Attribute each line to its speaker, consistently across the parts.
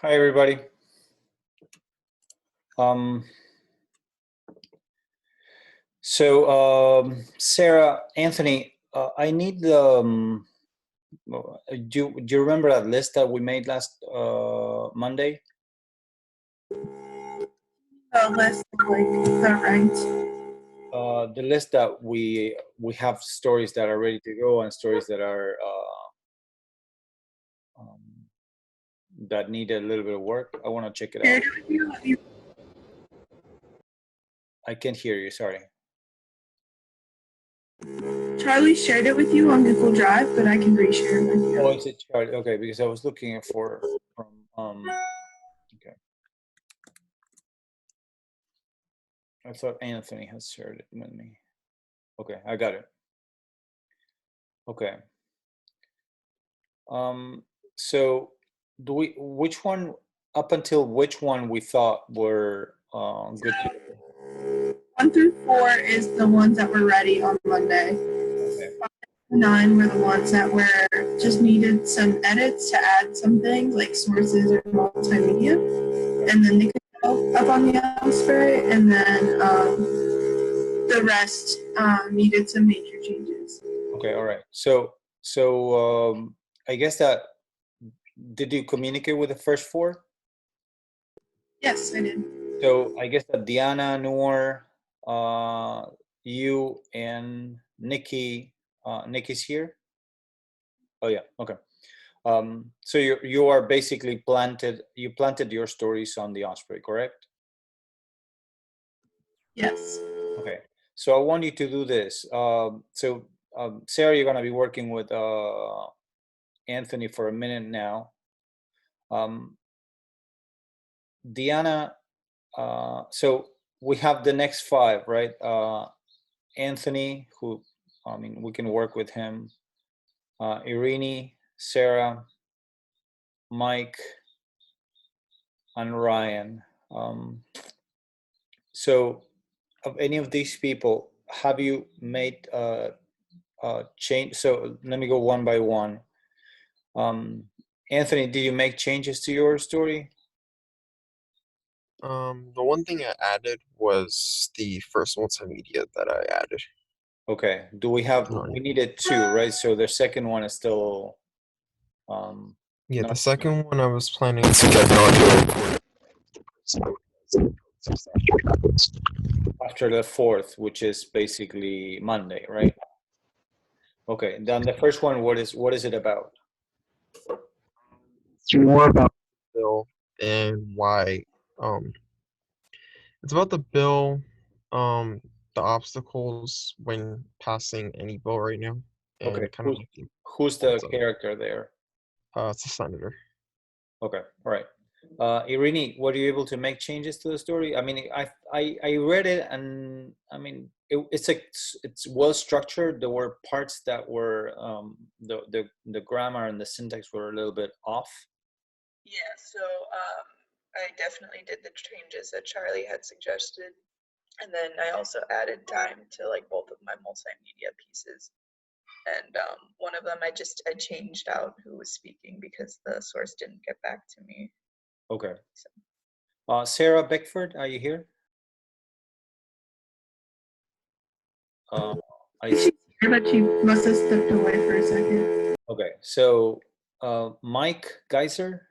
Speaker 1: Hi, everybody. Um, Sarah, Anthony, I need the. Do you remember that list that we made last Monday?
Speaker 2: The list, like the ranked.
Speaker 1: The list that we have stories that are ready to go and stories that are that need a little bit of work. I want to check it out. I can't hear you. Sorry.
Speaker 2: Charlie shared it with you on Google Drive, but I can reshare it with you.
Speaker 1: Oh, is it Charlie? Okay, because I was looking for from okay. I thought Anthony has shared it with me. Okay, I got it. Okay. So do we, which one, up until which one we thought were good to go?
Speaker 2: 1 through 4 is the ones that were ready on Monday.
Speaker 1: Okay.
Speaker 2: 5 to 9 were the ones that were just needed some edits to add some things like sources or multimedia, and then they could go up on the Osprey, and then the rest needed some major changes.
Speaker 1: Okay, all right. So I guess that, did you communicate with the first four?
Speaker 2: Yes, I did.
Speaker 1: So I guess that Diana, Noor, you and Nikki, Nikki's here. Oh yeah, okay. So you are basically you planted your stories on the Osprey, correct?
Speaker 2: Yes.
Speaker 1: Okay. So I want you to do this. Sarah, you're gonna be working with Anthony for a minute now. Diana, so we have the next five, right? Anthony, who, I mean, we can work with him. Irene, Sarah, Mike, and Ryan. So of any of these people, have you made change? So let me go one by one. Anthony, did you make changes to your story?
Speaker 3: The one thing I added was the first multimedia that I added.
Speaker 1: Okay. Do we have? We needed two, right? So the second one is still.
Speaker 3: Yeah, the second one I was planning to get an audio recording
Speaker 1: after the fourth, which is basically Monday, right? Okay. Then the first one, what is it about?
Speaker 3: It's more about the bill and why. It's about the bill, the obstacles when passing any bill right now, and
Speaker 1: Okay.
Speaker 3: kind of
Speaker 1: Who's the character there?
Speaker 3: It's a senator.
Speaker 1: Okay. All right. Irene, were you able to make changes to the story? I mean, I read it, and I mean, it's well structured. There were parts that were the grammar and the syntax were a little bit off.
Speaker 2: Yeah, so I definitely did the changes that Charlie had suggested, and then I also added time to like both of my multimedia pieces. And one of them I changed out who was speaking because the source didn't get back to me.
Speaker 1: Okay. So. Sarah Beckford, are you here?
Speaker 2: I see. But she must have stepped away for a second.
Speaker 1: Okay, so Mike Geiser?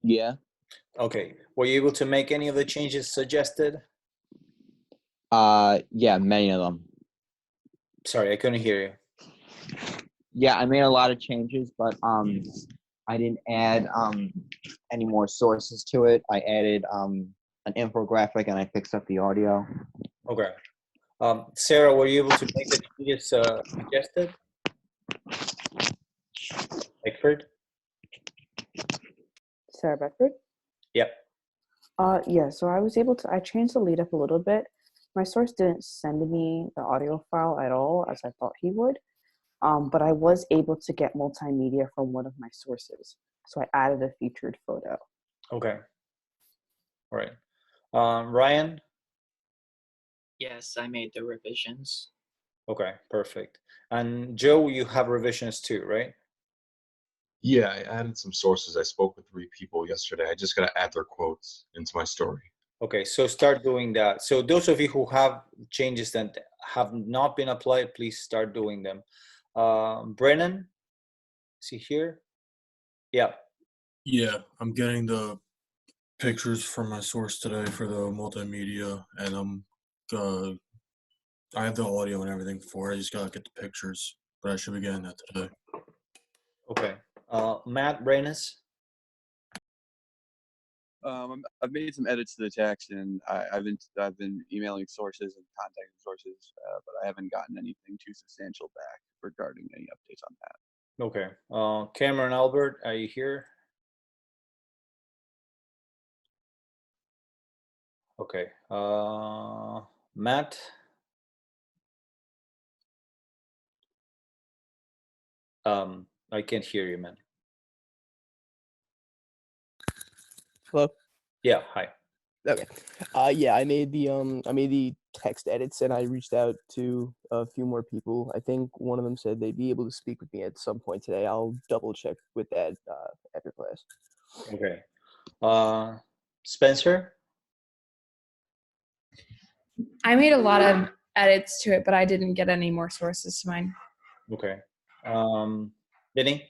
Speaker 4: Yeah.
Speaker 1: Okay, were you able to make any of the changes suggested?
Speaker 4: Yeah, many of them.
Speaker 1: Sorry, I couldn't hear you.
Speaker 4: Yeah, I made a lot of changes, but I didn't add any more sources to it. I added an infographic and I fixed up the audio.
Speaker 1: Okay. Sarah, were you able to make the changes suggested? Beckford?
Speaker 5: Sarah Beckford?
Speaker 1: Yep.
Speaker 5: Yeah, so I was able to, I changed the lead up a little bit. My source didn't send me the audio file at all, as I thought he would. But I was able to get multimedia from one of my sources. So I added a featured photo.
Speaker 1: Okay. All right. Ryan?
Speaker 6: Yes, I made the revisions.
Speaker 1: Okay, perfect. And Joe, you have revisions too, right?
Speaker 7: Yeah, I added some sources. I spoke with 3 people yesterday. I just got to add their quotes into my story.
Speaker 1: Okay, so start doing that. So those of you who have changes that have not been applied, please start doing them. Brennan, see here? Yeah.
Speaker 8: Yeah, I'm getting the pictures from my source today for the multimedia, and I have the audio and everything for it. I just gotta get the pictures, but I should be getting that today.
Speaker 1: Okay. Matt Brenes?
Speaker 9: I've made some edits to the text, and I've been emailing sources and contacting sources, but I haven't gotten anything too substantial back regarding any updates on that.
Speaker 1: Okay. Cameron Albert, are you here? Okay. Matt? I can't hear you, man.
Speaker 10: Hello.
Speaker 1: Yeah. Hi.
Speaker 10: Okay. Yeah, I made the text edits and I reached out to a few more people. I think one of them said they'd be able to speak with me at some point today. I'll double check with that after class.
Speaker 1: Okay. Spencer?
Speaker 11: I made a lot of edits to it, but I didn't get any more sources to mine.
Speaker 1: Okay. Vinny?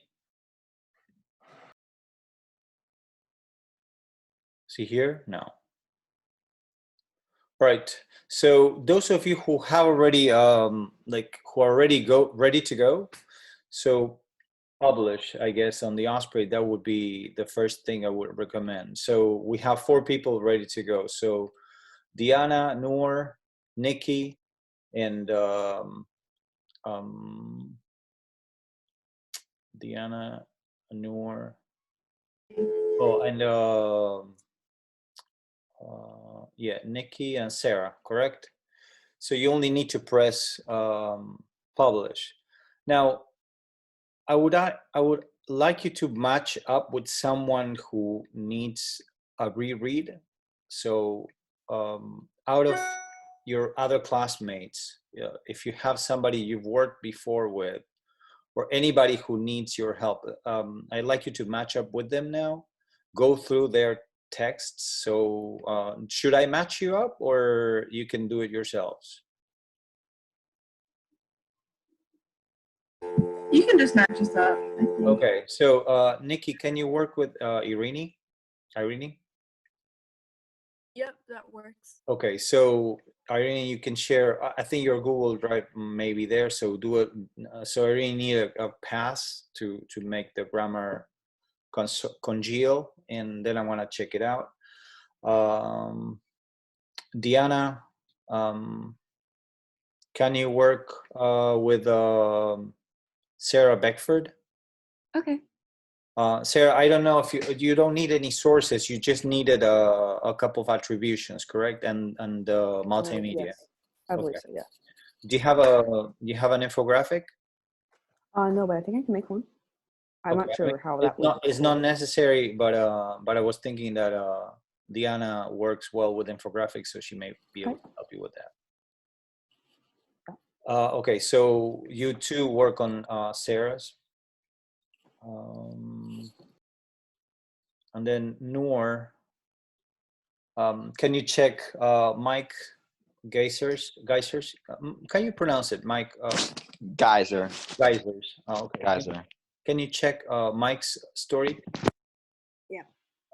Speaker 1: See here? No. Right. So those of you who have already who are ready to go, so publish, I guess, on the Osprey, that would be the first thing I would recommend. So we have 4 people ready to go. So Diana, Noor, Nikki, and Diana, Noor. Oh, and yeah, Nikki and Sarah, correct? So you only need to press publish. Now, I would like you to match up with someone who needs a reread. So out of your other classmates, if you have somebody you've worked before with, or anybody who needs your help, I'd like you to match up with them now. Go through their texts. So should I match you up, or you can do it yourselves?
Speaker 2: You can just match us up. I think.
Speaker 1: Okay, so Nikki, can you work with Irene?
Speaker 11: Yep, that works.
Speaker 1: Okay, so Irene, you can share. I think your Google Drive may be there. So do it. So Irene need a pass to make the grammar congeal, and then I want to check it out. Diana, can you work with Sarah Beckford?
Speaker 11: Okay.
Speaker 1: Sarah, I don't know if you don't need any sources. You just needed a couple of attributions, correct? And multimedia.
Speaker 5: Yes, I believe
Speaker 1: Okay.
Speaker 5: so. Yeah.
Speaker 1: Do you have an infographic?
Speaker 5: No, but I think I can make one. I'm
Speaker 1: Okay.
Speaker 5: not sure how that
Speaker 1: It's not necessary, but I was thinking that Diana works well with infographics, so she may be able to help you with that. Okay, so you two work on Sarah's. And then Noor, can you check Mike Geisers? Can you pronounce it, Mike?
Speaker 4: Geyser.
Speaker 1: Geisers. Oh, okay.
Speaker 4: Geyser.
Speaker 1: Can you check Mike's story?
Speaker 5: Yeah.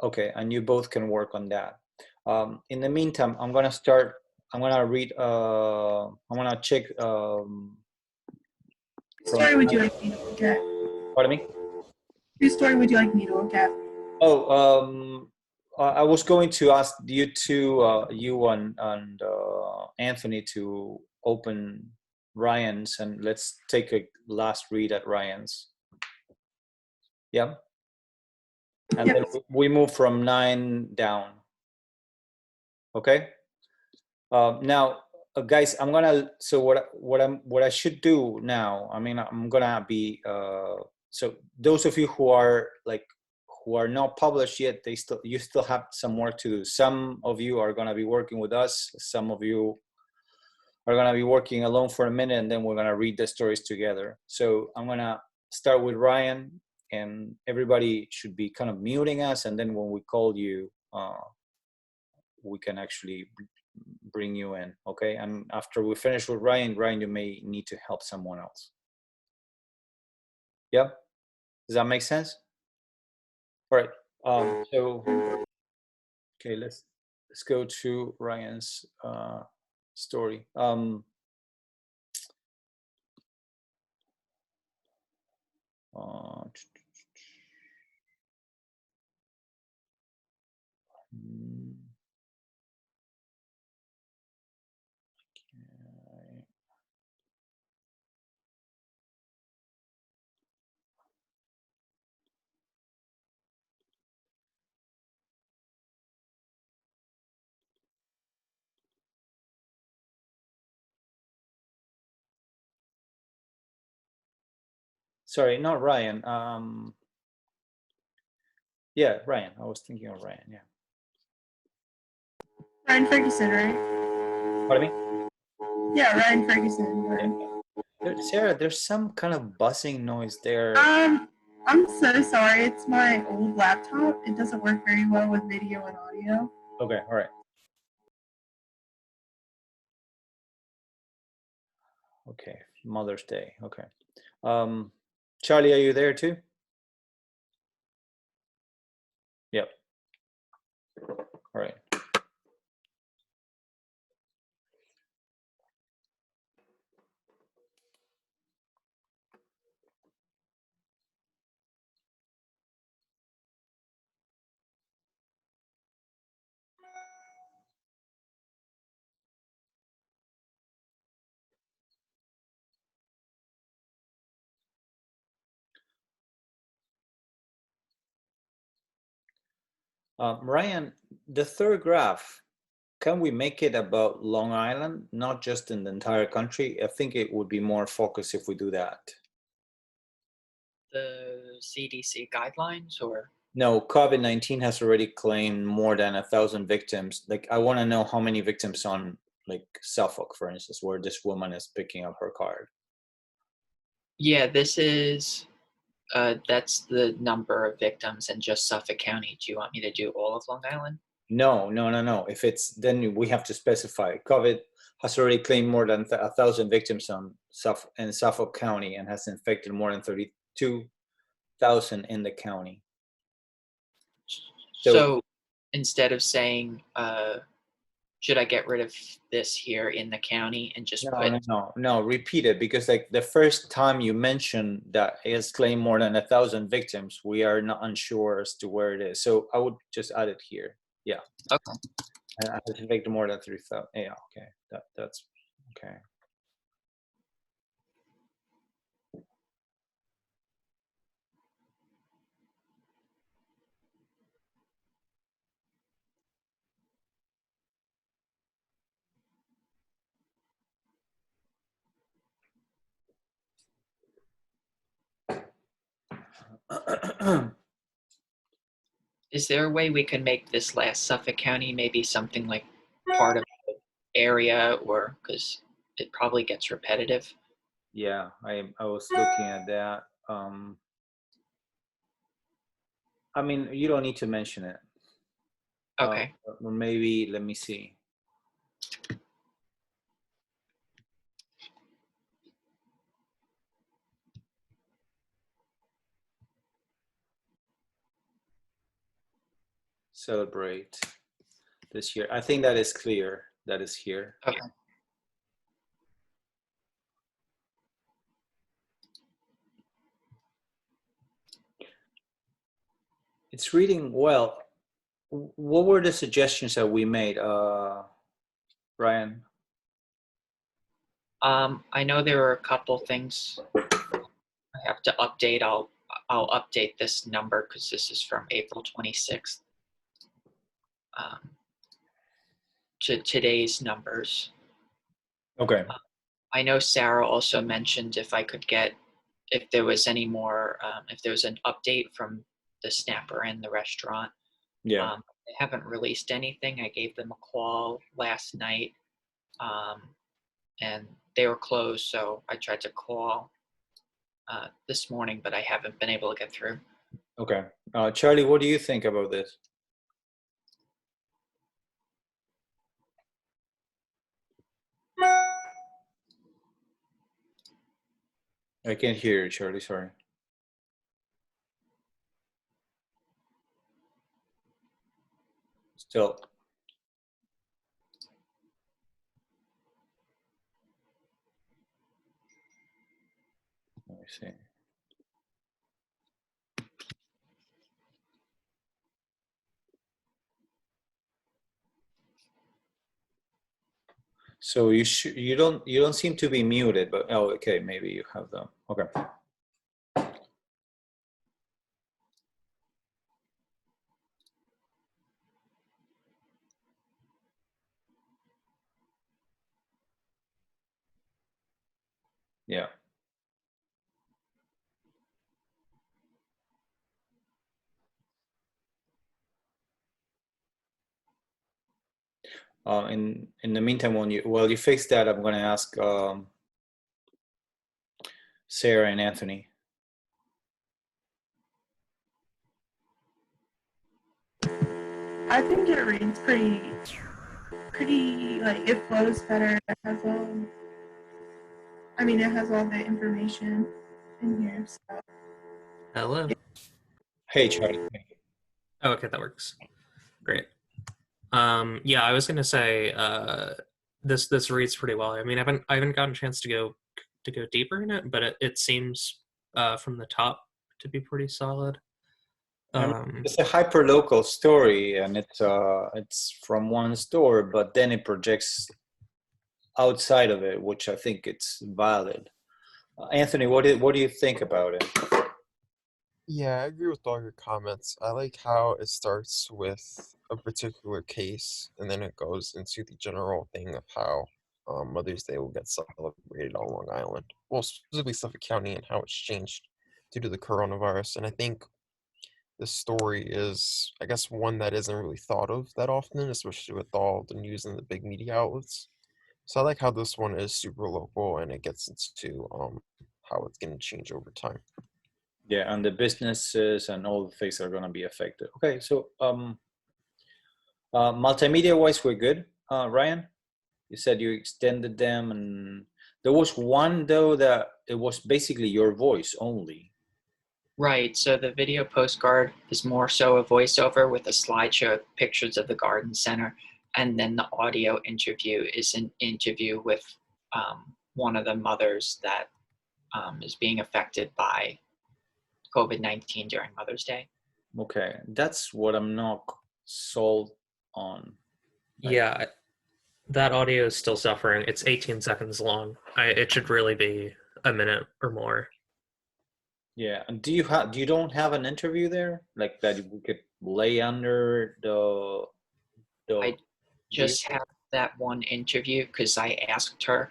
Speaker 1: Okay, and you both can work on that. In the meantime, I'm gonna read. I'm gonna check.
Speaker 2: Whose story would you like me to look at?
Speaker 1: Pardon me?
Speaker 2: Whose story would you like me to look at?
Speaker 1: Oh, I was going to ask you two, you and Anthony, to open Ryan's, and let's take a last read at Ryan's. Yeah. And
Speaker 2: Yep.
Speaker 1: then we move from 9 down. Okay. Now, guys, I'm gonna. So what I should do now? I mean, I'm gonna be. So those of you who are not published yet, you still have some work to do. Some of you are gonna be working with us. Some of you are gonna be working alone for a minute, and then we're gonna read the stories together. So I'm gonna start with Ryan, and everybody should be kind of muting us, and then when we call you, we can actually bring you in, okay? And after we finish with Ryan, you may need to help someone else. Yeah, does that make sense? All right, so, okay, let's go to Ryan's story. Sorry, not Ryan. Yeah, Ryan. I was thinking of Ryan. Yeah.
Speaker 11: Ryan Ferguson, right?
Speaker 1: Pardon me?
Speaker 11: Yeah, Ryan Ferguson.
Speaker 1: Yeah. Sarah, there's some kind of buzzing noise there.
Speaker 11: I'm so sorry. It's my old laptop. It doesn't work very well with video and audio.
Speaker 1: Okay, all right. Okay, Mother's Day. Okay. Charlie, are you there too? Yep. All right. Ryan, the third graph, can we make it about Long Island, not just in the entire country? I think it would be more focused if we do that.
Speaker 6: The CDC guidelines, or?
Speaker 1: No, COVID-19 has already claimed more than 1,000 victims. Like, I want to know how many victims on, like, Suffolk, for instance, where this woman is picking up her card.
Speaker 6: Yeah, this is, that's the number of victims in just Suffolk County. Do you want me to do all of Long Island?
Speaker 1: No. If it's, then we have to specify. COVID has already claimed more than 1,000 victims on in Suffolk County and has infected more than 32,000 in the county.
Speaker 6: So instead of saying, should I get rid of this here in the county and just put?
Speaker 1: No, repeat it, because like the first time you mentioned that it has claimed more than 1,000 victims, we are not unsure as to where it is. So I would just add it here. Yeah.
Speaker 6: Okay.
Speaker 1: And I has infected more than 3,000. Yeah. Okay. That's okay.
Speaker 6: Is there a way we can make this last Suffolk County maybe something like part of the area, or because it probably gets repetitive?
Speaker 1: Yeah, I was looking at that. I mean, you don't need to mention it.
Speaker 6: Okay.
Speaker 1: Or maybe, let me see. Celebrate this year. I think that is clear. That is here.
Speaker 6: Okay.
Speaker 1: It's reading well. What were the suggestions that we made, Ryan?
Speaker 6: I know there are a couple things I have to update. I'll update this number because this is from April 26th to today's numbers.
Speaker 1: Okay.
Speaker 6: I know Sarah also mentioned if I could get, if there was any more, if there was an update from the Snapper and the restaurant.
Speaker 1: Yeah.
Speaker 6: They haven't released anything. I gave them a call last night, and they were closed, so I tried to call this morning, but I haven't been able to get through.
Speaker 1: Okay. Charlie, what do you think about this? I can't hear you, Charlie, sorry. Still. Let me see. So you don't seem to be muted, but oh, okay, maybe you have them. Okay. Yeah. In the meantime, while you fix that, I'm going to ask Sarah and Anthony.
Speaker 11: I think it reads pretty like it flows better. It has it has all the information in here. So.
Speaker 12: Hello.
Speaker 1: Hey, Charlie.
Speaker 12: Oh, okay, that works. Great. Yeah, I was gonna say this reads pretty well. I mean, I haven't gotten a chance to go deeper in it, but it seems from the top to be pretty solid.
Speaker 1: It's a hyper-local story, and it's from one store, but then it projects outside of it, which I think it's valid. Anthony, what do you think about it?
Speaker 3: Yeah, I agree with all your comments. I like how it starts with a particular case and then it goes into the general thing of how Mother's Day will get celebrated on Long Island. Well, specifically Suffolk County and how it's changed due to the coronavirus. And I think this story is, I guess, one that isn't really thought of that often, especially with all the news and the big media outlets. So I like how this one is super local and it gets into how it's going to change over time.
Speaker 1: Yeah, and the businesses and all the things are going to be affected. Okay, so multimedia-wise, we're good. Ryan, you said you extended them, and there was one though that it was basically your voice only.
Speaker 6: Right, so the video postcard is more so a voiceover with a slideshow of pictures of the garden center, and then the audio interview is an interview with one of the mothers that is being affected by COVID-19 during Mother's Day.
Speaker 1: Okay, that's what I'm not sold on.
Speaker 12: Yeah, that audio is still suffering. It's 18 seconds long. It should really be a minute or more.
Speaker 1: Yeah, and do you don't have an interview there like that we could lay under the
Speaker 6: I just have that one interview because I asked her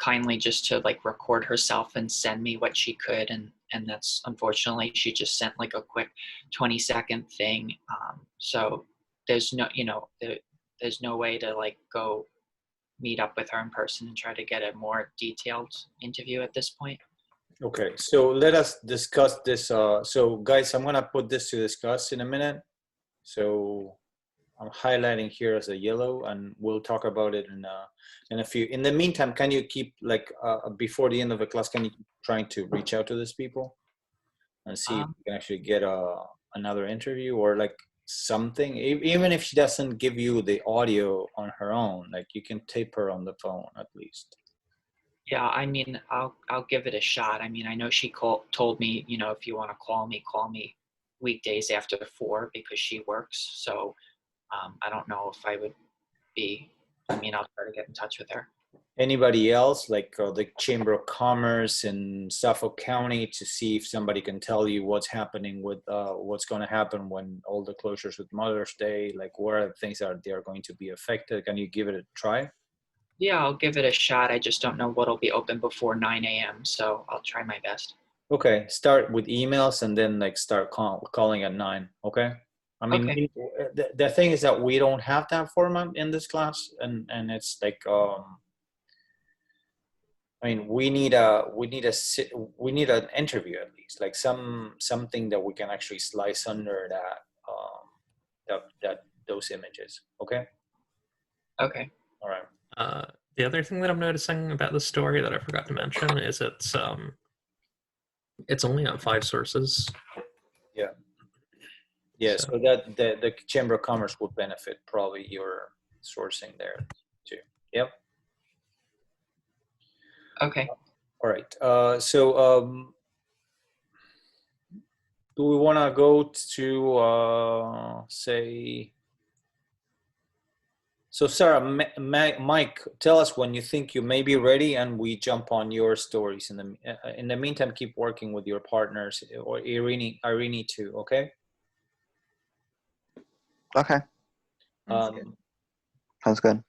Speaker 6: kindly just to like record herself and send me what she could, and that's unfortunately she just sent like a quick 20-second thing. So there's no there's no way to like go meet up with her in person and try to get a more detailed interview at this point.
Speaker 1: Okay, so let us discuss this. So guys, I'm gonna put this to discuss in a minute. So I'm highlighting here as a yellow, and we'll talk about it in a few. In the meantime, can you keep like before the end of the class? Can you keep trying to reach out to these people and see if we can actually get another interview or like something? Even if she doesn't give you the audio on her own, like you can tape her on the phone at least.
Speaker 6: Yeah, I mean, I'll give it a shot. I mean, I know she told me, you know, if you want to call me weekdays after 4 because she works. So I don't know if I would be. I mean, I'll try to get in touch with her.
Speaker 1: Anybody else, like the Chamber of Commerce in Suffolk County, to see if somebody can tell you what's happening with what's going to happen when all the closures with Mother's Day, like what are the things that they are going to be affected? Can you give it a try?
Speaker 6: Yeah, I'll give it a shot. I just don't know what'll be open before 9 a.m. So I'll try my best.
Speaker 1: Okay, start with emails and then like start calling at 9. Okay. I mean,
Speaker 6: Okay.
Speaker 1: the thing is that we don't have that format in this class, and it's like I mean, we need an interview at least, like something that we can actually slice under that those images. Okay.
Speaker 6: Okay.
Speaker 1: All right.
Speaker 12: The other thing that I'm noticing about the story that I forgot to mention is it's only on 5 sources.
Speaker 1: Yeah. Yeah.
Speaker 12: So-
Speaker 1: So that the Chamber of Commerce would benefit probably your sourcing there too. Yep.
Speaker 6: Okay.
Speaker 1: All right. Do we want to go to say? So Sarah, Mike, tell us when you think you may be ready, and we jump on your stories. In the meantime, keep working with your partners or Irene too. Okay.
Speaker 4: Okay, sounds good.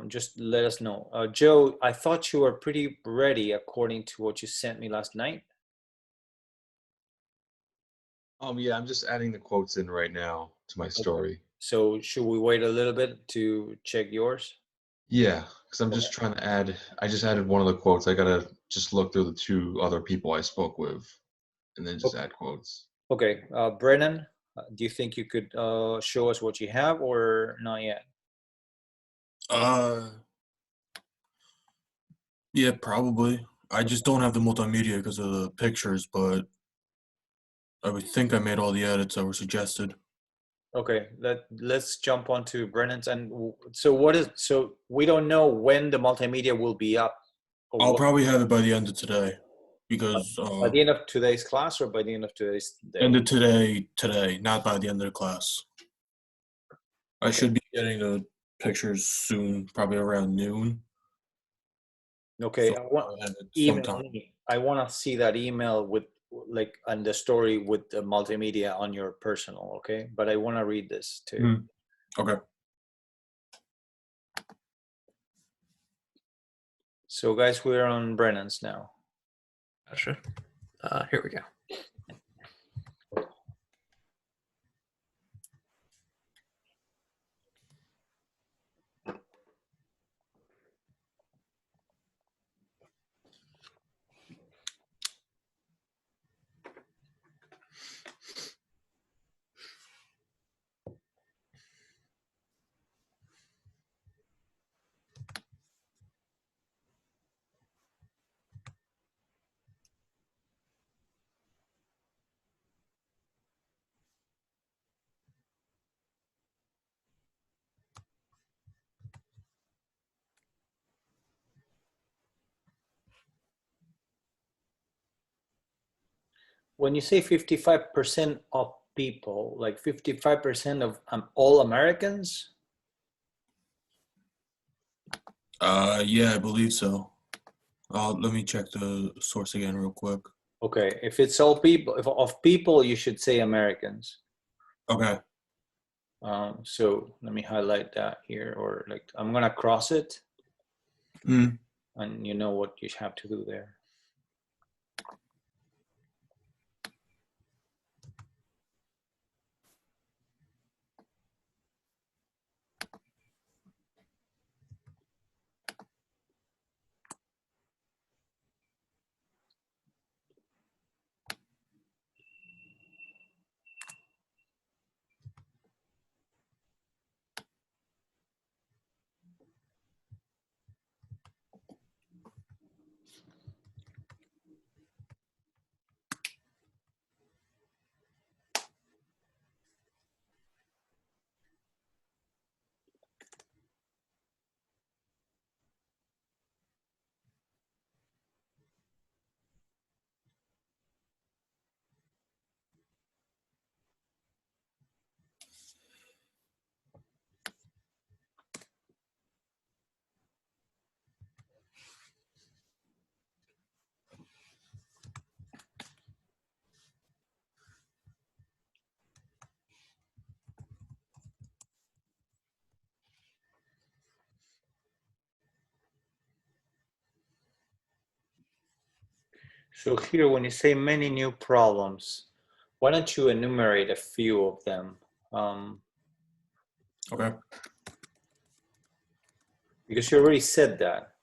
Speaker 1: Just let us know. Joe, I thought you were pretty ready according to what you sent me last night.
Speaker 7: Yeah, I'm just adding the quotes in right now to my story.
Speaker 1: So should we wait a little bit to check yours?
Speaker 7: Yeah, because I'm just trying to add. I just added one of the quotes. I gotta just look through the 2 other people I spoke with, and then just add quotes.
Speaker 1: Okay, Brennan, do you think you could show us what you have or not yet?
Speaker 8: Yeah, probably. I just don't have the multimedia because of the pictures, but I would think I made all the edits that were suggested.
Speaker 1: Okay, let's jump on to Brennan's. And so we don't know when the multimedia will be up.
Speaker 8: I'll probably have it by the end of today, because
Speaker 1: By the end of today's class or by the end of today's day?
Speaker 8: end of today, not by the end of the class. I should be getting the pictures soon, probably around noon.
Speaker 1: Okay,
Speaker 8: So
Speaker 1: I want
Speaker 8: I'll have it
Speaker 1: email
Speaker 8: sometime.
Speaker 1: me. I want to see that email with like and the story with the multimedia on your personal. Okay, but I want to read this too.
Speaker 8: Okay.
Speaker 1: So guys, we're on Brennan's now.
Speaker 12: Gotcha. Here we go.
Speaker 1: When you say 55% of people, like 55% of all Americans?
Speaker 8: Yeah, I believe so. Let me check the source again real quick.
Speaker 1: Okay, if it's all people, if of people, you should say Americans.
Speaker 8: Okay.
Speaker 1: So let me highlight that here, or like I'm gonna cross it,
Speaker 8: Mm.
Speaker 1: and you know what you have to do there. So here, when you say many new problems, why don't you enumerate a few of them?
Speaker 8: Okay.
Speaker 1: Because you already said that.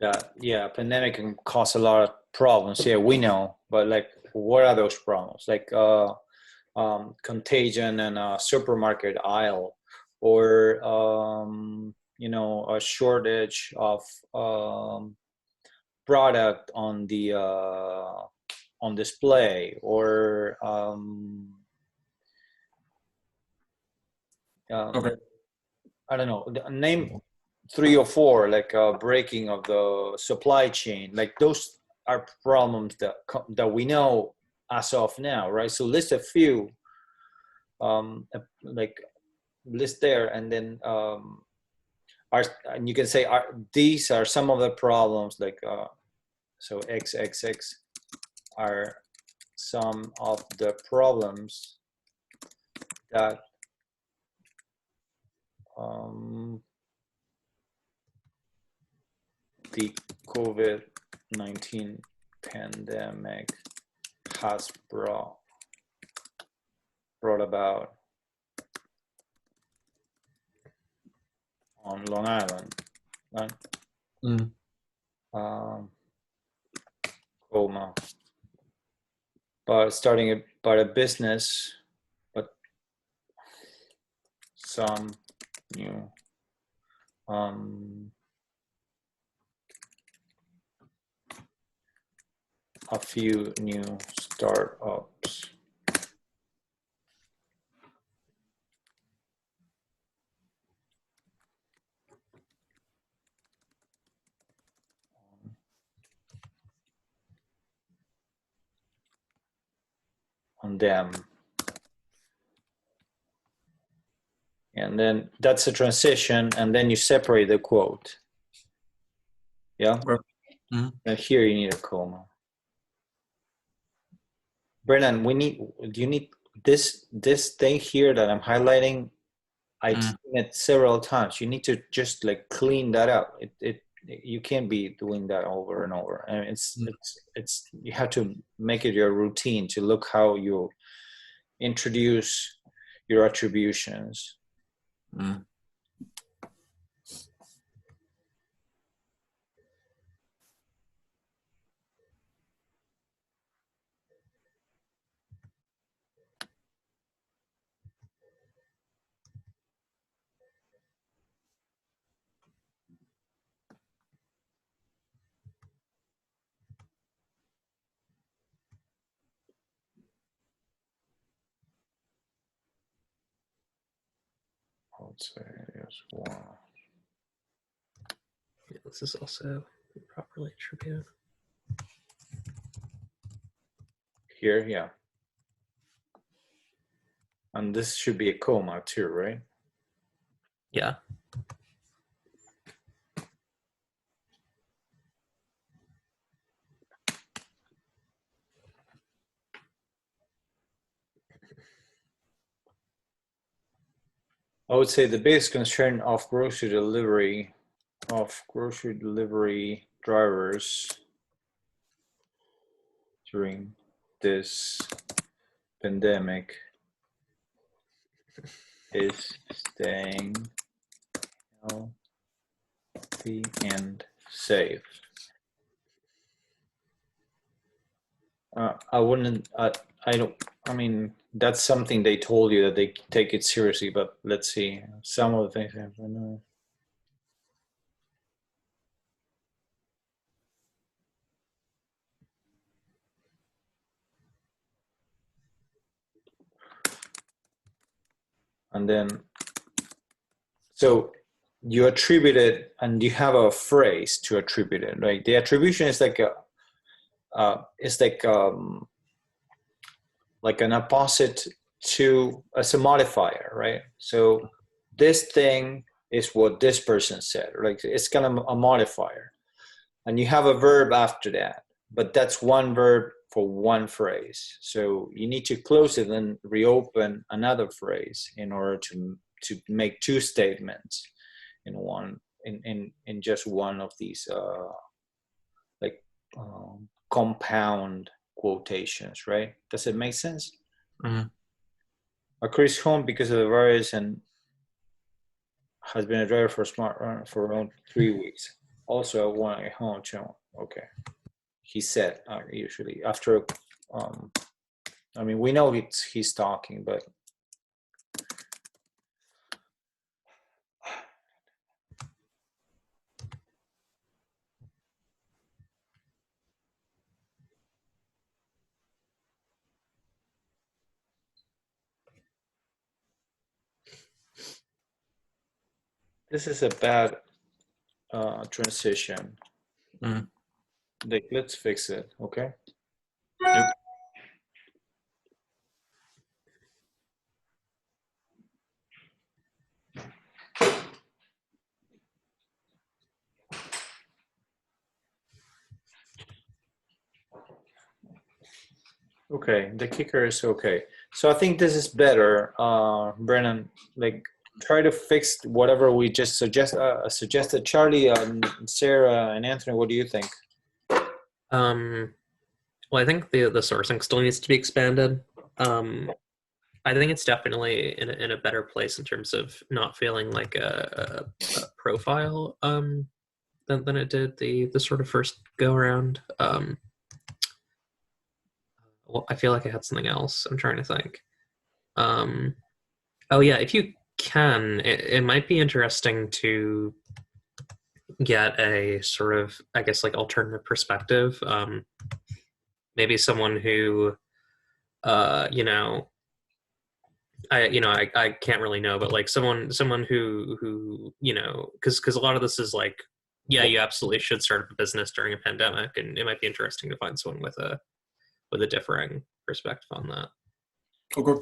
Speaker 1: that pandemic can cause a lot of problems. Yeah, we know, but like, what are those problems? Like contagion in a supermarket aisle, or a shortage of product on the on display, or
Speaker 8: Okay.
Speaker 1: I don't know, name 3 or 4, like breaking of the supply chain. Like, those are problems that we know as of now, right? So list a few, like list there, and then and you can say these are some of the problems, like so XXX are some of the problems that the COVID-19 pandemic has brought about on Long Island, right? Coma. But starting a business, but some new a few new startups. On them. And then that's a transition, and then you separate the quote. Yeah? And here you need a comma. Brennan, do you need this thing here that I'm highlighting? I've seen it several times. You need to just like clean that up. You can't be doing that over and over. I mean, it's you have to make it your routine to look how you introduce your attributions. I would say yes, one.
Speaker 12: Yeah, this is also properly attributed.
Speaker 1: Here, yeah. And this should be a comma too, right?
Speaker 12: Yeah.
Speaker 1: I would say the biggest concern of grocery delivery drivers during this pandemic is staying healthy and safe. I wouldn't. I don't. I mean, that's something they told you that they take it seriously. But let's see. Some of the things I know. And then, so you attribute it, and you have a phrase to attribute it, right? The attribution is like like an opposite to as a modifier, right? So this thing is what this person said, like it's kind of a modifier, and you have a verb after that, but that's one verb for one phrase. So you need to close it and reopen another phrase in order to make two statements in one in just one of these compound quotations, right? Does it make sense? Chris home because of the virus and has been a driver for SmartRun for around 3 weeks. also one at home. Okay. He said usually after, I mean, we know he's talking, but this is a bad transition.
Speaker 8: Mhm.
Speaker 1: Like, let's fix it, okay?
Speaker 8: Yep.
Speaker 1: Okay, the kicker is okay. So I think this is better, Brennan. Like, try to fix whatever we just suggested. Charlie, Sarah, and Anthony, what do you think?
Speaker 12: Well, I think the sourcing still needs to be expanded. I think it's definitely in a better place in terms of not feeling like a profile than it did the sort of first go around. Well, I feel like I had something else. I'm trying to think. Oh yeah, if you can, it might be interesting to get a sort of, I guess, like alternative perspective. Maybe someone who, you know, I can't really know, but like someone who you know, because a lot of this is like, yeah, you absolutely should start up a business during a pandemic, and it might be interesting to find someone with a differing perspective on that.
Speaker 8: Okay.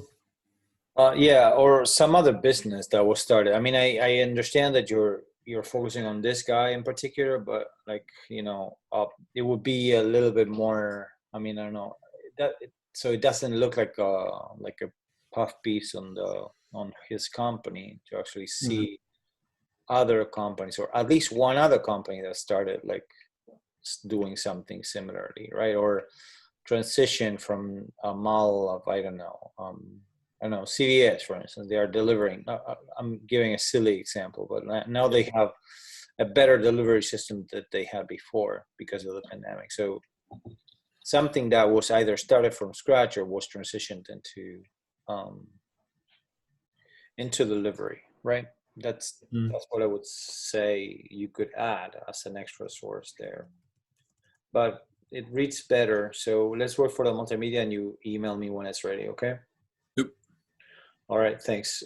Speaker 1: Yeah, or some other business that was started. I mean, I understand that you're focusing on this guy in particular, but like, you know, it would be a little bit more. I mean, I don't know so it doesn't look like a puff piece on his company, to actually see other companies, or at least one other company that started like doing something similarly, right? Or transition from a model of, I don't know, CVS, for instance. They are delivering. I'm giving a silly example, but now they have a better delivery system that they had before because of the pandemic. So something that was either started from scratch or was transitioned into delivery, right? That's what I would say you could add as an extra source there. But it reads better. So let's wait for the multimedia, and you email me when it's ready, okay?
Speaker 8: Yep.
Speaker 1: All right, thanks.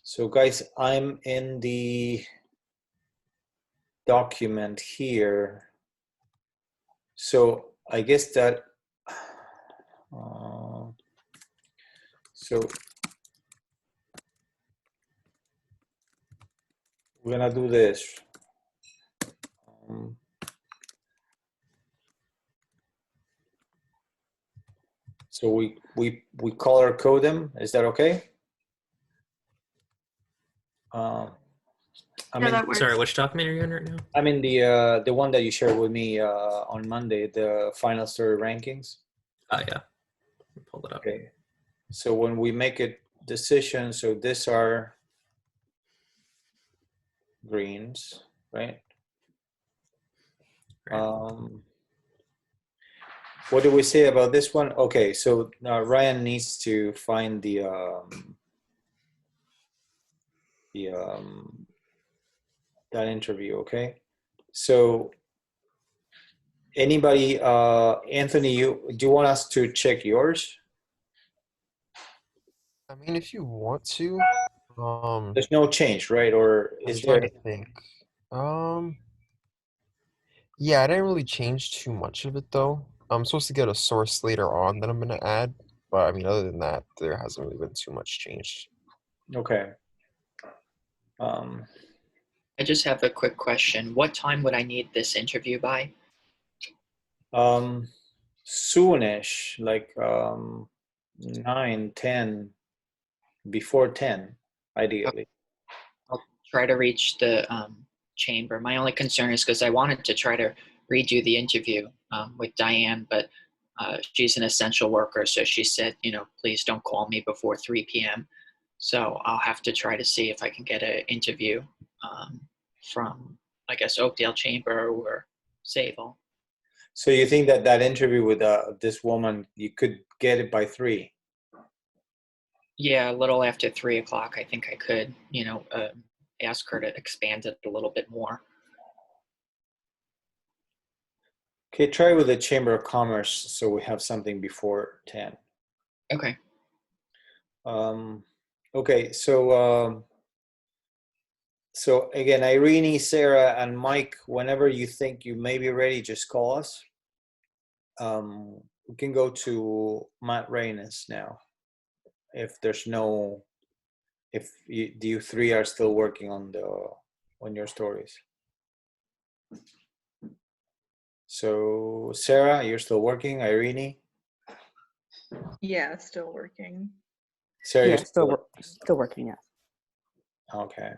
Speaker 1: So guys, I'm in the document here. So I guess that, so we're gonna do this. So we color code them. Is that okay? I mean,
Speaker 11: that works.
Speaker 12: Sorry, which document are you in right now?
Speaker 1: I mean the one that you shared with me on Monday, the final story rankings.
Speaker 12: Oh yeah, pull it up.
Speaker 1: Okay. So when we make a decision, so these are greens, right? What do we say about this one? Okay, so Ryan needs to find that interview. Okay, so anybody, Anthony, do you want us to check yours?
Speaker 3: I mean, if you want to,
Speaker 1: There's no change, right? Or
Speaker 3: I'm
Speaker 1: is
Speaker 3: trying
Speaker 1: there?
Speaker 3: to think. Yeah, I didn't really change too much of it though. I'm supposed to get a source later on that I'm gonna add, but I mean, other than that, there hasn't really been too much changed.
Speaker 1: Okay.
Speaker 6: I just have a quick question. What time would I need this interview by?
Speaker 1: Soonish, like 9, 10, before 10, ideally.
Speaker 6: I'll try to reach the chamber. My only concern is because I wanted to try to redo the interview with Diane, but she's an essential worker, so she said, please don't call me before 3 p.m. So I'll have to try to see if I can get an interview from I guess, Oakdale Chamber or Sable.
Speaker 1: So you think that that interview with this woman, you could get it by 3?
Speaker 6: Yeah, a little after 3 o'clock, I think I could, ask her to expand it a little bit more.
Speaker 1: Okay, try with the Chamber of Commerce so we have something before 10.
Speaker 6: Okay.
Speaker 1: Okay, so so again, Irene, Sarah, and Mike, whenever you think you may be ready, just call us. We can go to Matt Reynes now. If there's no, if you 3 are still working on your stories. So Sarah, you're still working. Irene,
Speaker 2: Yeah, still working.
Speaker 1: Sarah,
Speaker 5: Yeah,
Speaker 1: you're
Speaker 5: still working. Yeah.
Speaker 1: okay.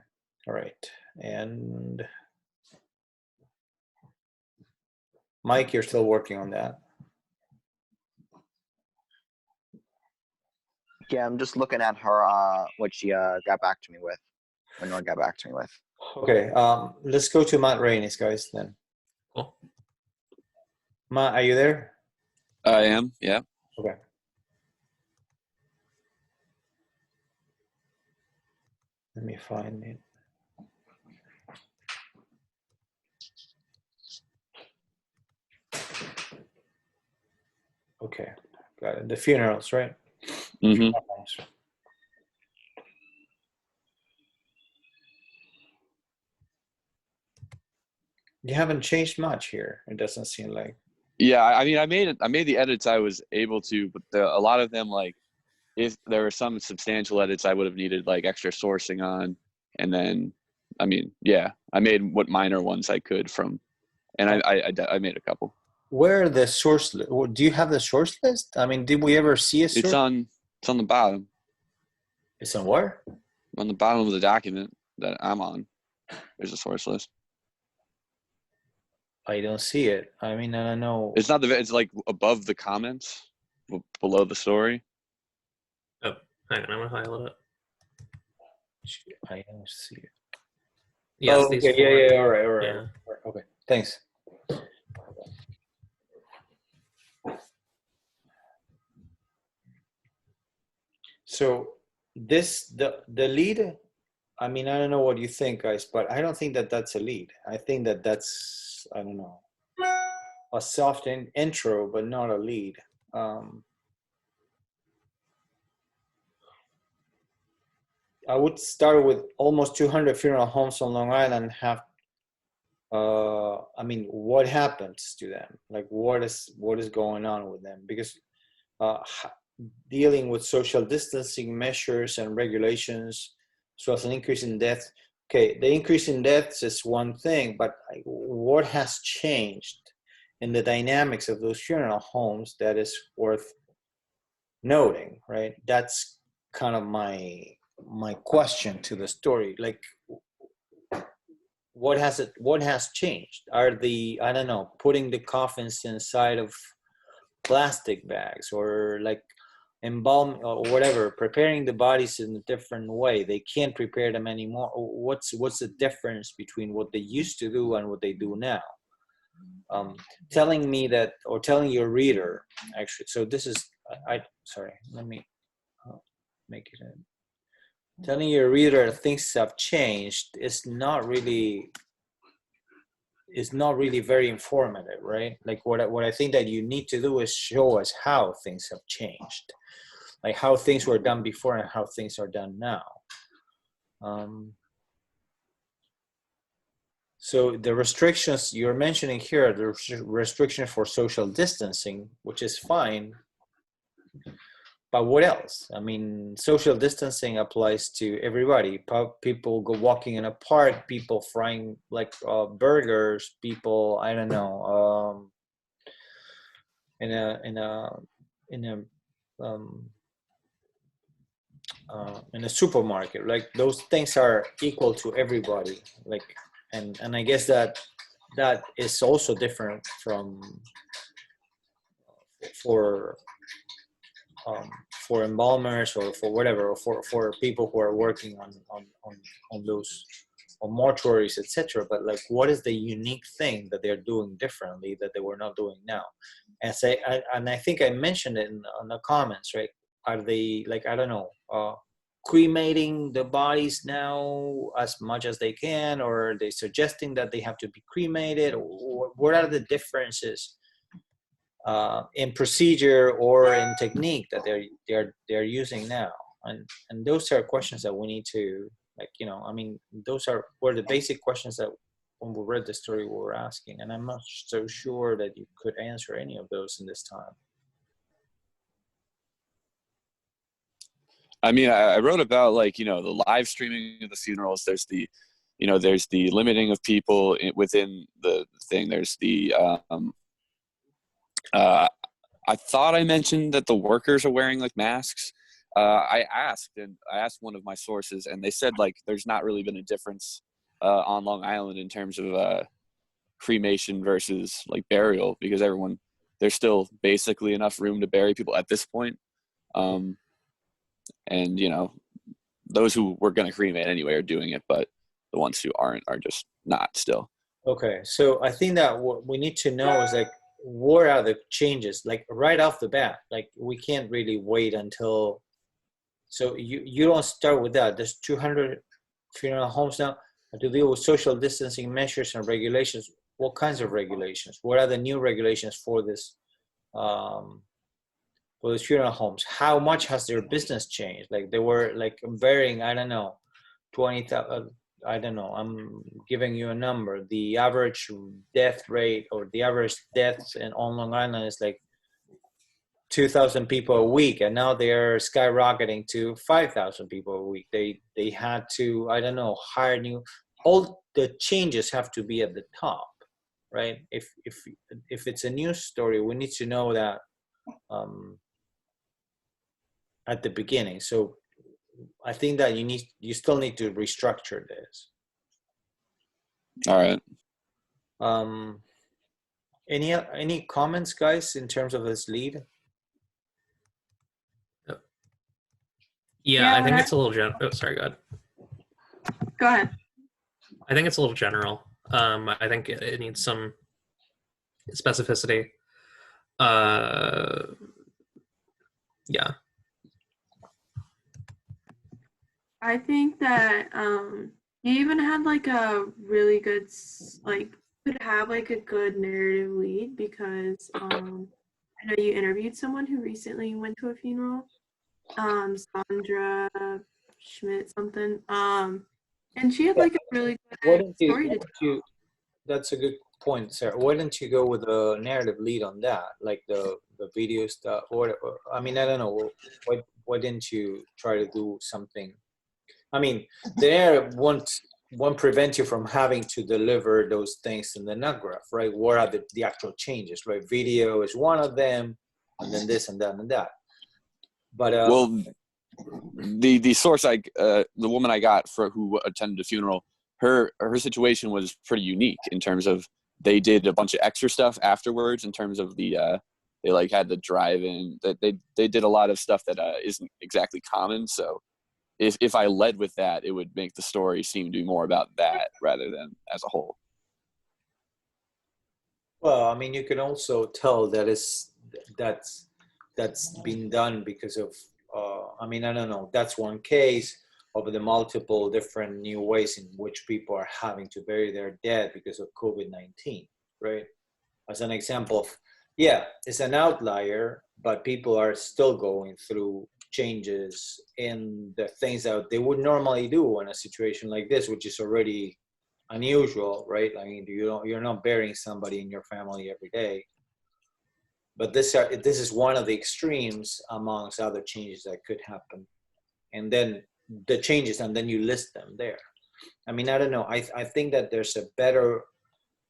Speaker 1: All right, and Mike, you're still working on that.
Speaker 4: Yeah, I'm just looking at her, what she got back to me with, or Nora got back to me with.
Speaker 1: Okay, let's go to Matt Reynes, guys, then.
Speaker 12: Cool.
Speaker 1: Matt, are you there?
Speaker 9: I am, yeah.
Speaker 1: Okay. Let me find it. Okay, got it. The funerals, right?
Speaker 9: Mm-hmm.
Speaker 1: You haven't changed much here. It doesn't seem like.
Speaker 9: Yeah, I mean, I made the edits I was able to, but a lot of them, like, if there were some substantial edits I would have needed like extra sourcing on, and then, I mean, yeah, I made what minor ones I could from, and I made a couple.
Speaker 1: Where are the source? Do you have the source list? I mean, did we ever see a source?
Speaker 9: It's on the bottom.
Speaker 1: It's on where?
Speaker 9: On the bottom of the document that I'm on. There's a source list.
Speaker 1: I don't see it. I mean, I don't know.
Speaker 9: It's not it's like above the comments, below the story.
Speaker 12: Oh, hang on, I'm gonna highlight it.
Speaker 1: I don't see it.
Speaker 12: Yes,
Speaker 1: oh,
Speaker 12: these
Speaker 1: okay.
Speaker 12: 4.
Speaker 1: Yeah. All right.
Speaker 12: Yeah.
Speaker 1: Okay. Thanks. So the lead. I mean, I don't know what you think, guys, but I don't think that that's a lead. I think that that's, I don't know, a soft intro, but not a lead. I would start with almost 200 funeral homes on Long Island have, I mean, what happens to them? Like, what is going on with them? Because dealing with social distancing measures and regulations, as well as an increase in death. Okay, the increase in deaths is one thing, but what has changed in the dynamics of those funeral homes that is worth noting, right? That's kind of my question to the story. Like, what has changed? Are I don't know, putting the coffins inside of plastic bags, or like embalm or whatever, preparing the bodies in a different way? They can't prepare them anymore. What's the difference between what they used to do and what they do now? Telling me that, or telling your reader, actually. So this is, sorry, let me make it telling your reader that things have changed is not really very informative, right? Like what I think that you need to do is show us how things have changed, like how things were done before and how things are done now. So the restrictions you're mentioning here, the restriction for social distancing, which is fine, but what else? I mean, social distancing applies to everybody. People go walking in a park, people frying like burgers, people, I don't know, in a supermarket. Like, those things are equal to everybody. Like, and I guess that is also different from for embalmers, or for whatever, or for people who are working on those or mortuaries, etc. But like, what is the unique thing that they're doing differently that they were not doing now? And I think I mentioned it on the comments, right? Are they like, I don't know, cremating the bodies now as much as they can, or are they suggesting that they have to be cremated? Or what are the differences in procedure or in technique that they're using now? And those are questions that we need to, like, you know, I mean, those were the basic questions that when we read the story we were asking, and I'm not so sure that you could answer any of those in this time.
Speaker 9: I mean, I wrote about, like, you know, the live streaming of the funerals. There's the, you know, there's the limiting of people within the thing. There's the, I thought I mentioned that the workers are wearing like masks. I asked one of my sources, and they said like there's not really been a difference on Long Island in terms of cremation versus like burial, because there's still basically enough room to bury people at this point. And, you know, those who were going to cremate anyway are doing it, but the ones who aren't are just not still.
Speaker 1: Okay, so I think that what we need to know is, like, what are the changes, like right off the bat? Like, we can't really wait until, so you don't start with that. There's 200 funeral homes now to deal with social distancing measures and regulations. What kinds of regulations? What are the new regulations for this, for these funeral homes? How much has their business changed? Like, they were like burying, I don't know, 20,000, I don't know, I'm giving you a number. The average death rate, or the average deaths on Long Island is like 2,000 people a week, and now they're skyrocketing to 5,000 people a week. They had to, I don't know, hire new. All the changes have to be at the top, right? If it's a news story, we need to know that at the beginning. So I think that you still need to restructure this.
Speaker 9: All right.
Speaker 1: Any comments, guys, in terms of this lead?
Speaker 12: Yeah, I think it's a little oh, sorry, go ahead.
Speaker 11: Go ahead.
Speaker 12: I think it's a little general. I think it needs some specificity. Yeah.
Speaker 11: I think that you even had like a really good, like, could have like a good narrative lead, because I know you interviewed someone who recently went to a funeral, Sandra Schmidt something, and she had like a really good story to tell.
Speaker 1: That's a good point, Sarah. Why don't you go with a narrative lead on that, like the video stuff, or I mean, I don't know. Why didn't you try to do something? I mean, the narrative won't prevent you from having to deliver those things in the nut graph, right? What are the actual changes, right? Video is one of them, and then this and that and that. But
Speaker 9: well, the source the woman I got who attended the funeral, her situation was pretty unique in terms of they did a bunch of extra stuff afterwards in terms of the they like had the drive-in, that they did a lot of stuff that isn't exactly common. So if I led with that, it would make the story seem to be more about that rather than as a whole.
Speaker 1: Well, I mean, you can also tell that that's been done because of, I mean, I don't know, that's one case of the multiple different new ways in which people are having to bury their dead because of COVID-19, right? As an example of, yeah, it's an outlier, but people are still going through changes in the things that they would normally do in a situation like this, which is already unusual, right? I mean, you're not burying somebody in your family every day. But this is one of the extremes amongst other changes that could happen. And then the changes, and then you list them there. I mean, I don't know. I think that there's a better,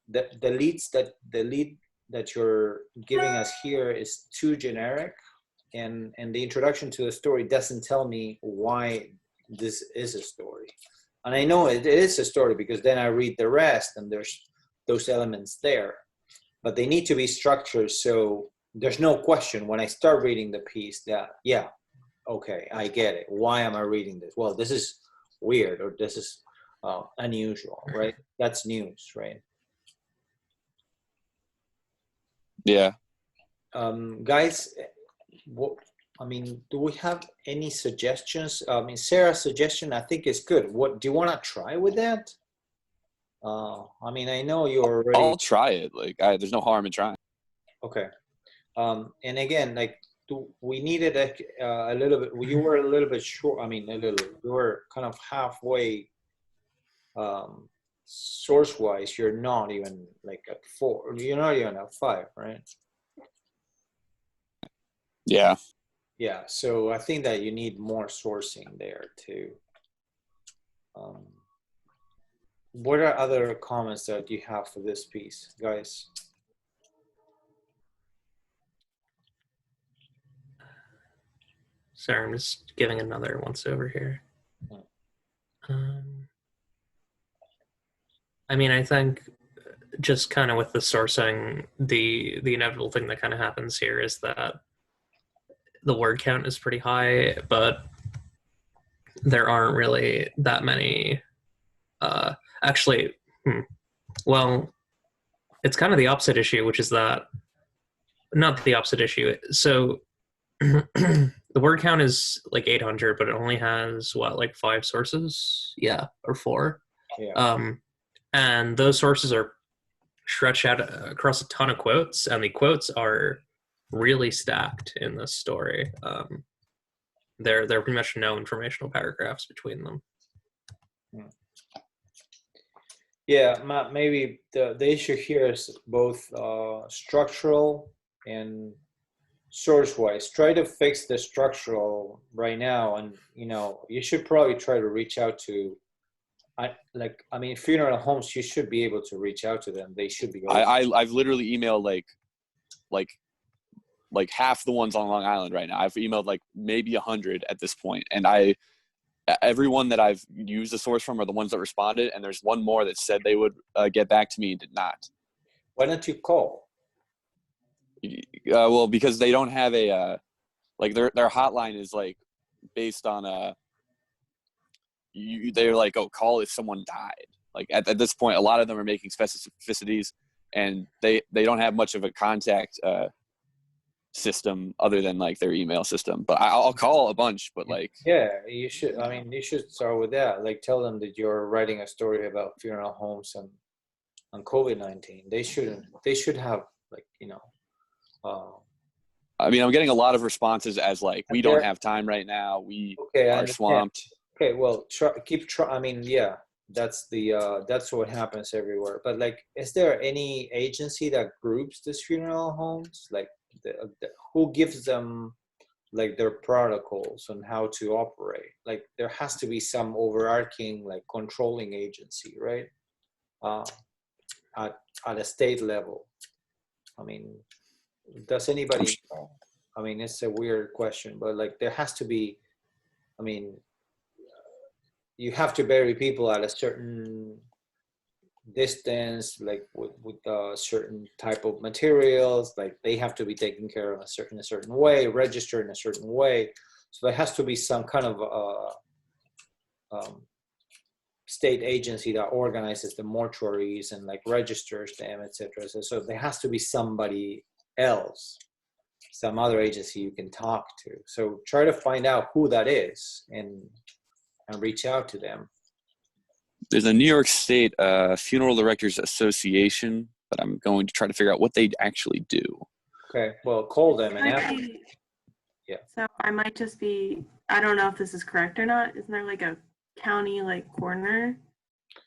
Speaker 1: the lead that you're giving us here is too generic, and the introduction to the story doesn't tell me why this is a story. And I know it is a story because then I read the rest and there's those elements there, but they need to be structured so there's no question when I start reading the piece that, yeah, okay, I get it. Why am I reading this? Well, this is weird, or this is unusual, right? That's news, right?
Speaker 9: Yeah.
Speaker 1: Guys, what, I mean, do we have any suggestions? I mean, Sarah's suggestion I think is good. What do you want to try with that? I mean, I know you're already
Speaker 9: I'll try it. Like, there's no harm in trying.
Speaker 1: okay. And again, like, we needed a little bit. You were a little bit short. I mean, a little. You were kind of halfway. Source-wise, you're not even like at 4. You're not even at 5, right?
Speaker 9: Yeah.
Speaker 1: Yeah. So I think that you need more sourcing there too. What are other comments that you have for this piece, guys?
Speaker 12: Sorry, I'm just giving another once over here. I mean, I think just kind of with the sourcing, the inevitable thing that kind of happens here is that the word count is pretty high, but there aren't really that many. Actually, well, it's kind of the opposite issue, which is that not the opposite issue. So the word count is like 800, but it only has what, like 5 sources? Yeah, or 4.
Speaker 1: Yeah.
Speaker 12: And those sources are stretched out across a ton of quotes, and the quotes are really stacked in this story. There are pretty much no informational paragraphs between them.
Speaker 1: Yeah, maybe the issue here is both structural and source-wise. Try to fix the structural right now, and you should probably try to reach out to. I mean, funeral homes. You should be able to reach out to them. They should be.
Speaker 9: I've literally emailed like half the ones on Long Island right now. I've emailed like maybe 100 at this point, and everyone that I've used the source from are the ones that responded, and there's one more that said they would get back to me and did not.
Speaker 1: Why don't you call?
Speaker 9: Well, because they don't have a like their hotline is like based on they're like, oh, call if someone died. Like at this point, a lot of them are making specificities, and they don't have much of a contact system other than like their email system. But I'll call a bunch, but like,
Speaker 1: yeah, you should. I mean, you should start with that. Like, tell them that you're writing a story about funeral homes and on COVID-19. They should have like
Speaker 9: I mean, I'm getting a lot of responses as like, we don't have time right now. We are swamped.
Speaker 1: Okay, well, keep trying. I mean, yeah, that's what happens everywhere. But like, is there any agency that groups these funeral homes? Like, who gives them like their protocols on how to operate? Like, there has to be some overarching like controlling agency, right? At a state level. I mean, does anybody know? I mean, it's a weird question, but like, there has to be. I mean, you have to bury people at a certain distance, like with a certain type of materials. Like, they have to be taken care of a certain way, registered in a certain way. So there has to be some kind of state agency that organizes the mortuaries and like registers them, etc. So there has to be somebody else, some other agency you can talk to. So try to find out who that is and reach out to them.
Speaker 9: There's a New York State Funeral Directors Association, but I'm going to try to figure out what they actually do.
Speaker 1: Okay, well, call them and ask.
Speaker 11: Yeah. So I might just be, I don't know if this is correct or not. Isn't there like a county like coroner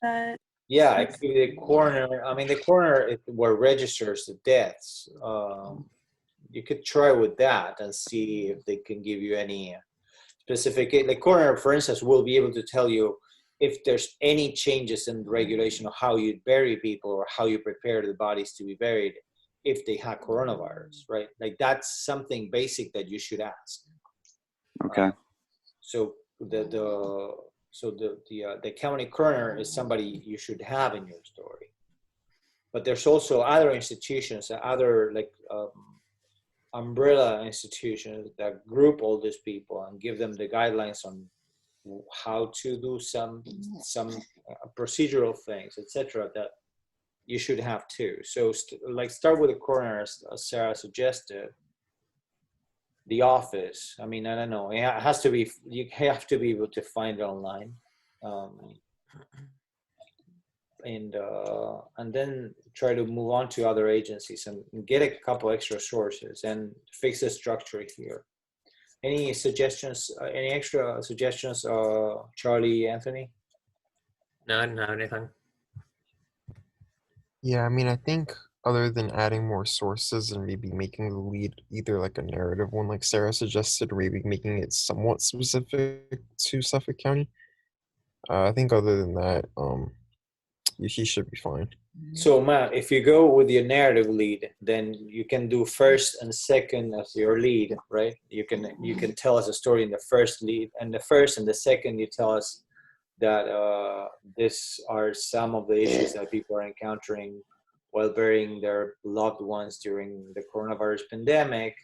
Speaker 11: that?
Speaker 1: Yeah, it could be the coroner. I mean, the coroner is where registers the deaths. You could try with that and see if they can give you any specific. The coroner, for instance, will be able to tell you if there's any changes in the regulation of how you bury people or how you prepare the bodies to be buried if they have coronavirus, right? Like, that's something basic that you should ask.
Speaker 9: Okay.
Speaker 1: So the county coroner is somebody you should have in your story. But there's also other institutions, other like umbrella institutions that group all these people and give them the guidelines on how to do some procedural things, etc. That you should have too. So like start with the coroner, as Sarah suggested. The office. I mean, I don't know. It has to be. You have to be able to find it online, and then try to move on to other agencies and get a couple extra sources and fix the structure here. Any suggestions? Any extra suggestions? Charlie, Anthony.
Speaker 12: No, I didn't have anything.
Speaker 3: Yeah, I mean, I think other than adding more sources and maybe making the lead either like a narrative one, like Sarah suggested, or maybe making it somewhat specific to Suffolk County. I think other than that, he should be fine.
Speaker 1: So Matt, if you go with your narrative lead, then you can do first and second as your lead, right? You can tell us a story in the first lead, and the first and the second you tell us that these are some of the issues that people are encountering while burying their loved ones during the coronavirus pandemic.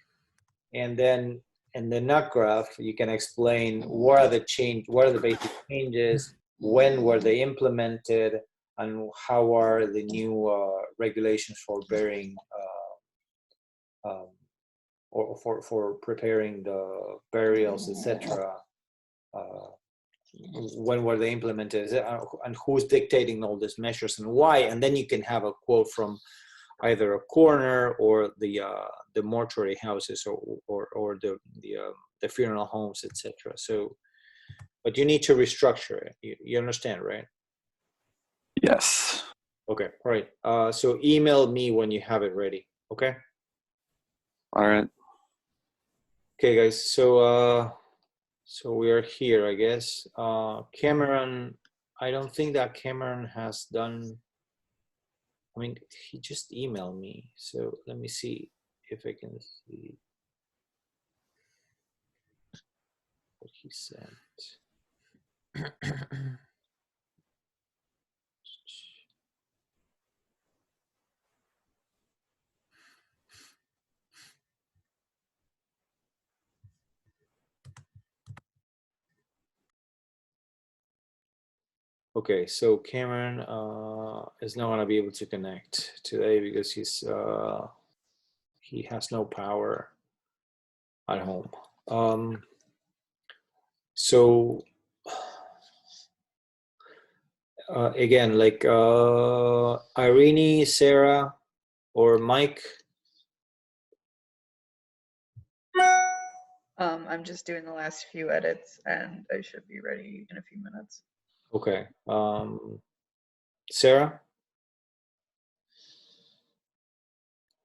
Speaker 1: And then in the nut graph, you can explain what are the basic changes, when were they implemented, and how are the new regulations for burying or for preparing the burials, etc. When were they implemented, and who's dictating all these measures and why? And then you can have a quote from either a coroner or the mortuary houses or the funeral homes, etc. So, but you need to restructure it. You understand, right?
Speaker 9: Yes.
Speaker 1: Okay, all right. So email me when you have it ready. Okay.
Speaker 9: All right.
Speaker 1: Okay, guys. So we are here, I guess. Cameron, I don't think that Cameron has done. I mean, he just emailed me. So let me see if I can see what he sent. Okay, so Cameron is not going to be able to connect today because he has no power at home. So again, like Irene, Sarah, or Mike.
Speaker 2: I'm just doing the last few edits and I should be ready in a few minutes.
Speaker 1: Okay. Sarah?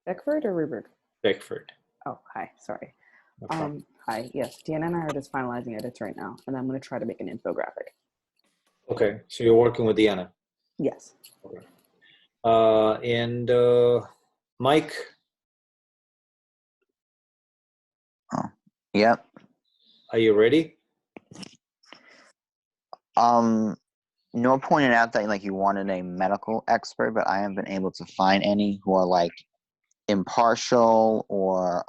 Speaker 5: Beckford or Rupert?
Speaker 1: Beckford.
Speaker 5: Oh, hi. Sorry.
Speaker 1: No problem.
Speaker 5: Hi. Yes, Deanna and I are just finalizing edits right now, and I'm going to try to make an infographic.
Speaker 1: Okay, so you're working with Deanna.
Speaker 5: Yes.
Speaker 1: Okay. And Mike?
Speaker 4: Oh, yep.
Speaker 1: Are you ready?
Speaker 4: Noah pointed out that like you wanted a medical expert, but I haven't been able to find any who are like impartial or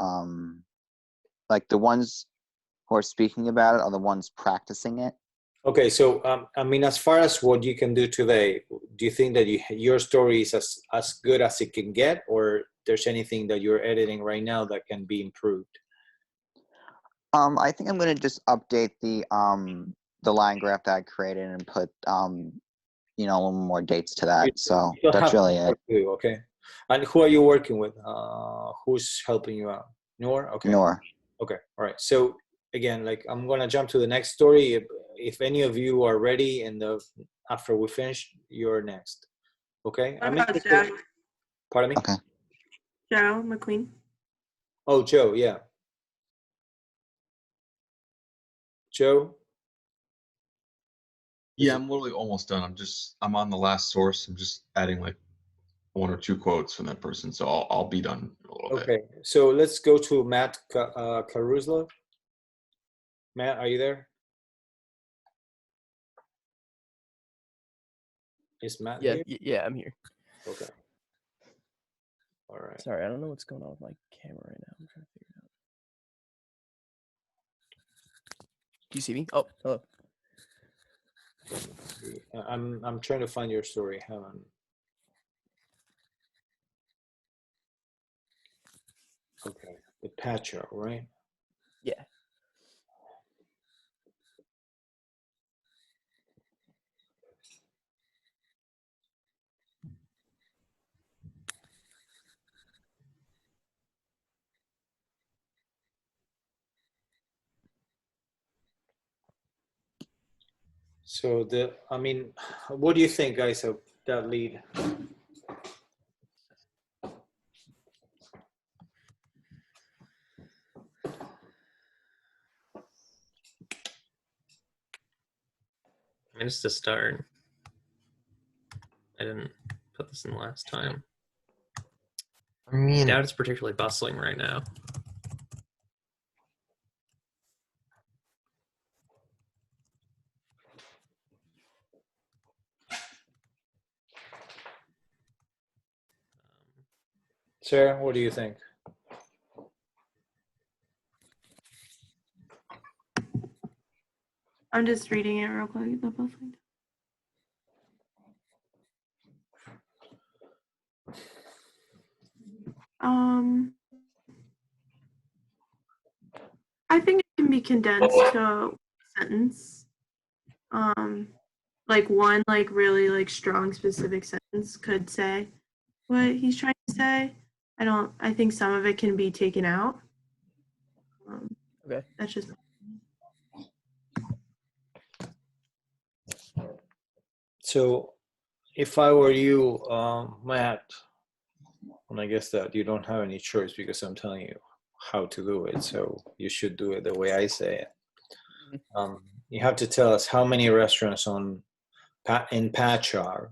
Speaker 4: like the ones who are speaking about it are the ones practicing it.
Speaker 1: Okay, so I mean, as far as what you can do today, do you think that your story is as good as it can get, or there's anything that you're editing right now that can be improved?
Speaker 4: I think I'm gonna just update the line graph that I created and put you know, a little more dates to that. So that's really it.
Speaker 1: Okay. And who are you working with? Who's helping you out? Noor? Okay.
Speaker 4: Noor.
Speaker 1: Okay. All right. So again, like I'm gonna jump to the next story. If any of you are ready, and after we finish, you're next. Okay.
Speaker 11: What about Joe?
Speaker 1: Pardon me.
Speaker 4: Okay.
Speaker 11: Joe McQueen.
Speaker 1: Oh, Joe. Yeah. Joe.
Speaker 7: Yeah, I'm literally almost done. I'm on the last source. I'm just adding like one or two quotes from that person, so I'll be done in a little bit.
Speaker 1: Okay. So let's go to Matt Caruso. Matt, are you there? Is Matt
Speaker 10: Yeah,
Speaker 1: here?
Speaker 10: yeah, I'm here.
Speaker 1: Okay. All right.
Speaker 10: Sorry, I don't know what's going on with my camera right now. I'm trying to figure it out. Do you see me? Oh, hello.
Speaker 1: I'm trying to find your story. Hang on. Okay, the patcher, right?
Speaker 10: Yeah.
Speaker 1: So I mean, what do you think, guys, of that lead?
Speaker 12: I mean, it's to start. I didn't put this in last time.
Speaker 3: I mean,
Speaker 12: Doubt it's particularly bustling right now.
Speaker 1: Sarah, what do you think?
Speaker 11: I'm just reading it real quick. The bustling. I think it can be condensed to a sentence. Like one like really like strong specific sentence could say what he's trying to say. I think some of it can be taken out.
Speaker 10: Okay.
Speaker 11: That's just
Speaker 1: So if I were you, Matt, and I guess that you don't have any choice because I'm telling you how to do it, so you should do it the way I say it. You have to tell us how many restaurants in Patchar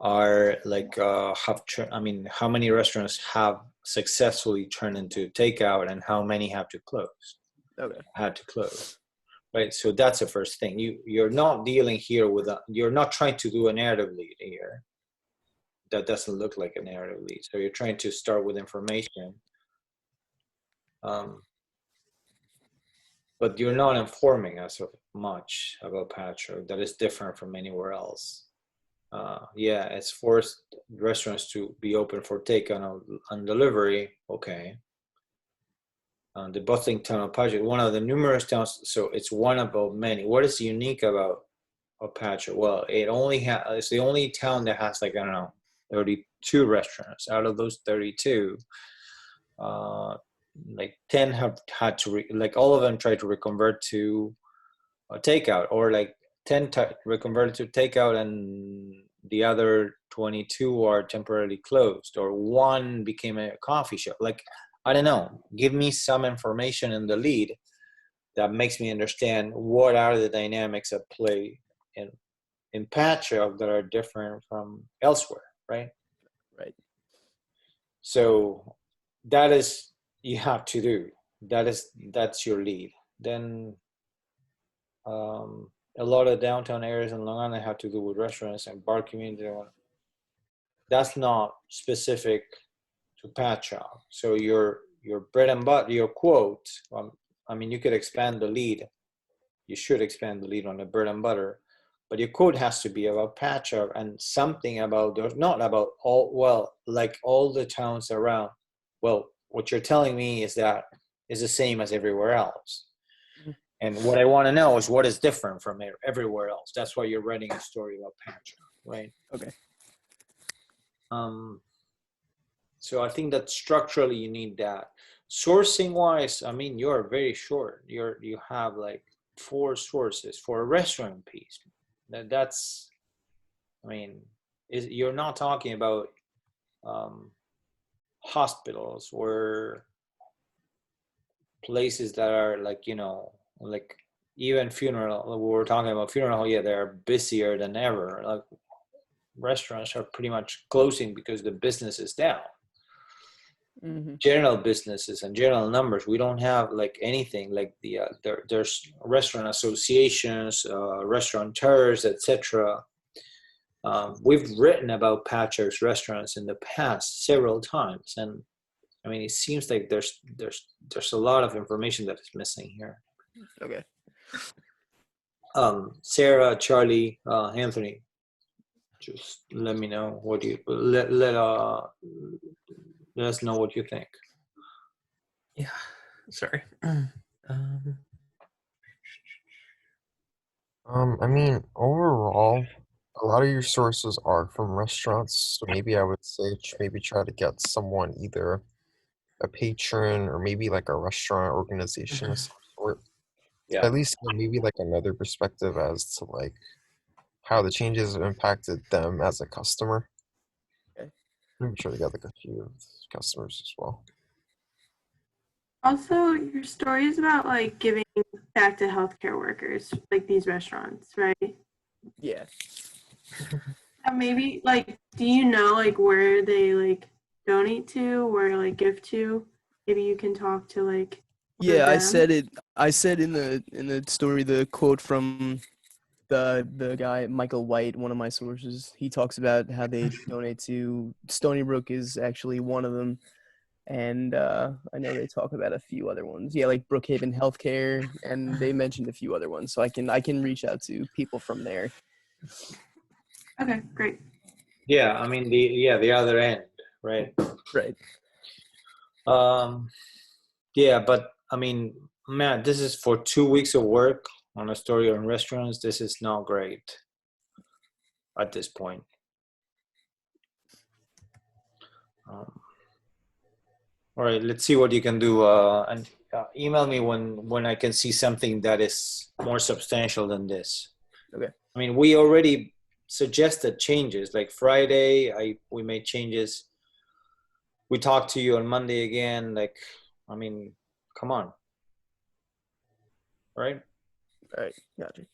Speaker 1: are like how many restaurants have successfully turned into takeout and how many have to close.
Speaker 10: Okay.
Speaker 1: Had to close. Right, so that's the first thing. You're not dealing here with you're not trying to do a narrative lead here. That doesn't look like a narrative lead. So you're trying to start with information, but you're not informing us of much about Patchwork that is different from anywhere else. Yeah, it's forced restaurants to be open for takeout and delivery. Okay. The bustling town of Patchwork, one of the numerous towns. So it's one about many. What is unique about Patchwork? Well, it's the only town that has like, I don't know, 32 restaurants. Out of those 32, like 10 have had to like all of them tried to reconvert to a takeout, or like 10 reconverted to takeout, and the other 22 are temporarily closed, or one became a coffee shop. Like, I don't know, give me some information in the lead that makes me understand what are the dynamics at play in Patchwork that are different from elsewhere, right?
Speaker 10: Right.
Speaker 1: So that is, you have to do. That's your lead. Then a lot of downtown areas in Long Island have to do with restaurants and bar community. That's not specific to Patchogue. So your bread and butter, your quote, I mean, you could expand the lead. You should expand the lead on the bread and butter, but your quote has to be about Patchogue and something about, not about like all the towns around. Well, what you're telling me is that is the same as everywhere else. And what I want to know is what is different from everywhere else. That's why you're writing a story about Patchogue, right?
Speaker 10: Okay.
Speaker 1: So I think that structurally you need that. Sourcing wise, I mean, you're very short. You have like 4 sources for a restaurant piece. That's, I mean, you're not talking about hospitals or places that are like, like even funeral. We were talking about funeral. Yeah, they're busier than ever. Like restaurants are pretty much closing because the business is down. General businesses and general numbers, we don't have like anything like there's restaurant associations, restaurateurs, etc. We've written about Patchwork's restaurants in the past several times, and I mean, it seems like there's a lot of information that is missing here.
Speaker 10: Okay.
Speaker 1: Sarah, Charlie, Anthony, just let me know what you let us know what you think.
Speaker 12: Yeah. Sorry.
Speaker 3: I mean, overall, a lot of your sources are from restaurants, so maybe I would say maybe try to get someone, either a patron or maybe like a restaurant organization of some sort.
Speaker 1: Yeah.
Speaker 3: At least maybe like another perspective as to like how the changes have impacted them as a customer.
Speaker 10: Okay.
Speaker 3: I'm sure they got like a few customers as well.
Speaker 11: Also, your story is about like giving back to healthcare workers, like these restaurants, right?
Speaker 10: Yeah.
Speaker 11: Maybe like, do you know like where they like donate to, where like give to? Maybe you can talk to like one of
Speaker 10: Yeah, I
Speaker 11: them.
Speaker 10: said it. I said in the story the quote from the guy Michael White, one of my sources. He talks about how they donate to Stony Brook is actually one of them, and I know they talk about a few other ones. Yeah, like Brookhaven Healthcare, and they mentioned a few other ones. So I can reach out to people from there.
Speaker 11: Okay, great.
Speaker 1: Yeah, I mean the other end, right?
Speaker 10: Right.
Speaker 1: Yeah, but I mean, man, this is for 2 weeks of work on a story on restaurants. This is not great at this point. All right, let's see what you can do, and email me when I can see something that is more substantial than this.
Speaker 10: Okay.
Speaker 1: I mean, we already suggested changes. Like Friday, we made changes. We talked to you on Monday again. Like, I mean, come on, right?
Speaker 10: All right. Gotcha.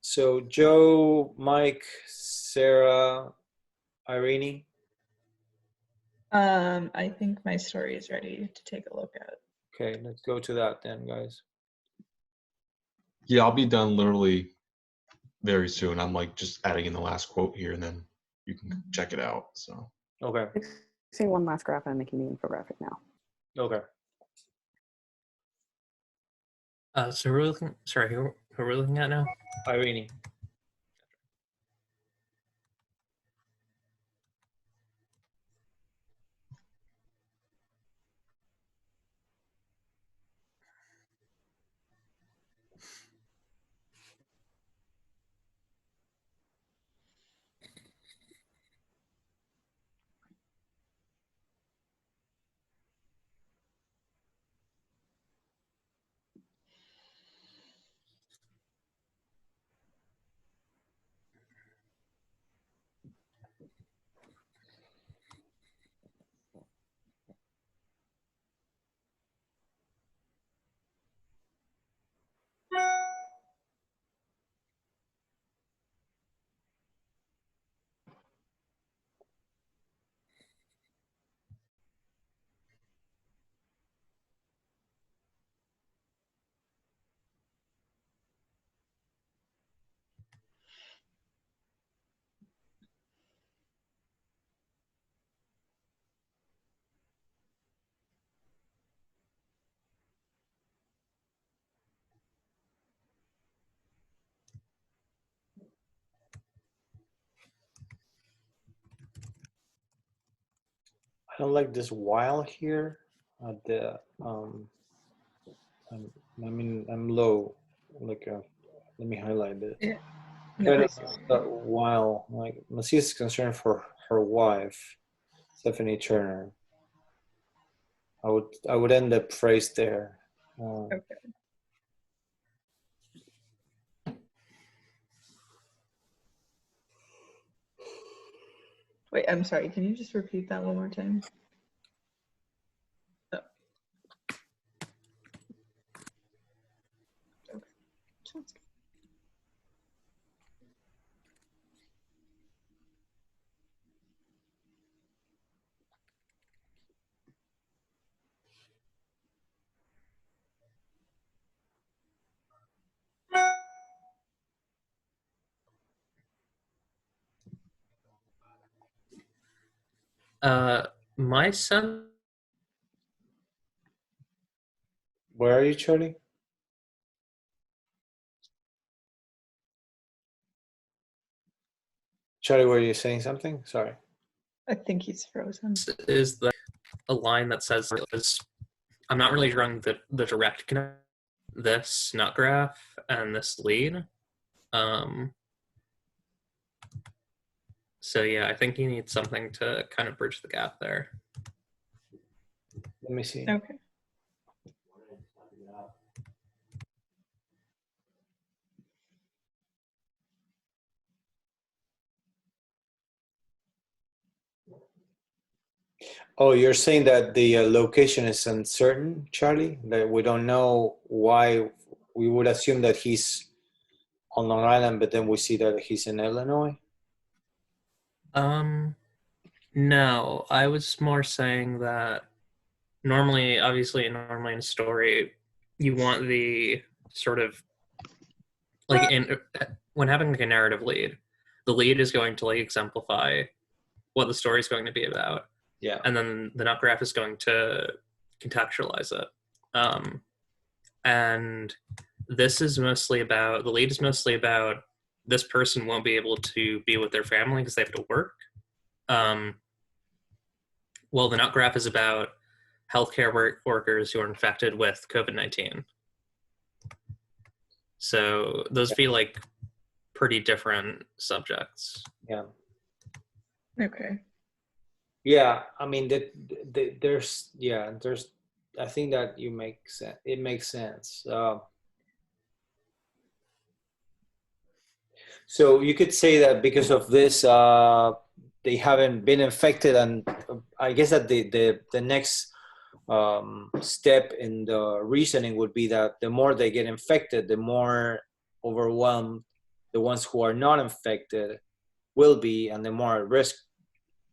Speaker 1: So Joe, Mike, Sarah, Irene.
Speaker 2: I think my story is ready to take a look at.
Speaker 1: Okay, let's go to that then, guys.
Speaker 7: Yeah, I'll be done literally very soon. I'm like just adding in the last quote here, and then you can check it out. So
Speaker 1: Okay.
Speaker 5: Fixing one last graph and I'm making the infographic now.
Speaker 1: Okay.
Speaker 12: So we're looking. Sorry, who are we looking at now?
Speaker 1: Irene. I don't like this while here at the I'm low. Like let me highlight it.
Speaker 2: Yeah.
Speaker 1: No,
Speaker 2: No,
Speaker 1: while like Macias is concerned for her wife, Stephanie Turner. I would end the phrase there.
Speaker 2: okay. Wait, I'm sorry. Can you just repeat that one more time? Oh. Okay. Sounds good.
Speaker 12: My son.
Speaker 1: Where are you, Charlie? Charlie, were you saying something? Sorry.
Speaker 2: I think he's frozen.
Speaker 12: Is the a line that says I'm not really drawing the direct connection, this nut graph and this lead. So yeah, I think you need something to kind of bridge the gap there.
Speaker 1: Let me see.
Speaker 2: Okay.
Speaker 1: Oh, you're saying that the location is uncertain, Charlie? That we don't know why. We would assume that he's on Long Island, but then we see that he's in Illinois?
Speaker 12: No, I was more saying that normally in a story, you want the sort of like when having like a narrative lead, the lead is going to like exemplify what the story is going to be about.
Speaker 1: Yeah.
Speaker 12: And then the nut graph is going to contextualize it. And this is mostly about, the lead is mostly about this person won't be able to be with their family because they have to work. Well, the nut graph is about healthcare workers who are infected with COVID-19. So those feel like pretty different subjects.
Speaker 1: Yeah.
Speaker 2: Okay.
Speaker 1: Yeah, I mean, there's, I think that you make sense. It makes sense. So you could say that because of this, they haven't been infected, and I guess that the next step in the reasoning would be that the more they get infected, the more overwhelmed the ones who are not infected will be, and the more at risk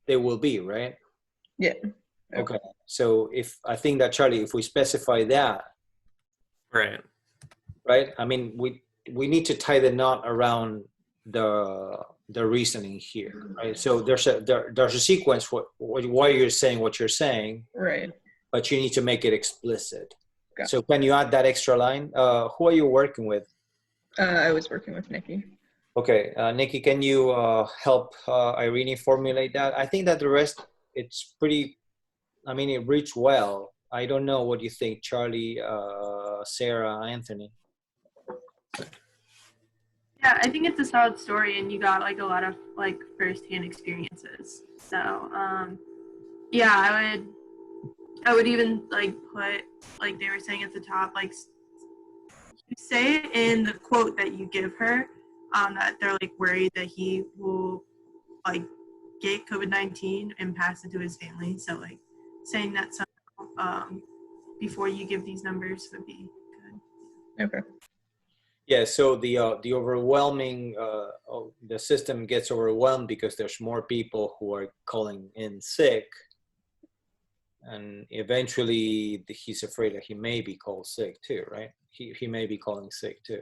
Speaker 1: they will be, right?
Speaker 2: Yeah.
Speaker 1: Okay. So if I think that, Charlie, if we specify that,
Speaker 12: right?
Speaker 1: I mean, we need to tie the knot around the reasoning here, right? So there's a sequence why you're saying what you're saying,
Speaker 2: right?
Speaker 1: But you need to make it explicit.
Speaker 2: Gotcha.
Speaker 1: So can you add that extra line? Who are you working with?
Speaker 2: I was working with Nikki.
Speaker 1: Okay, Nikki, can you help Irene formulate that? I think that the rest, it's pretty, I mean, it reached well. I don't know what you think, Charlie, Sarah, Anthony.
Speaker 11: Yeah, I think it's a solid story, and you got like a lot of like firsthand experiences. So, yeah, I would even like put, like they were saying at the top, like say in the quote that you give her, that they're like worried that he will like get COVID-19 and pass it to his family. So like saying that somehow, before you give these numbers would be good.
Speaker 2: Okay.
Speaker 1: Yeah, so the overwhelming, the system gets overwhelmed because there's more people who are calling in sick, and eventually he's afraid that he may be called sick too, right? He may be calling sick too.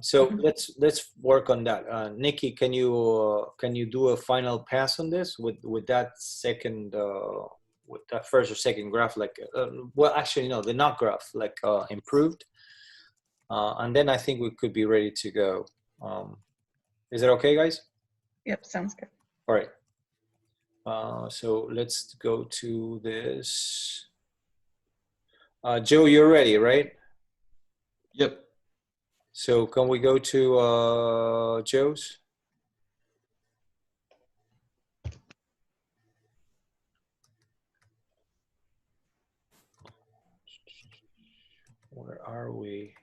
Speaker 1: So let's work on that. Nikki, can you do a final pass on this with that second, with that first or second graph, like well, actually no, the not graph, like improved. And then I think we could be ready to go. Is that okay, guys?
Speaker 2: Yep, sounds good.
Speaker 1: All right. So let's go to this. Joe, you're ready, right?
Speaker 7: Yep.
Speaker 1: So can we go to Joe's? Where are we?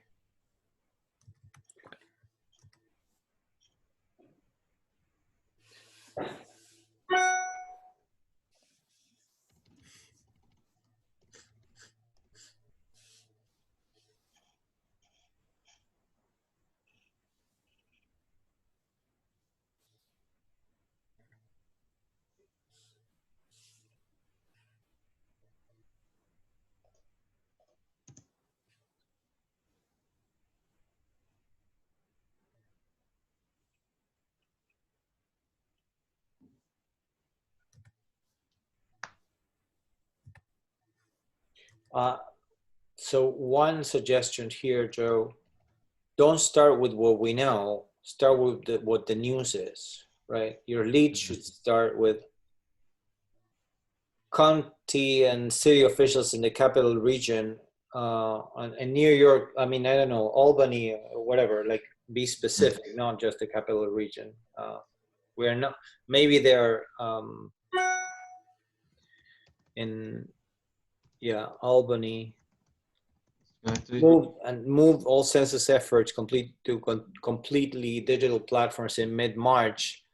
Speaker 1: So one suggestion here, Joe, don't start with what we know. Start with what the news is, right? Your lead should start with county and city officials in the capital region, and New York. I mean, I don't know, Albany, whatever. Like, be specific, not just the capital region. We're not. Maybe they're in, yeah, Albany. Move all census efforts completely digital platforms in mid-March.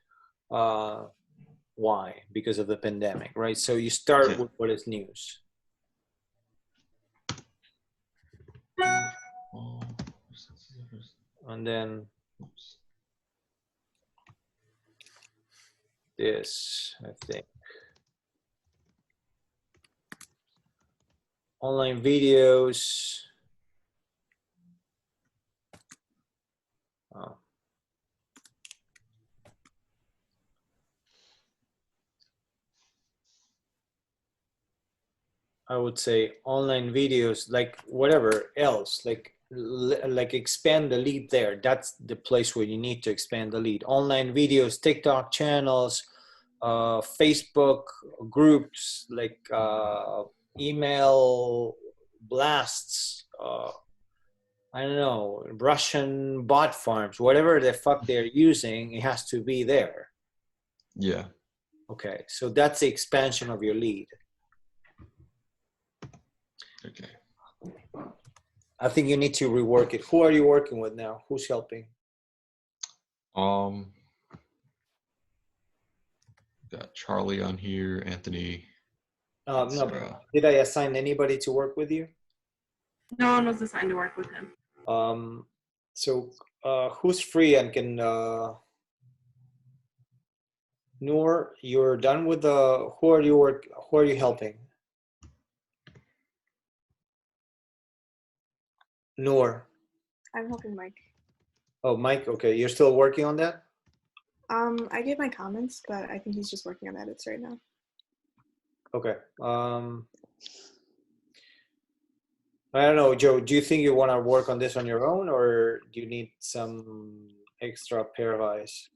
Speaker 1: Why? Because of the pandemic, right? So you start with what is news. And then this, I think. Online videos. Oh. I would say online videos, like whatever else, like expand the lead there. That's the place where you need to expand the lead. Online videos, TikTok channels, Facebook groups, like email blasts, I don't know, Russian bot farms, whatever the fuck they're using, it has to be there.
Speaker 7: Yeah.
Speaker 1: Okay, so that's the expansion of your lead.
Speaker 7: Okay.
Speaker 1: I think you need to rework it. Who are you working with now? Who's helping?
Speaker 7: Got Charlie on here, Anthony.
Speaker 1: No, but did I assign anybody to work with you?
Speaker 11: No one was assigned to work with him.
Speaker 1: So who's free and can Noor, you're done with the who are you helping? Noor.
Speaker 13: I'm helping Mike.
Speaker 1: Oh, Mike, okay. You're still working on that?
Speaker 13: I gave my comments, but I think he's just working on edits right now.
Speaker 1: Okay. I don't know, Joe, do you think you want to work on this on your own, or do you need some extra pair of eyes?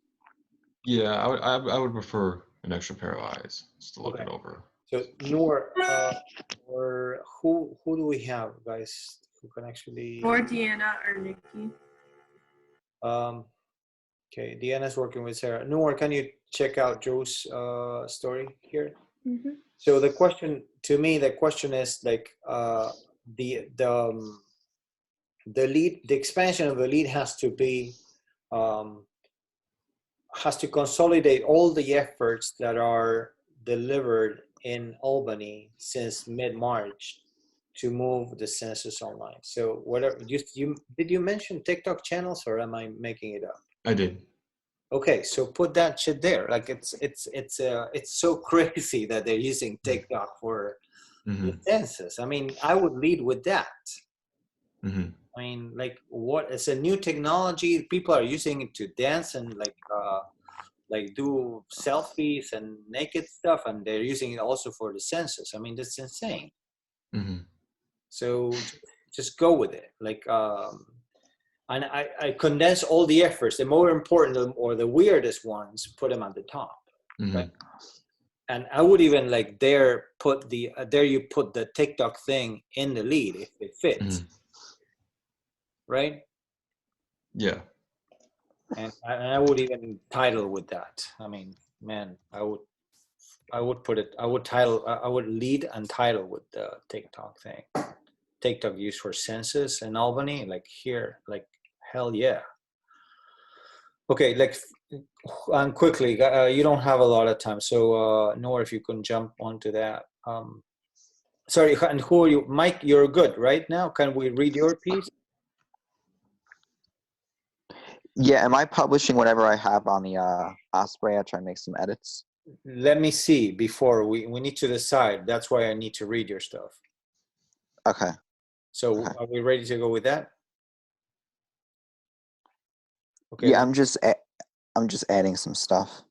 Speaker 7: Yeah, I would prefer an extra pair of eyes just to look it over.
Speaker 1: So Noor, or who do we have, guys, who can actually?
Speaker 11: Or Deanna or Nikki.
Speaker 1: Okay, Deanna's working with Sarah. Noor, can you check out Joe's story here?
Speaker 13: Mm-hmm.
Speaker 1: So the question to me, the question is like the lead, the expansion of the lead has to be has to consolidate all the efforts that are delivered in Albany since mid-March to move the census online. So whatever did you mention TikTok channels, or am I making it up?
Speaker 7: I did.
Speaker 1: Okay, so put that shit there. Like it's so crazy that they're using TikTok for the census. I mean, I would lead with that.
Speaker 7: Mm-hmm.
Speaker 1: I mean, like, what? It's a new technology. People are using it to dance and like do selfies and naked stuff, and they're using it also for the census. I mean, that's insane.
Speaker 7: Mm-hmm.
Speaker 1: So just go with it. Like, and I condense all the efforts, the more important or the weirdest ones, put them at the top.
Speaker 7: Mm-hmm.
Speaker 1: Right? And I would even like dare you put the TikTok thing in the lead if it fits.
Speaker 7: Mm-hmm.
Speaker 1: Right?
Speaker 7: Yeah.
Speaker 1: And I would even title with that. I mean, man, I would put it. I would lead and title with the TikTok thing. TikTok used for census in Albany, like here, like hell yeah. Okay, like, and quickly, you don't have a lot of time, so Noor, if you can jump onto that. Sorry, and who are you, Mike? You're good right now. Can we read your piece?
Speaker 4: Yeah, am I publishing whatever I have on the Osprey? I try to make some edits.
Speaker 1: Let me see before we need to decide. That's why I need to read your stuff.
Speaker 4: Okay.
Speaker 1: So are we ready to go with that? Okay.
Speaker 4: Yeah, I'm just adding some stuff.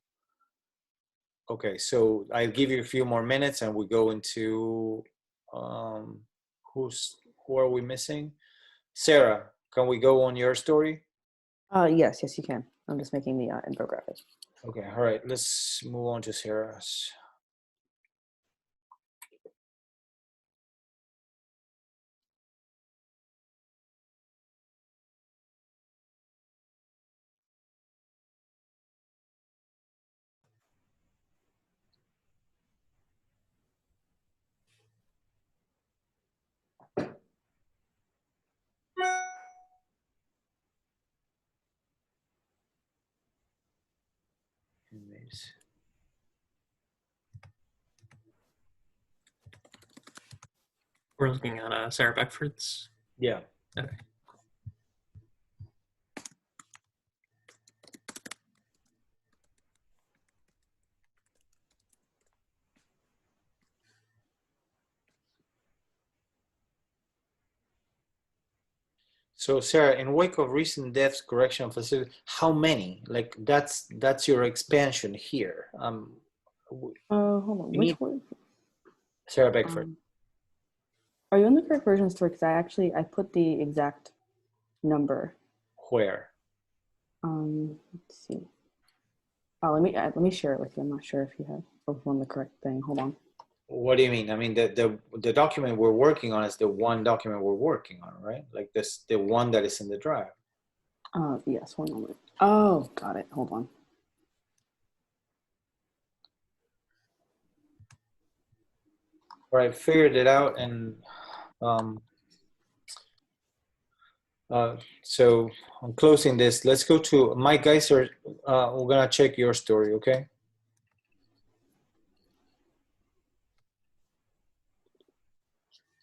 Speaker 1: Okay, so I'll give you a few more minutes, and we go into who who are we missing? Sarah, can we go on your story?
Speaker 5: Yes, you can. I'm just making the infographic.
Speaker 1: Okay, all right. Let's move on to Sarah's. Anyways.
Speaker 12: We're looking at Sarah Beckford's.
Speaker 1: Yeah.
Speaker 12: Okay.
Speaker 1: So Sarah, in wake of recent deaths, correctional facility, how many? Like that's your expansion here.
Speaker 5: Hold on.
Speaker 1: we
Speaker 5: Which
Speaker 1: need
Speaker 5: one?
Speaker 1: Sarah Beckford.
Speaker 5: Are you on the correct version store? Because I put the exact number.
Speaker 1: Where?
Speaker 5: Let's see. Oh, let me share it with you. I'm not sure if you have on the correct thing. Hold on.
Speaker 1: What do you mean? I mean the document we're working on is the one document we're working on, right? Like this, the one that is in the drive.
Speaker 5: Yes, one moment. Oh, got it. Hold on.
Speaker 1: All right, figured it out, and so I'm closing this. Let's go to Mike Geiser. We're gonna check your story, okay?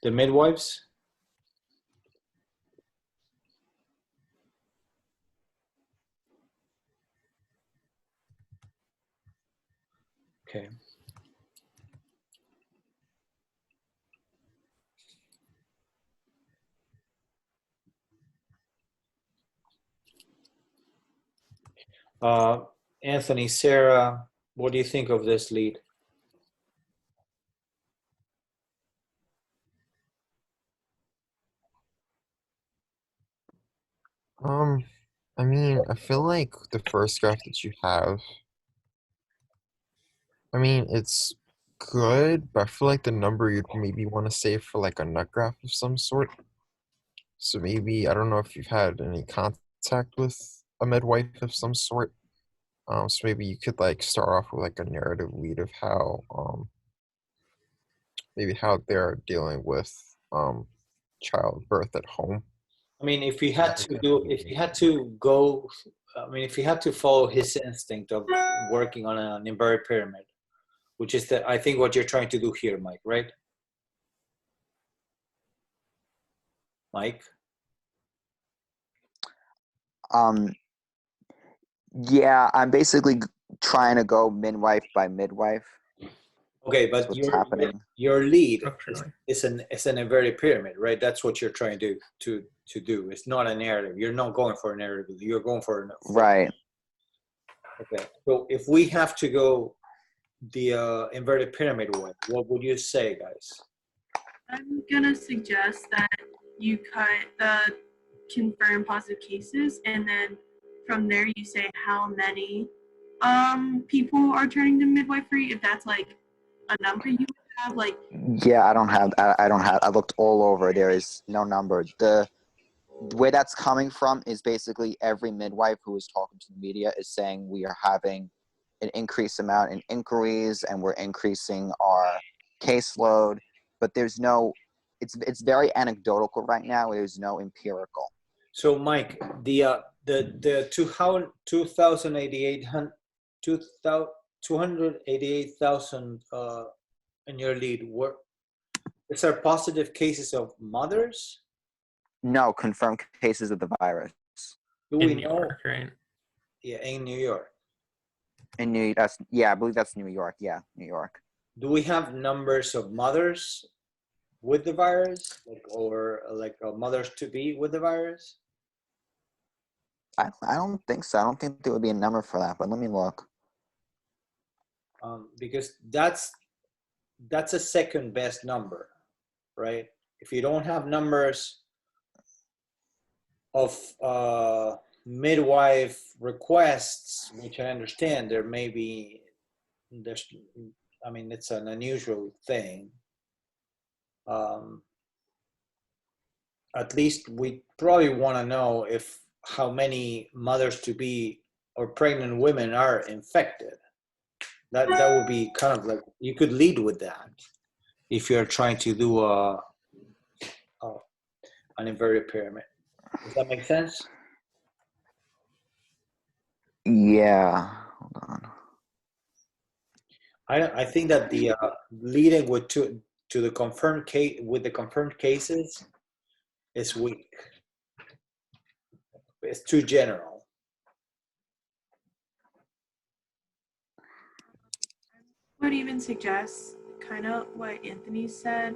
Speaker 1: The midwives. Okay. Anthony, Sarah, what do you think of this lead?
Speaker 3: I mean, I feel like the first graph that you have, I mean, it's good, but I feel like the number you'd maybe want to save for like a nut graph of some sort. So maybe, I don't know if you've had any contact with a midwife of some sort. So maybe you could like start off with like a narrative lead of how, maybe how they're dealing with childbirth at home.
Speaker 1: I mean, if you had to do, if you had to go, I mean, if you had to follow his instinct of working on an inverted pyramid, which is that I think what you're trying to do here, Mike, right? Mike?
Speaker 4: Yeah, I'm basically trying to go midwife by midwife.
Speaker 1: Okay,
Speaker 4: That's
Speaker 1: but
Speaker 4: what's happening.
Speaker 1: your lead is an inverted pyramid, right? That's what you're trying to do. It's not a narrative. You're not going for a narrative. You're going for
Speaker 4: Right.
Speaker 1: Okay. So if we have to go the inverted pyramid way, what would you say, guys?
Speaker 11: I'm gonna suggest that you cut the confirmed positive cases, and then from there you say how many people are turning to midwifery. If that's like a number you would have, like
Speaker 4: Yeah, I don't have. I looked all over. There is no number. The where that's coming from is basically every midwife who is talking to the media is saying we are having an increased amount in inquiries and we're increasing our caseload, but there's no. It's very anecdotal right now. There's no empirical.
Speaker 1: So, Mike, the 288,000 in your lead, is there positive cases of mothers?
Speaker 4: No confirmed cases of the virus.
Speaker 1: Do we know?
Speaker 12: York, right?
Speaker 1: Yeah, in New York.
Speaker 4: I believe that's New York. Yeah, New York.
Speaker 1: Do we have numbers of mothers with the virus, or mothers to be with the virus?
Speaker 4: I don't think so. I don't think there would be a number for that, but let me look.
Speaker 1: Because that's a second best number, right? if you don't have numbers of midwife requests, which I understand there may be, I mean, it's an unusual thing. At least we probably want to know if how many mothers to be or pregnant women are infected. That would be kind of like, you could lead with that if you're trying to do an inverted pyramid. Does that make sense?
Speaker 4: Yeah. Hold on.
Speaker 1: I think that the leading with to the confirmed case with the confirmed cases is weak. It's too general.
Speaker 11: I would even suggest kind of what Anthony said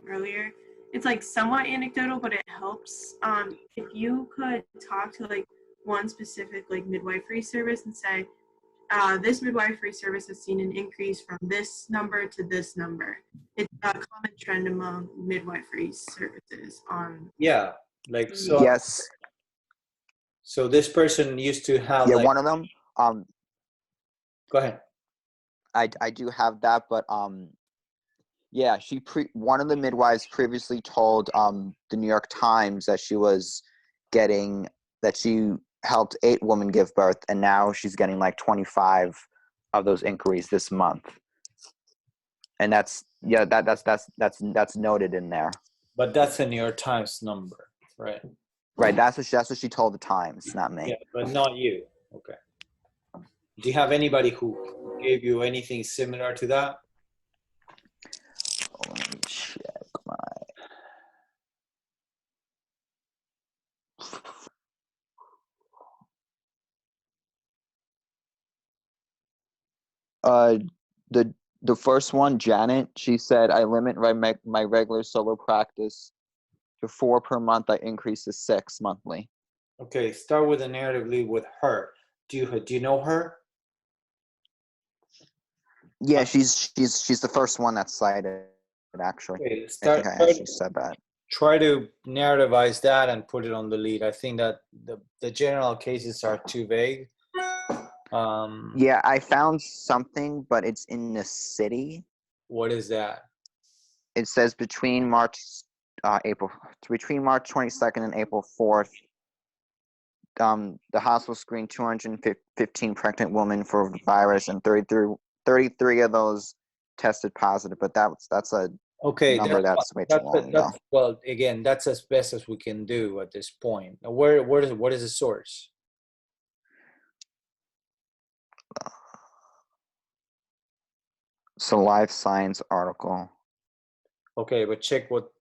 Speaker 11: earlier. It's like somewhat anecdotal, but it helps. If you could talk to like one specific like midwifery service and say, this midwifery service has seen an increase from this number to this number. It's a common trend among midwifery services on.
Speaker 1: Yeah, like so.
Speaker 4: Yes.
Speaker 1: So this person used to have
Speaker 4: Yeah,
Speaker 1: like.
Speaker 4: one of them.
Speaker 1: Go ahead.
Speaker 4: I do have that, but yeah, one of the midwives previously told the New York Times that she helped 8 women give birth, and now she's getting like 25 of those inquiries this month, and that's noted in there.
Speaker 1: But that's a New York Times number, right?
Speaker 4: Right, that's what she told the Times, not me.
Speaker 1: Yeah, but not you. Okay. Do you have anybody who gave you anything similar to that?
Speaker 4: Oh, let me check my. The first one, Janet, she said, I limit my regular solo practice to 4 per month. I increase to 6 monthly.
Speaker 1: Okay, start with a narrative lead with her. Do you know her?
Speaker 4: Yeah, she's the first one that's cited, actually.
Speaker 1: Okay,
Speaker 4: I think I actually said that.
Speaker 1: Try to narrativize that and put it on the lead. I think that the general cases are too vague.
Speaker 4: Yeah, I found something, but it's in the city.
Speaker 1: What is that?
Speaker 4: It says between March 22nd and April 4th, the hospital screened 215 pregnant women for the virus, and 33 of those tested positive. But that's a number that's way too long ago.
Speaker 1: Well, again, that's as best as we can do at this point. What is the source?
Speaker 4: It's a Life Science article.
Speaker 1: Okay, but check what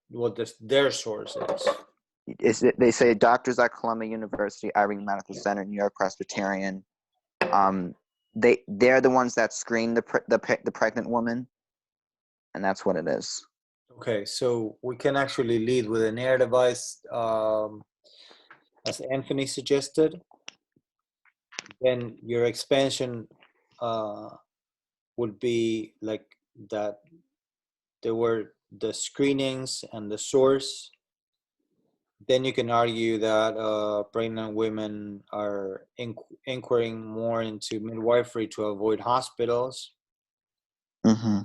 Speaker 1: their source is.
Speaker 4: They say doctors at Columbia University Irving Medical Center, New York Presbyterian. They're the ones that screen the pregnant woman, and that's what it is.
Speaker 1: Okay, so we can actually lead with a narrativized, as Anthony suggested. Then your expansion would be like that. There were the screenings and the source. Then you can argue that pregnant women are inquiring more into midwifery to avoid hospitals.
Speaker 4: Mm-hmm.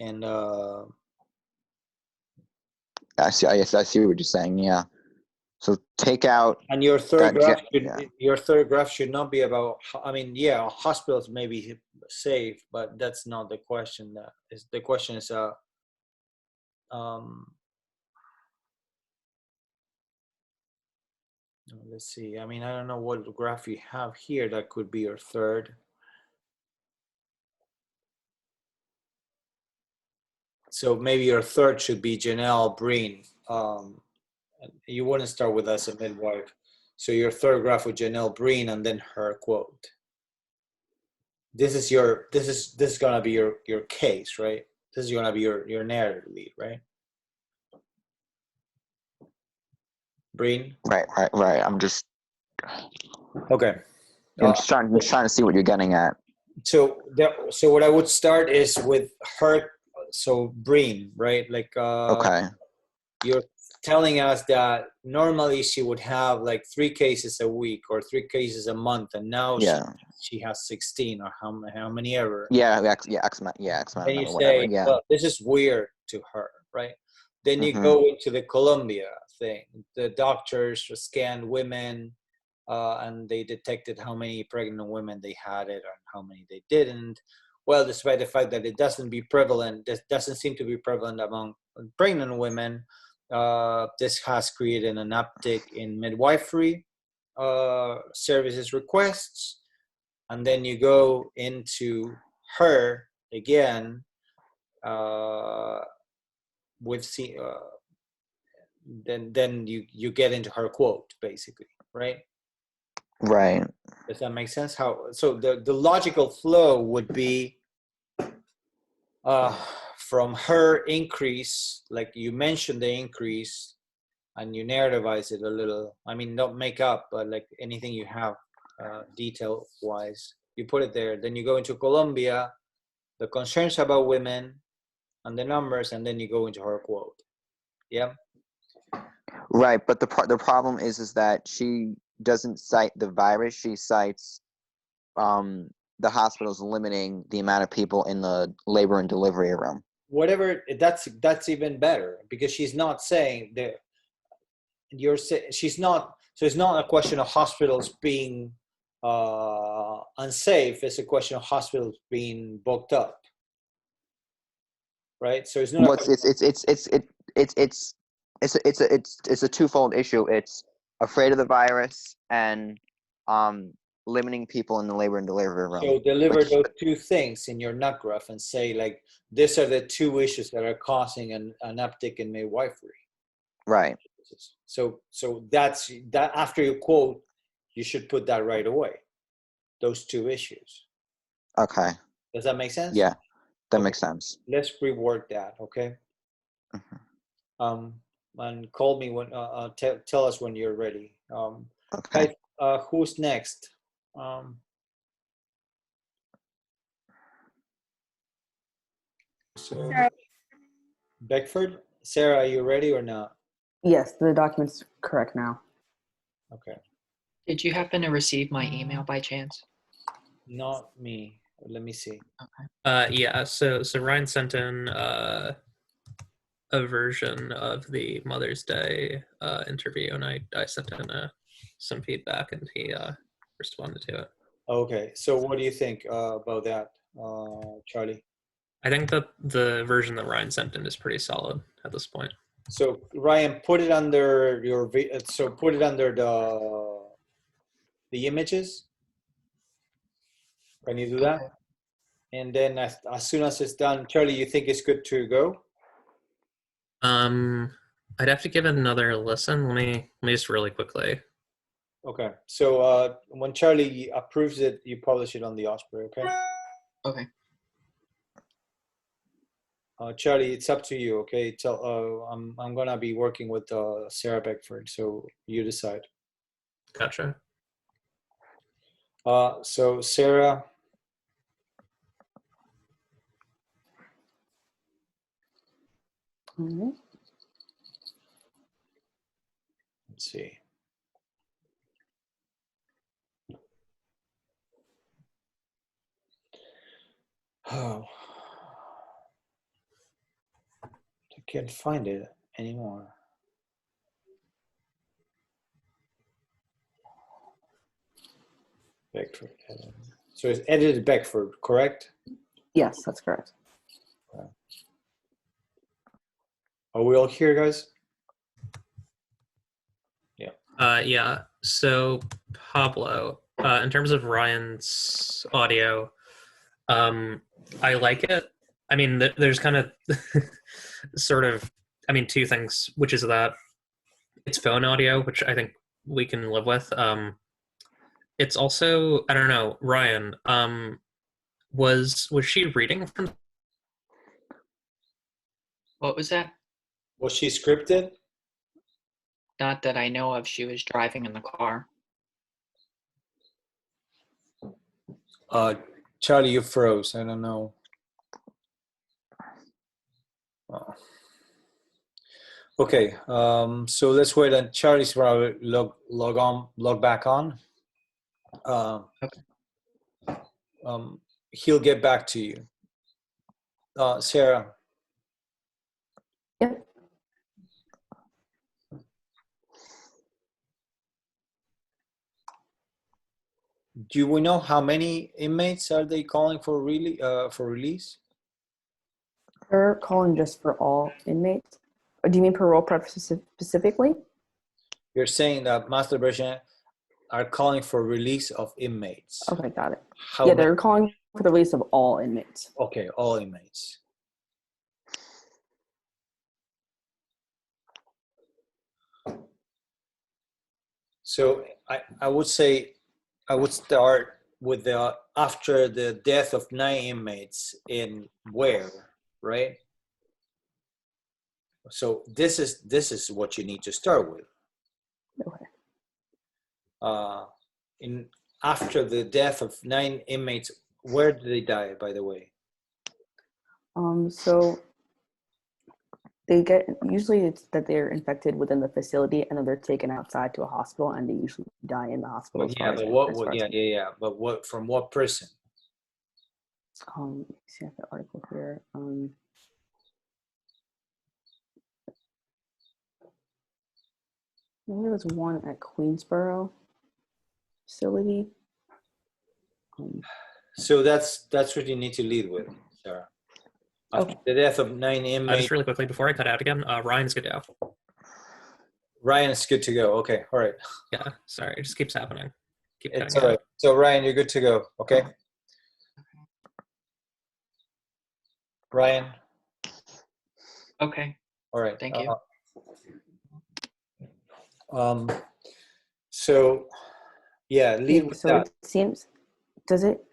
Speaker 1: And
Speaker 4: I see what you're saying. Yeah. So take out.
Speaker 1: And your third graph should not be about. I mean, yeah, hospitals may be safe, but that's not the question. The question is let's see. I mean, I don't know what graph you have here that could be your third. So maybe your third should be Janelle Breen. You wouldn't start with us a midwife. So your third graph with Janelle Breen and then her quote. This is gonna be your case, right? This is gonna be your narrative lead, right? Breen?
Speaker 4: Right. I'm just.
Speaker 1: Okay.
Speaker 4: I'm just trying to see what you're getting at.
Speaker 1: So what I would start is with her so Breen, right? Like
Speaker 4: Okay.
Speaker 1: you're telling us that normally she would have like 3 cases a week or 3 cases a month, and now
Speaker 4: Yeah.
Speaker 1: she has 16 or how many ever.
Speaker 4: Yeah. X amount. Yeah. X amount.
Speaker 1: And you
Speaker 4: Whatever.
Speaker 1: say,
Speaker 4: Yeah.
Speaker 1: well, this is weird to her, right? Then you
Speaker 4: Mhm.
Speaker 1: go into the Colombia thing. The doctors scanned women, and they detected how many pregnant women they had it and how many they didn't. Well, despite the fact that it doesn't seem to be prevalent among pregnant women, this has created an uptick in midwifery services requests. And then you go into her again. We've seen. Then you get into her quote, basically, right?
Speaker 4: Right.
Speaker 1: Does that make sense? How so? The logical flow would be from her increase, like you mentioned the increase, and you narrativize it a little. I mean, don't make up, but like anything you have, detail wise, you put it there. Then you go into Colombia, the concerns about women, and the numbers, and then you go into her quote. Yeah.
Speaker 4: Right. But the problem is that she doesn't cite the virus. She cites the hospitals limiting the amount of people in the labor and delivery room.
Speaker 1: Whatever, that's even better, because she's not saying that she's not. So it's not a question of hospitals being unsafe. It's a question of hospitals being booked up, right? So it's not.
Speaker 4: Well, it's a twofold issue. It's afraid of the virus and limiting people in the labor and delivery room.
Speaker 1: So deliver those 2 things in your nut graph and say, like, these are the 2 issues that are causing an uptick in midwifery.
Speaker 4: Right.
Speaker 1: So that's that. After you quote, you should put that right away. Those 2 issues.
Speaker 4: Okay.
Speaker 1: Does that make sense?
Speaker 4: Yeah, that
Speaker 1: Okay.
Speaker 4: makes sense.
Speaker 1: Let's rework that, okay? And call me when. Tell us when you're ready.
Speaker 4: Okay.
Speaker 1: Guys, who's next? So
Speaker 11: Sarah.
Speaker 1: Beckford, Sarah, are you ready or not?
Speaker 5: Yes, the document's correct now.
Speaker 1: Okay.
Speaker 6: Did you happen to receive my email by chance?
Speaker 1: Not me. Let me see.
Speaker 12: Yeah. So Ryan sent in a version of the Mother's Day interview, and I sent in some feedback, and he responded to it.
Speaker 1: Okay. So what do you think about that, Charlie?
Speaker 12: I think that the version that Ryan sent in is pretty solid at this point.
Speaker 1: So Ryan, put it under your. So put it under the images. Can you do that? And then as soon as it's done, Charlie, you think it's good to go?
Speaker 12: I'd have to give it another listen. Let me just really quickly.
Speaker 1: Okay. So when Charlie approves it, you publish it on the Osprey. Okay.
Speaker 6: Okay.
Speaker 1: Charlie, it's up to you. Okay. I'm gonna be working with Sarah Beckford, so you decide.
Speaker 12: Gotcha.
Speaker 1: So Sarah.
Speaker 5: Mm-hmm.
Speaker 1: Let's see. Oh, I can't find it anymore. Beckford. So it's edited Beckford, correct?
Speaker 5: Yes, that's correct.
Speaker 1: Okay. Are we all here, guys? Yeah.
Speaker 12: Yeah. So Pablo, in terms of Ryan's audio, I like it. I mean, there's kind of sort of, I mean, 2 things, which is that it's phone audio, which I think we can live with. It's also, I don't know, Ryan, was she reading from?
Speaker 6: What was that?
Speaker 1: Was she scripted?
Speaker 6: Not that I know of. She was driving in the car.
Speaker 1: Charlie, you froze. I don't know. Oh. Okay, so let's wait and Charlie's probably log back on. He'll get back to you. Sarah.
Speaker 5: Yep.
Speaker 1: Do we know how many inmates are they calling for release?
Speaker 5: They're calling just for all inmates. Or do you mean parole prep specifically?
Speaker 1: You're saying that mass liberation are calling for release of inmates.
Speaker 5: Okay, got it.
Speaker 1: How
Speaker 5: Yeah,
Speaker 1: many?
Speaker 5: they're calling for the release of all inmates.
Speaker 1: Okay, all inmates. So I would say I would start with the after the death of 9 inmates in Ware, right? So this is what you need to start with.
Speaker 5: Okay.
Speaker 1: In after the death of 9 inmates, where did they die, by the way?
Speaker 5: So they get, usually it's that they're infected within the facility and then they're taken outside to a hospital and they usually die in the hospital.
Speaker 1: Yeah, but what yeah, but what from what prison?
Speaker 5: Let me see, I have the article here. There was one at Queensboro facility.
Speaker 1: So that's what you need to lead with, Sarah. After
Speaker 5: Okay.
Speaker 1: the death of 9 inmates.
Speaker 12: Just really quickly before I cut out again, Ryan's good to go.
Speaker 1: Ryan's good to go. Okay, all right.
Speaker 12: Yeah, sorry, it just keeps happening.
Speaker 1: It's all right. So Ryan, you're good to go. Okay. Ryan.
Speaker 6: Okay.
Speaker 1: All right.
Speaker 6: Thank you.
Speaker 1: So yeah, lead with
Speaker 5: so
Speaker 1: that.
Speaker 5: it seems, does it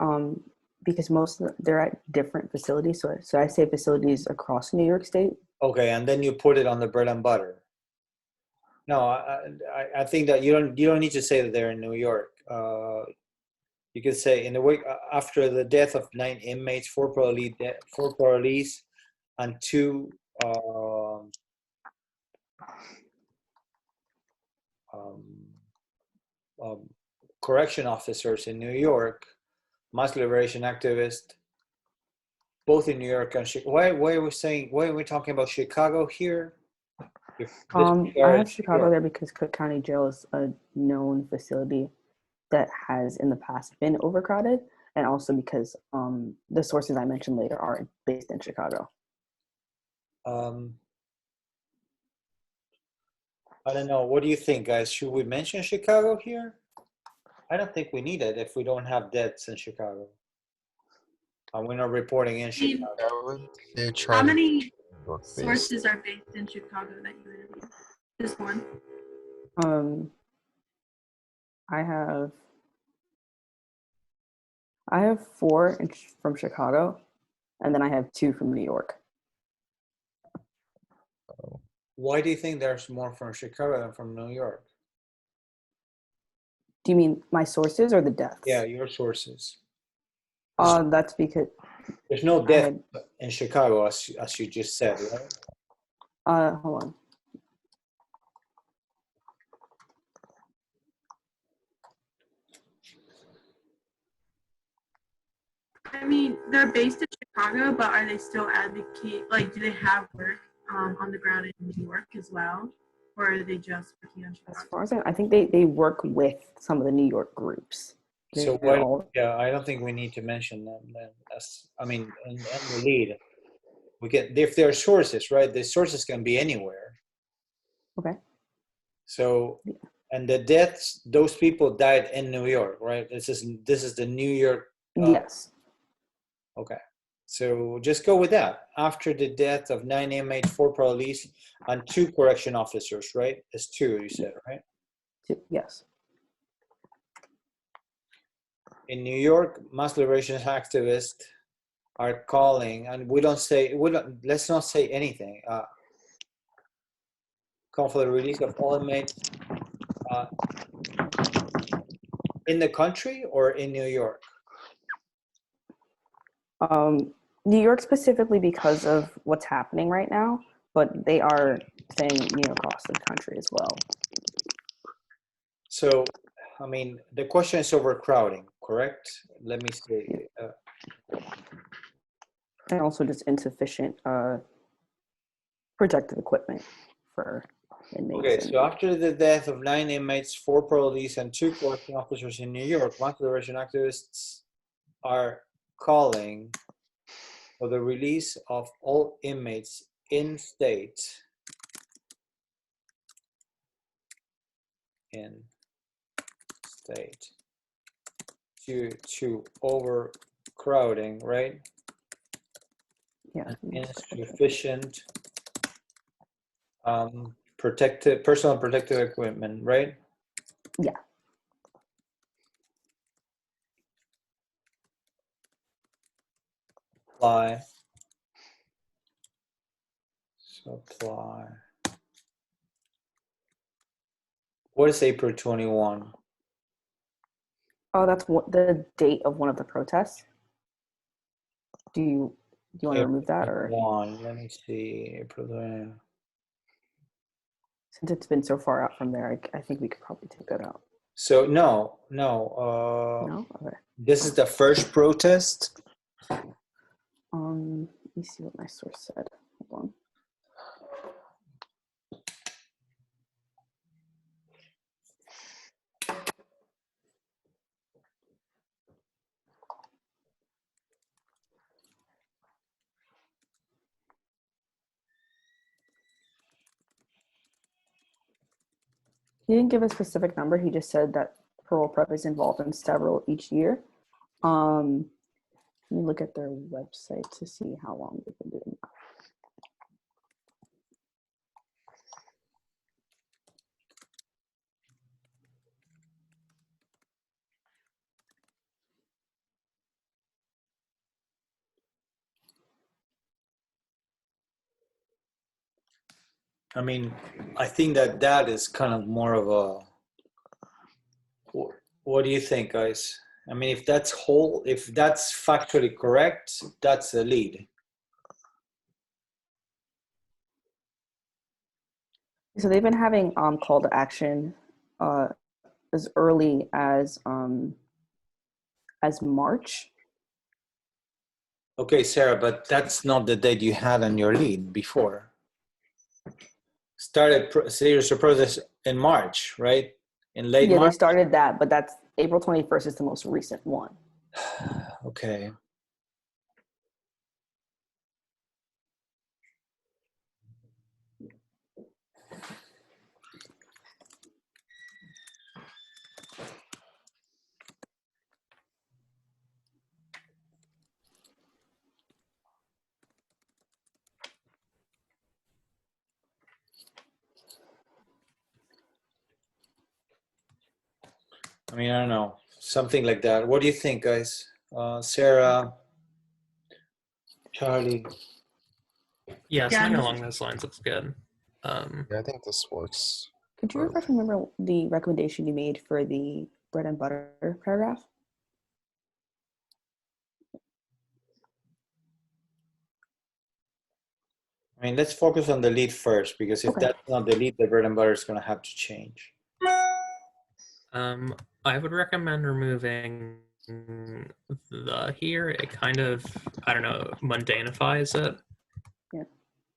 Speaker 5: because most of they're at different facilities, so I say facilities across New York State.
Speaker 1: Okay, and then you put it on the bread and butter. No, I think that you don't need to say that they're in New York. You could say in the week after the death of 9 inmates, 4 parolees, and 2 correction officers in New York, mass liberation activists, both in New York and Chicago. Why are we talking about Chicago here?
Speaker 5: I have Chicago there because Cook County Jail is a known facility that has in the past been overcrowded, and also because the sources I mentioned later are based in Chicago.
Speaker 1: I don't know. What do you think, guys? Should we mention Chicago here? I don't think we need it if we don't have deaths in Chicago. And we're not reporting in Chicago.
Speaker 11: How many sources are based in Chicago that you interviewed? Just one?
Speaker 5: I have 4 from Chicago, and then I have 2 from New York.
Speaker 1: Why do you think there's more from Chicago than from New York?
Speaker 5: Do you mean my sources or the deaths?
Speaker 1: Yeah, your sources.
Speaker 5: That's because
Speaker 1: there's no death in Chicago, as you just said, right?
Speaker 5: Hold on.
Speaker 11: I mean, they're based in Chicago, but are they still advocate? Like, do they have work on the ground in New York as well, or are they just working on Chicago?
Speaker 5: As far as I think they work with some of the New York groups.
Speaker 1: So yeah, I don't think we need to mention them. Then, in the lead, we get if they're sources, right? The sources can be anywhere.
Speaker 5: Okay.
Speaker 1: So, and the deaths, those people died in New York, right? This is the New York.
Speaker 5: Yes.
Speaker 1: Okay. So just go with that. After the death of 9 inmates, 4 parolees, and 2 correction officers, right? It's 2, you said, right?
Speaker 5: 2, yes.
Speaker 1: In New York, mass liberation activists are calling, and let's not say anything. Call for the release of all inmates in the country or in New York?
Speaker 5: New York specifically because of what's happening right now, but they are saying across the country as well.
Speaker 1: So, I mean, the question is overcrowding, correct? Let me see.
Speaker 5: And also just insufficient protective equipment for inmates.
Speaker 1: Okay, so after the death of 9 inmates, 4 police, and 2 correctional officers in New York, mass liberation activists are calling for the release of all inmates in state due to overcrowding, right?
Speaker 5: Yeah.
Speaker 1: Insufficient personal protective equipment, right?
Speaker 5: Yeah.
Speaker 1: Supply. What is April 21?
Speaker 5: Oh, that's what the date of one of the protests. Do you want to remove that, or
Speaker 1: let me see. April 20.
Speaker 5: Since it's been so far out from there, I think we could probably take that out.
Speaker 1: So no.
Speaker 5: No. Okay.
Speaker 1: This is the first protest.
Speaker 5: Let me see what my source said. Hold on. He didn't give a specific number. He just said that parole prep is involved in several each year. Let me look at their website to see how long they've been doing that.
Speaker 1: I mean, I think that is kind of more of a. What do you think, guys? I mean, if that's factually correct, that's the lead.
Speaker 5: So they've been having call to action as early as March.
Speaker 1: Okay, Sarah, but that's not the date you had on your lead before. Started serious protest in March, right? In late March?
Speaker 5: They started that, but that's April 21st is the most recent one.
Speaker 1: Okay. I mean, I don't know, something like that. What do you think, guys? Sarah, Charlie?
Speaker 12: Yeah, something along those lines looks good.
Speaker 3: Yeah, I think this works.
Speaker 5: Could you refresh my memory the recommendation you made for the bread and butter paragraph?
Speaker 1: I mean, let's focus on the lead first, because if that's not the lead, the bread and butter is going to have to change.
Speaker 12: I would recommend removing the here. It kind of, I don't know, mundanifies it.
Speaker 5: Yeah.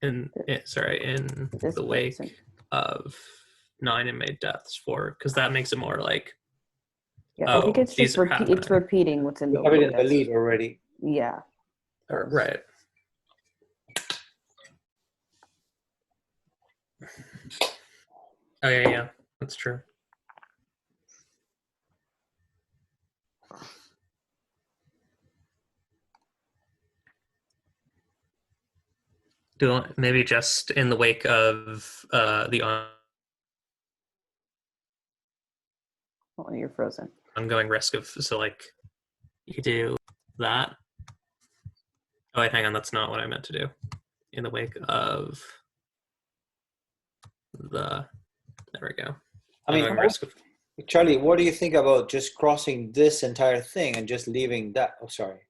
Speaker 12: In the wake of 9 inmate deaths because that makes it more like.
Speaker 5: Yeah, I think it's just it's repeating what's in the lead.
Speaker 1: You have it in the lead already.
Speaker 5: Yeah.
Speaker 12: Right. Oh yeah, that's true. Maybe just in the wake of the
Speaker 5: you're frozen.
Speaker 12: Ongoing risk of you could do that. Oh wait, hang on, that's not what I meant to do. In the wake of there we go.
Speaker 1: I mean, Charlie, what do you think about just crossing this entire thing and just leaving that? Oh, sorry.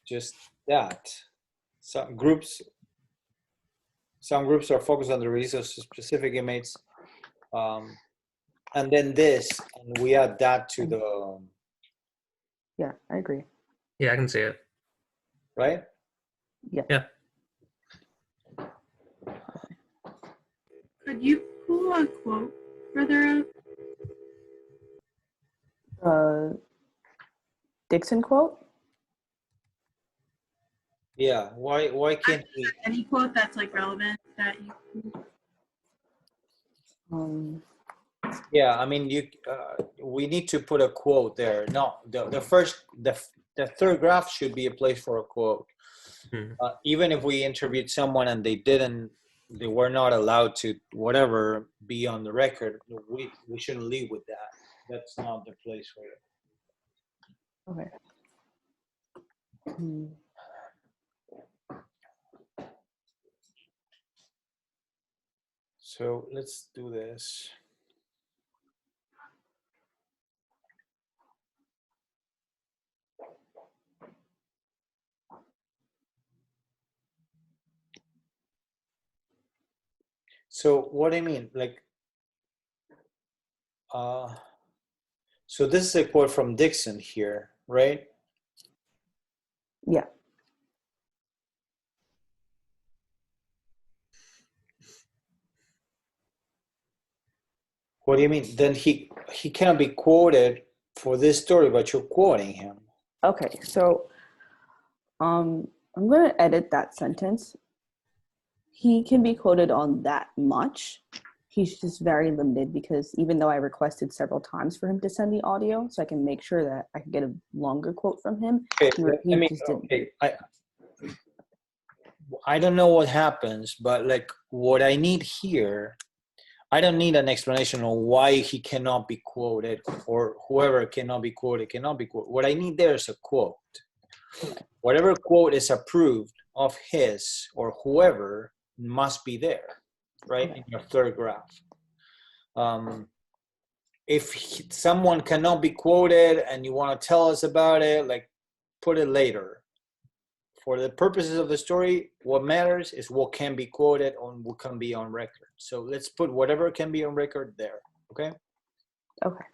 Speaker 1: just that. Some groups are focused on the release of specific inmates, and then this, and we add that to the
Speaker 5: Yeah, I agree.
Speaker 12: Yeah, I can see it.
Speaker 1: right.
Speaker 5: Yeah.
Speaker 12: Yeah.
Speaker 11: Could you pull a quote further up?
Speaker 5: Dixon quote.
Speaker 1: Yeah. Why can't we?
Speaker 11: Any quote that's like relevant that you.
Speaker 1: Yeah, I mean, we need to put a quote there. No, the third graph should be a place for a quote. Even if we interviewed someone and they were not allowed to whatever be on the record, we shouldn't leave with that. That's not the place for it.
Speaker 5: Okay.
Speaker 1: So let's do this. So what I mean, like, so this is a quote from Dixon here, right?
Speaker 5: Yeah.
Speaker 1: What do you mean? Then he cannot be quoted for this story, but you're quoting him.
Speaker 5: Okay, so I'm gonna edit that sentence. He can be quoted on that much. He's just very limited because even though I requested several times for him to send the audio so I can make sure that I can get a longer quote from him,
Speaker 1: Okay,
Speaker 5: he just didn't.
Speaker 1: okay. I don't know what happens, but like what I need here, I don't need an explanation on why he cannot be quoted or whoever cannot be quoted. What I need there is a quote. Whatever quote is approved of his or whoever must be there, right? In your third graph. If someone cannot be quoted and you want to tell us about it, like put it later. For the purposes of the story, what matters is what can be quoted and what can be on record. So let's put whatever can be on record there, okay?
Speaker 5: Okay.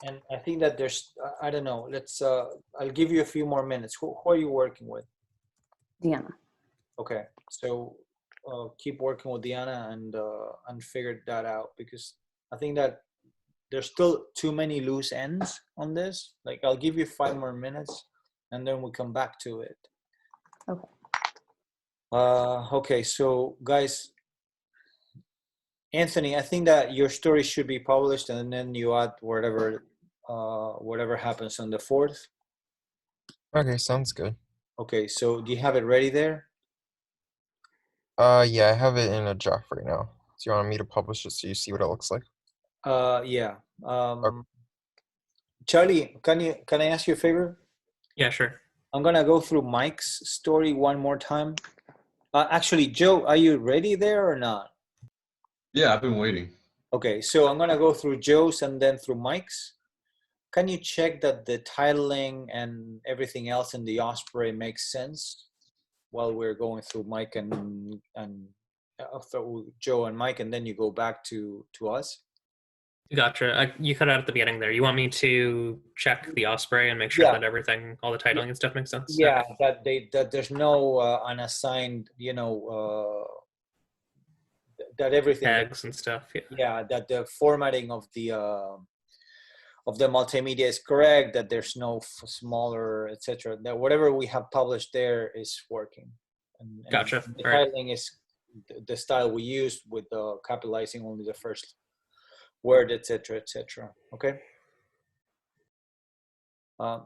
Speaker 1: And I think that there's, I don't know, let's, I'll give you a few more minutes. Who are you working with?
Speaker 5: Deanna.
Speaker 1: Okay, so keep working with Deanna and figure that out, because I think that there's still too many loose ends on this. Like I'll give you 5 more minutes and then we'll come back to it.
Speaker 5: Okay.
Speaker 1: Okay, so guys, Anthony, I think that your story should be published and then you add whatever happens on the 4th.
Speaker 3: Okay, sounds good.
Speaker 1: Okay, so do you have it ready there?
Speaker 3: Yeah, I have it in a draft right now. Do you want me to publish it so you see what it looks like?
Speaker 1: Yeah. Charlie, can I ask you a favor?
Speaker 12: Yeah, sure.
Speaker 1: I'm gonna go through Mike's story one more time. Actually, Joe, are you ready there or not?
Speaker 7: Yeah, I've been waiting.
Speaker 1: Okay, so I'm gonna go through Joe's and then through Mike's. Can you check that the titling and everything else in the Osprey makes sense while we're going through Mike and through Joe and Mike, and then you go back to us?
Speaker 12: Gotcha. You cut out at the beginning there. You want me to check the Osprey and make sure that everything, all the titling and stuff makes sense?
Speaker 1: Yeah,
Speaker 12: Okay.
Speaker 1: that there's no unassigned, that everything
Speaker 12: tags and stuff.
Speaker 1: Yeah, that the formatting of the multimedia is correct, that there's no smaller, etc. That whatever we have published there is working. And
Speaker 12: Gotcha.
Speaker 1: The
Speaker 12: All right.
Speaker 1: titling is the style we used with capitalizing only the first word, etc., etc. Okay.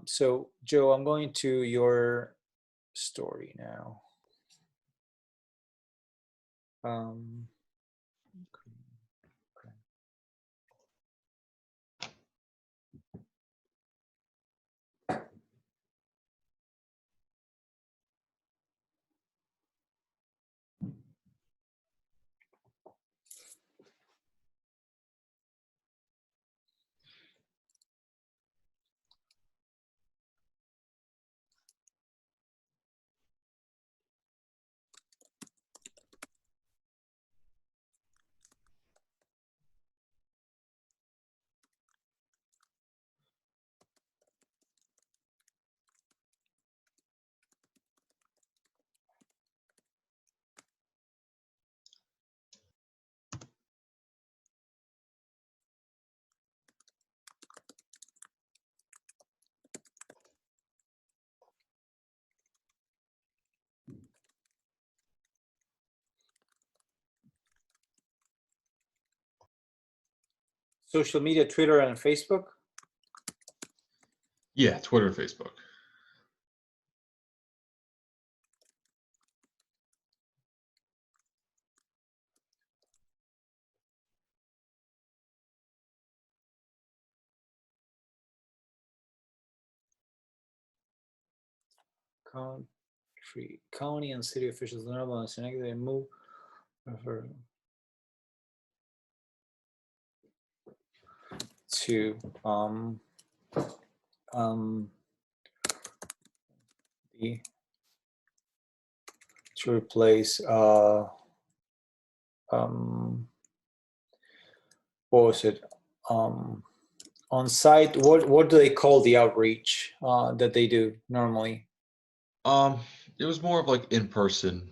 Speaker 1: So Joe, I'm going to your story now. social media, Twitter and Facebook?
Speaker 7: Yeah, Twitter and Facebook.
Speaker 1: County and city officials they move to the to replace what was it, on site, what do they call the outreach that they do normally?
Speaker 7: It was more of like in-person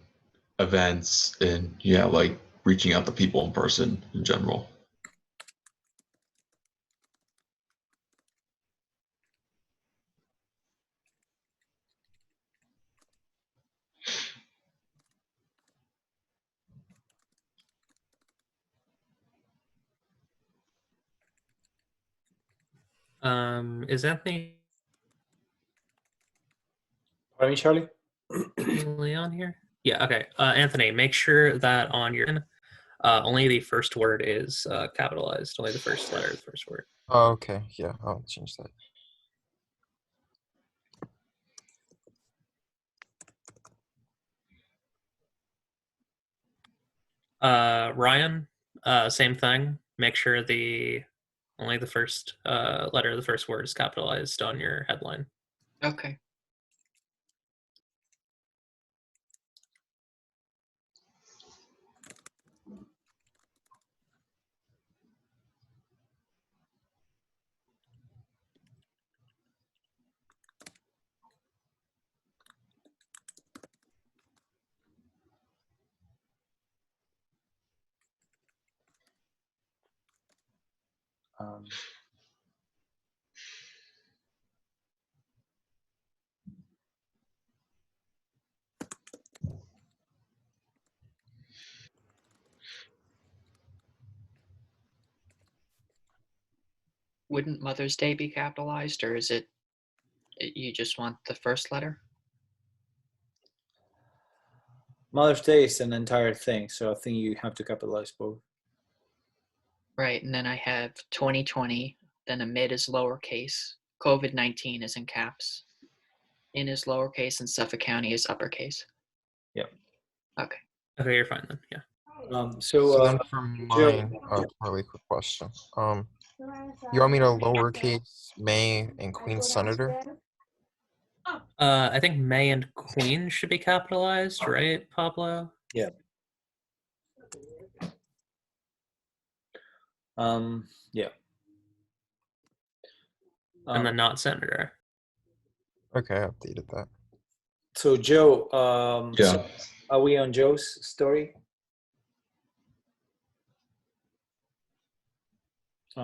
Speaker 7: events and yeah, like reaching out to people in person in general.
Speaker 12: Is Anthony
Speaker 1: Pardon me, Charlie?
Speaker 12: on here? Yeah, okay. Anthony, make sure that on your only the first word is capitalized. Only the first letter of the first word.
Speaker 3: Oh, okay. Yeah, I'll change that.
Speaker 12: Ryan, same thing. Make sure the only the first letter of the first word is capitalized on your headline.
Speaker 6: Okay.
Speaker 1: Um,
Speaker 6: Wouldn't Mother's Day be capitalized, or is it you just want the first letter?
Speaker 1: Mother's Day is an entire thing, so I think you have to capitalize both.
Speaker 6: Right, and then I have 2020, then amid is lowercase, COVID-19 is in caps, in is lowercase, and Suffolk County is uppercase.
Speaker 1: Yep.
Speaker 6: Okay.
Speaker 12: Okay, you're fine then. Yeah.
Speaker 3: So then for mine, probably a quick question. You want me to lowercase May and Queen Senator?
Speaker 12: I think May and Queen should be capitalized, right, Pablo?
Speaker 1: Yeah. Yeah.
Speaker 12: And then not senator.
Speaker 3: Okay, I updated that.
Speaker 1: So Joe,
Speaker 7: Yeah.
Speaker 1: so are we on Joe's story?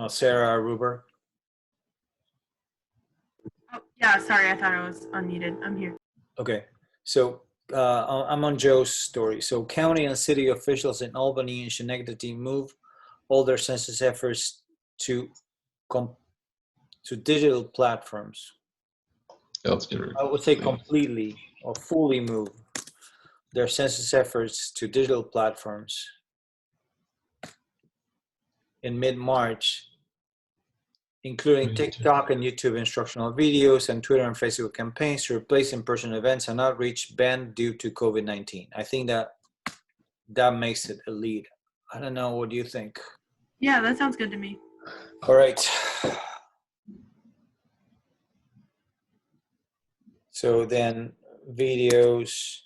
Speaker 1: Sarah Ruber.
Speaker 11: Oh, yeah, sorry, I thought I was unmuted. I'm here.
Speaker 1: Okay, so I'm on Joe's story. So county and city officials in Albany and Schenectady move all their census efforts to digital platforms.
Speaker 7: Let's get rid
Speaker 1: I would say completely or fully move their census efforts to digital platforms in mid-March, including TikTok and YouTube instructional videos and Twitter and Facebook campaigns to replace in-person events and outreach banned due to COVID-19. I think that makes it a lead. I don't know. What do you think?
Speaker 11: Yeah, that sounds good to me.
Speaker 1: All right. So then videos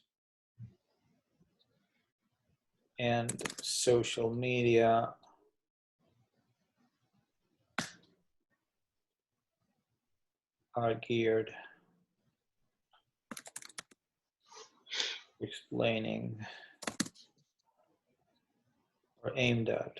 Speaker 1: and social media are geared explaining or aimed at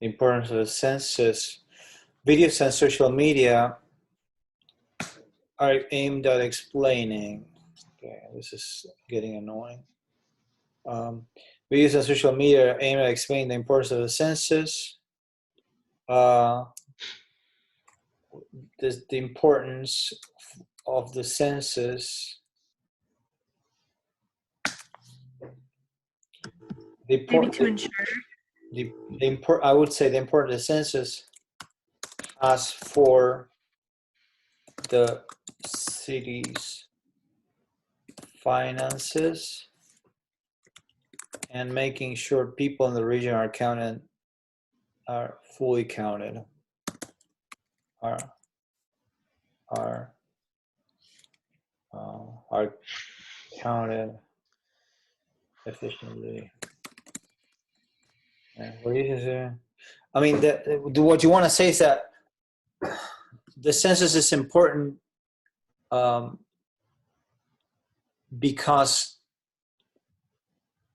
Speaker 1: the importance of the census. Videos and social media are aimed at explaining. Okay, this is getting annoying. Videos and social media are aimed at explaining the importance of the census. The importance of the census.
Speaker 11: Maybe to ensure.
Speaker 1: I would say the importance of the census as for the city's finances and making sure people in the region are fully counted, are counted efficiently. And what is it? I mean, what you want to say is that the census is important because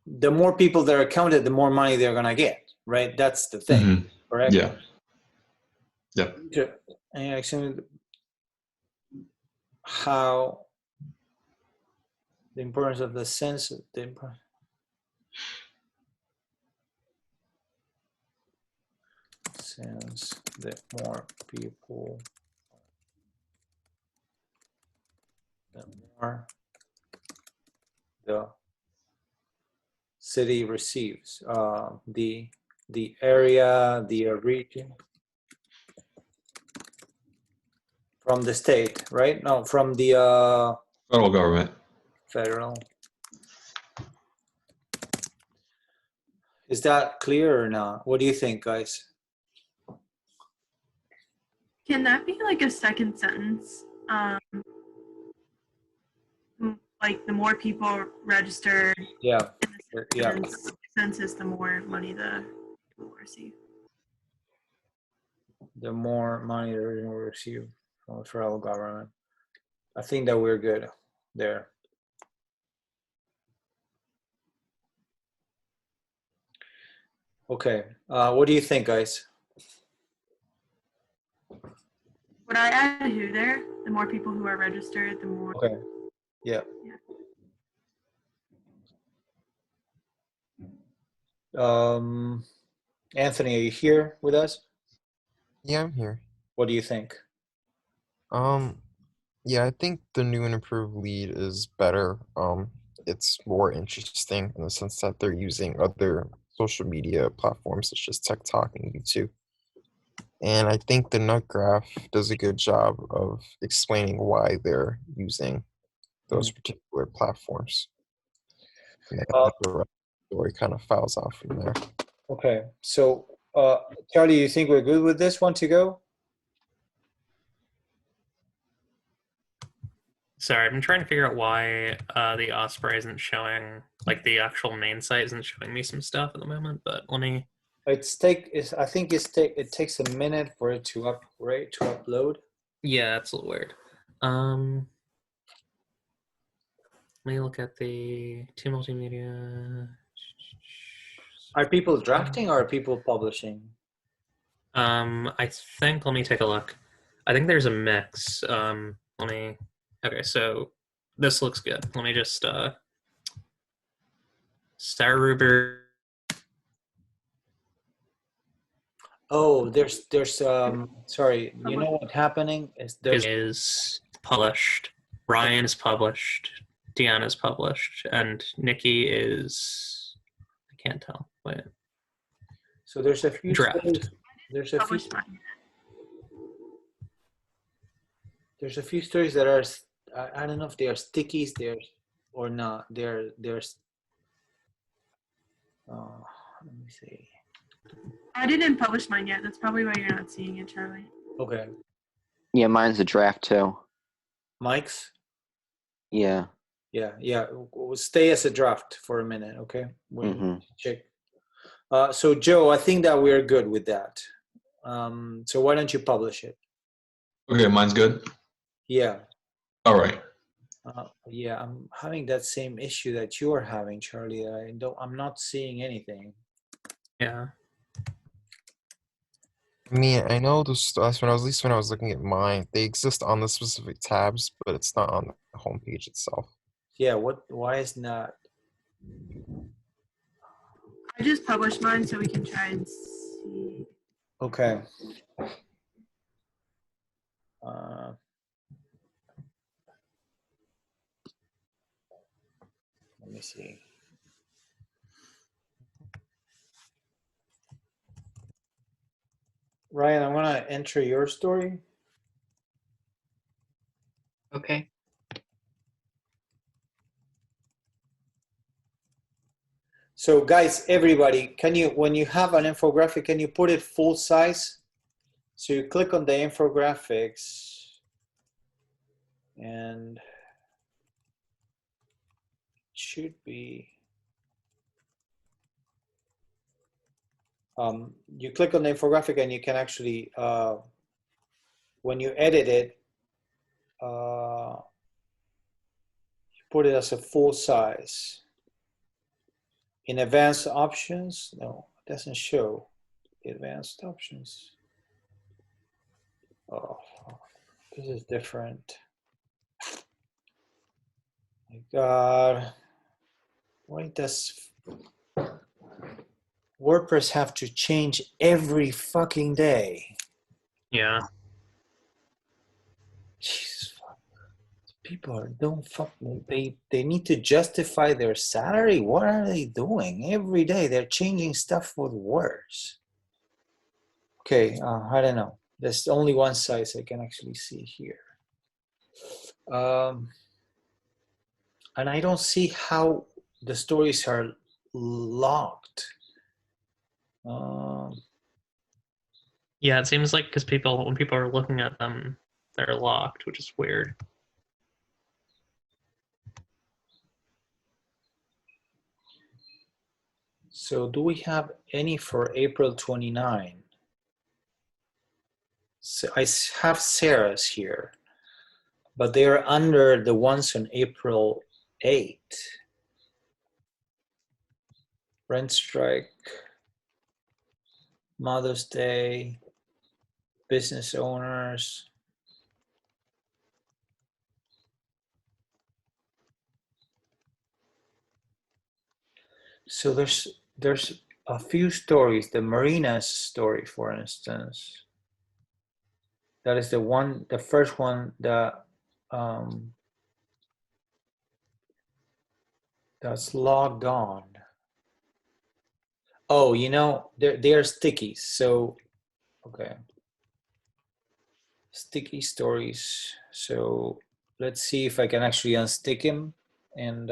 Speaker 1: the more people that are counted, the more money they're going to get, right? That's the thing, correct?
Speaker 7: Yeah. Yep.
Speaker 1: And actually, how the importance of the census, since the more people, the more the city receives, the area, the region from the state, right? No, from the
Speaker 7: Federal government.
Speaker 1: federal. Is that clear or not? What do you think, guys?
Speaker 11: Can that be like a second sentence? Like the more people registered
Speaker 1: Yeah.
Speaker 11: in the census, the more money the people will receive.
Speaker 1: The more money the region will receive from the federal government. I think that we're good there. Okay, what do you think, guys?
Speaker 11: Would I add a who there? The more people who are registered, the more.
Speaker 1: Okay. Yeah. Anthony, are you here with us?
Speaker 3: Yeah, I'm here.
Speaker 1: What do you think?
Speaker 3: Yeah, I think the new and improved lead is better. It's more interesting in the sense that they're using other social media platforms such as TikTok and YouTube. And I think the nut graph does a good job of explaining why they're using those particular platforms. And then the rest of the story kind of files off from there.
Speaker 1: Okay, so Charlie, you think we're good with this one to go?
Speaker 12: Sorry, I've been trying to figure out why the Osprey isn't showing, like the actual main site isn't showing me some stuff at the moment, but let me.
Speaker 1: I think it takes a minute for it to upload.
Speaker 12: Yeah, that's a little weird. Let me look at the two multimedia.
Speaker 1: Are people drafting or are people publishing?
Speaker 12: I think, let me take a look. I think there's a mix. Okay, so this looks good. Let me just, Sarah Ruber.
Speaker 1: Oh, there's sorry, you know what's happening
Speaker 12: is published. Ryan is published. Deanna is published, and Nikki is, I can't tell. Wait.
Speaker 1: So there's a few
Speaker 12: draft.
Speaker 1: There's a few stories that are, I don't know if they are stickies there or not. There's let me see.
Speaker 11: I didn't publish mine yet. That's probably why you're not seeing it, Charlie.
Speaker 1: Okay.
Speaker 4: Yeah, mine's a draft too.
Speaker 1: Mike's?
Speaker 4: Yeah.
Speaker 1: Yeah. We'll stay as a draft for a minute, okay? We'll check. So Joe, I think that we're good with that. So why don't you publish it?
Speaker 7: Okay, mine's good.
Speaker 1: Yeah.
Speaker 7: All right.
Speaker 1: Yeah, I'm having that same issue that you are having, Charlie. I'm not seeing anything.
Speaker 12: Yeah.
Speaker 3: I mean, I know those when I was at least when I was looking at mine, they exist on the specific tabs, but it's not on the homepage itself.
Speaker 1: Yeah, why is not?
Speaker 11: I just published mine so we can try and see.
Speaker 1: Okay. Uh, let me see. Ryan, I want to enter your story.
Speaker 6: Okay.
Speaker 1: So guys, everybody, can you, when you have an infographic, can you put it full size? So you click on the infographics and it should be, you click on the infographic and you can actually, when you edit it, you put it as a full size. In advanced options, no, it doesn't show the advanced options. Oh, this is different. My God, why does WordPress have to change every fucking day?
Speaker 12: Yeah.
Speaker 1: Jesus, people don't fuck me. They need to justify their salary. What are they doing every day? They're changing stuff for the worse. Okay, I don't know. There's only one size I can actually see here. And I don't see how the stories are logged.
Speaker 12: Yeah, it seems like because when people are looking at them, they're locked, which is weird.
Speaker 1: So do we have any for April 29? So I have Sarah's here, but they are under the ones on April 8. Rent strike, Mother's Day, business owners. So there's a few stories. The Marina's story, for instance. That is the first one that that's logged on. Oh, you know, they are stickies. So, okay. Sticky stories. So let's see if I can actually unstick him. And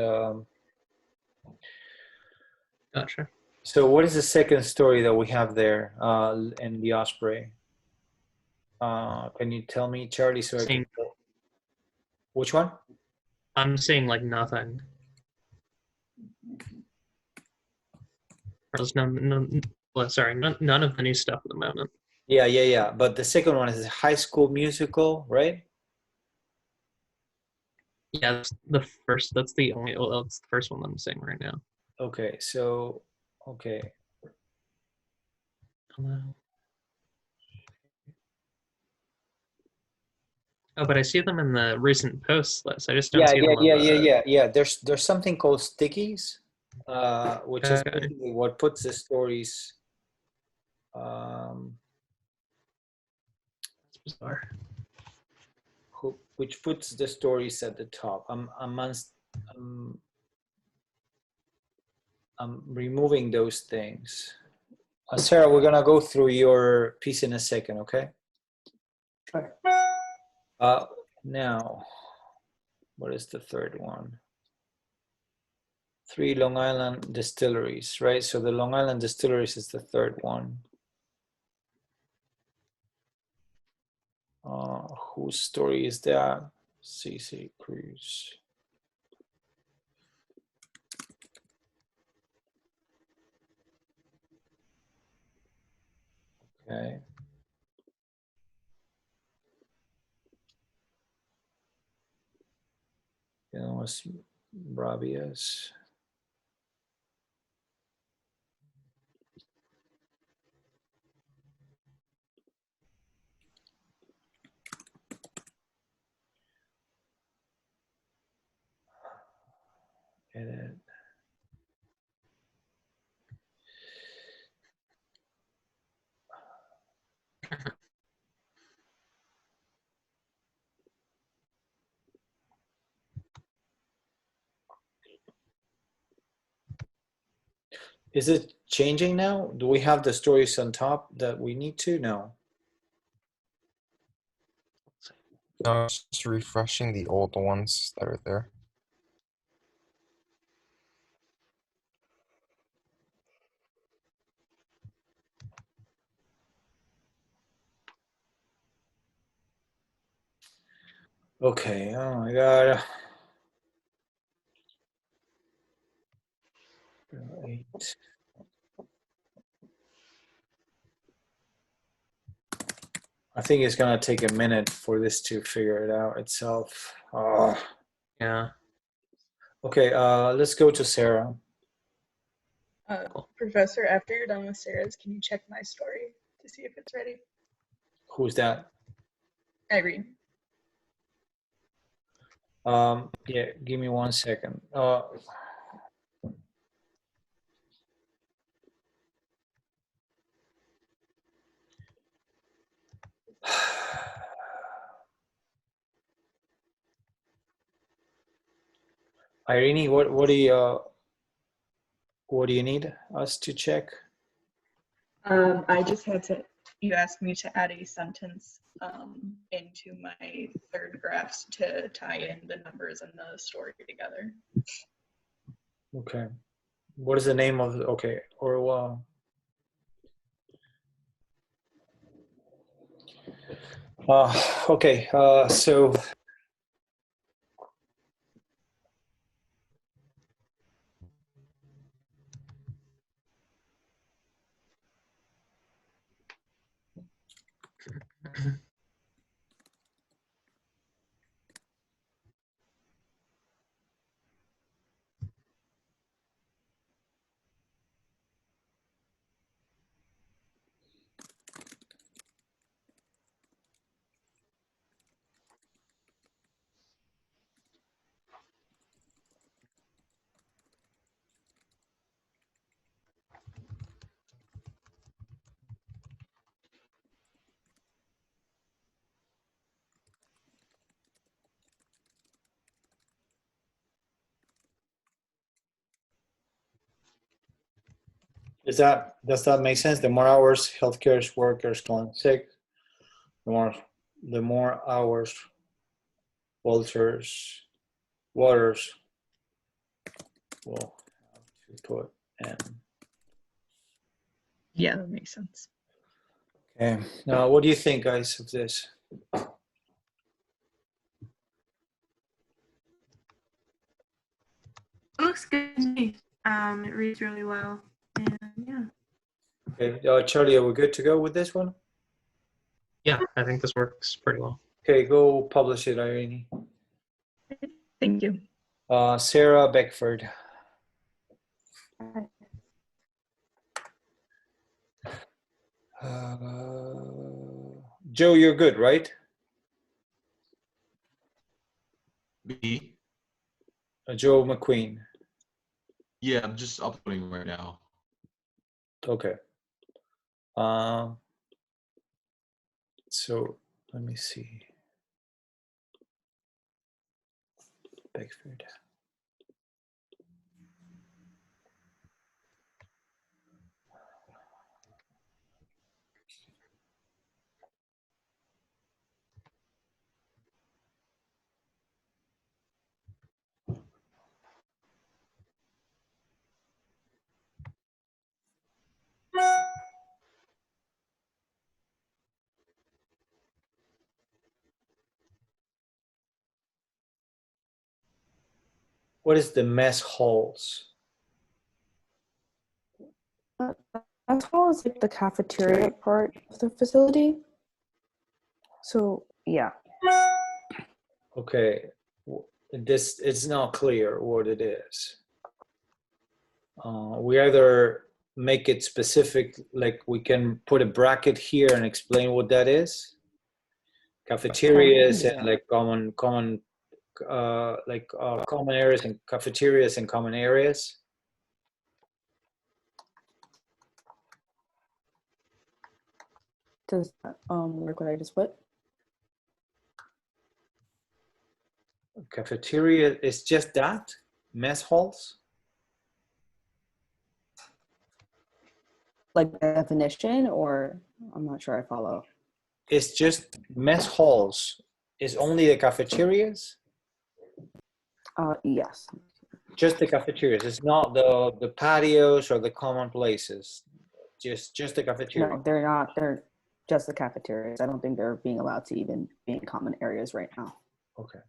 Speaker 12: Gotcha.
Speaker 1: so what is the second story that we have there in the Osprey? Can you tell me, Charlie, so I can... Which one?
Speaker 12: I'm seeing like nothing. There's well, sorry, none of the new stuff at the moment.
Speaker 1: Yeah. But the second one is High School Musical, right?
Speaker 12: Yeah, that's the first. That's the only. Well, that's the first one that I'm seeing right now.
Speaker 1: Okay, so okay.
Speaker 12: Oh, but I see them in the recent posts list. I just don't see them on the...
Speaker 1: Yeah. There's something called stickies, which is
Speaker 12: Okay.
Speaker 1: basically what puts the stories.
Speaker 12: That's bizarre.
Speaker 1: Which puts the stories at the top. I'm removing those things. Sarah, we're gonna go through your piece in a second, okay?
Speaker 5: Sure.
Speaker 1: Now, what is the third one? 3 Long Island distilleries, right? So the Long Island distilleries is the third one. Whose story is that? CC Cruz. Okay. You know, it's Brabias. Is it changing now? Do we have the stories on top that we need to? No.
Speaker 3: No, it's just refreshing the old ones that are there.
Speaker 1: Okay, oh my God. Eight. I think it's gonna take a minute for this to figure it out itself. Oh.
Speaker 12: Yeah.
Speaker 1: Okay, let's go to Sarah.
Speaker 2: Professor, after you're done with Sarah's, can you check my story to see if it's ready?
Speaker 1: Who's that?
Speaker 2: Irene.
Speaker 1: Yeah, give me 1 second. Irene, what do you need us to check?
Speaker 2: I just had to, you asked me to add a sentence into my third graphs to tie in the numbers and the story together.
Speaker 1: Okay. What is the name of the, okay, or okay, so does that make sense? The more hours healthcare workers gone sick, the more hours waters will have to put in.
Speaker 2: Yeah, that makes sense.
Speaker 1: Okay. Now, what do you think, guys, of this?
Speaker 11: It looks good to me. It reads really well, and yeah.
Speaker 1: Okay, Charlie, are we good to go with this one?
Speaker 12: Yeah, I think this works pretty well.
Speaker 1: Okay, go publish it, Irene.
Speaker 2: Thank you.
Speaker 1: Sarah Beckford. Joe, you're good, right?
Speaker 7: Me?
Speaker 1: Joe McQueen.
Speaker 7: Yeah, I'm just uploading right now.
Speaker 1: Okay. So let me see. Beckford. What is the mess halls?
Speaker 5: Mess hall is like the cafeteria part of the facility. So yeah.
Speaker 1: Okay, this it's not clear what it is. We either make it specific, like we can put a bracket here and explain what that is. Cafeterias and like common areas and cafeterias and common areas.
Speaker 5: Does that work what I just put?
Speaker 1: Cafeteria is just that? Mess halls?
Speaker 5: Like definition, or I'm not sure I follow.
Speaker 1: It's just mess halls. Is only the cafeterias?
Speaker 5: Yes.
Speaker 1: Just the cafeterias. It's not the patios or the common places. Just the cafeteria.
Speaker 5: No, they're not. They're just the cafeterias. I don't think they're being allowed to even be in common areas right now.
Speaker 1: Okay.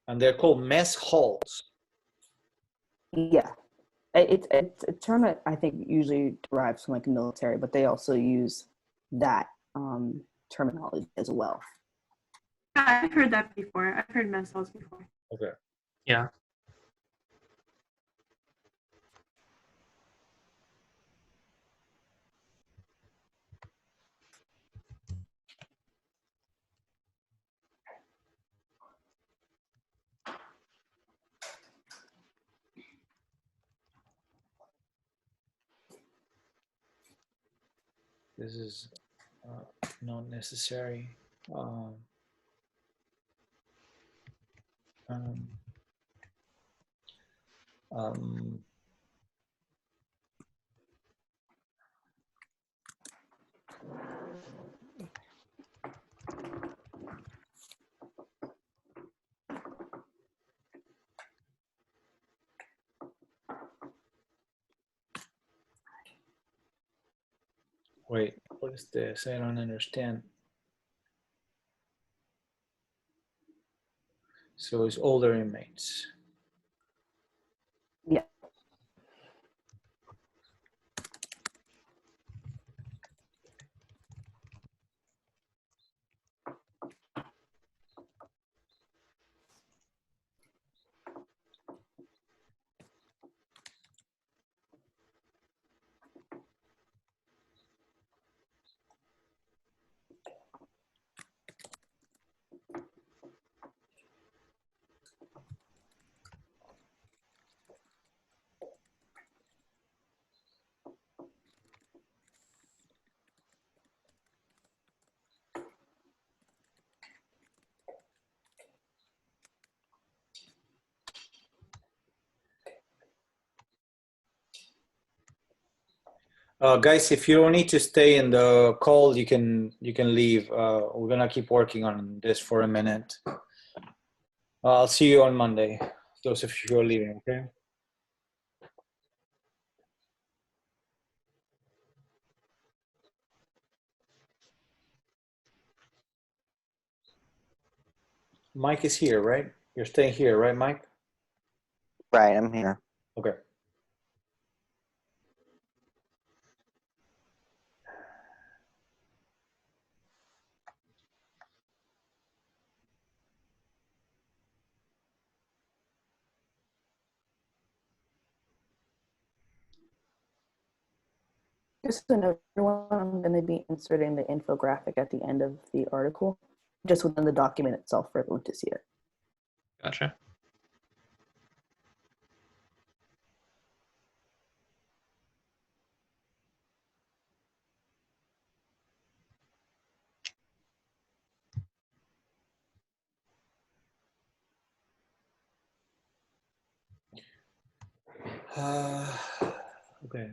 Speaker 1: And they're called mess halls.
Speaker 5: Yeah. It's a term that I think usually derives from like military, but they also use that terminology as well.
Speaker 11: I've heard that before. I've heard mess halls before.
Speaker 1: Okay.
Speaker 12: Yeah.
Speaker 1: This is not necessary. Um, um, um, wait, what is this? I don't understand. So it's older inmates.
Speaker 5: Yeah.
Speaker 1: Guys, if you don't need to stay in the call, you can leave. We're gonna keep working on this for a minute. I'll see you on Monday. Those of you who are leaving, okay? Mike is here, right? You're staying here, right, Mike?
Speaker 4: Right, I'm here.
Speaker 1: Okay.
Speaker 5: Just to note, everyone, I'm going to be inserting the infographic at the end of the article, just within the document itself for everyone to see it.
Speaker 12: Gotcha.
Speaker 1: Okay.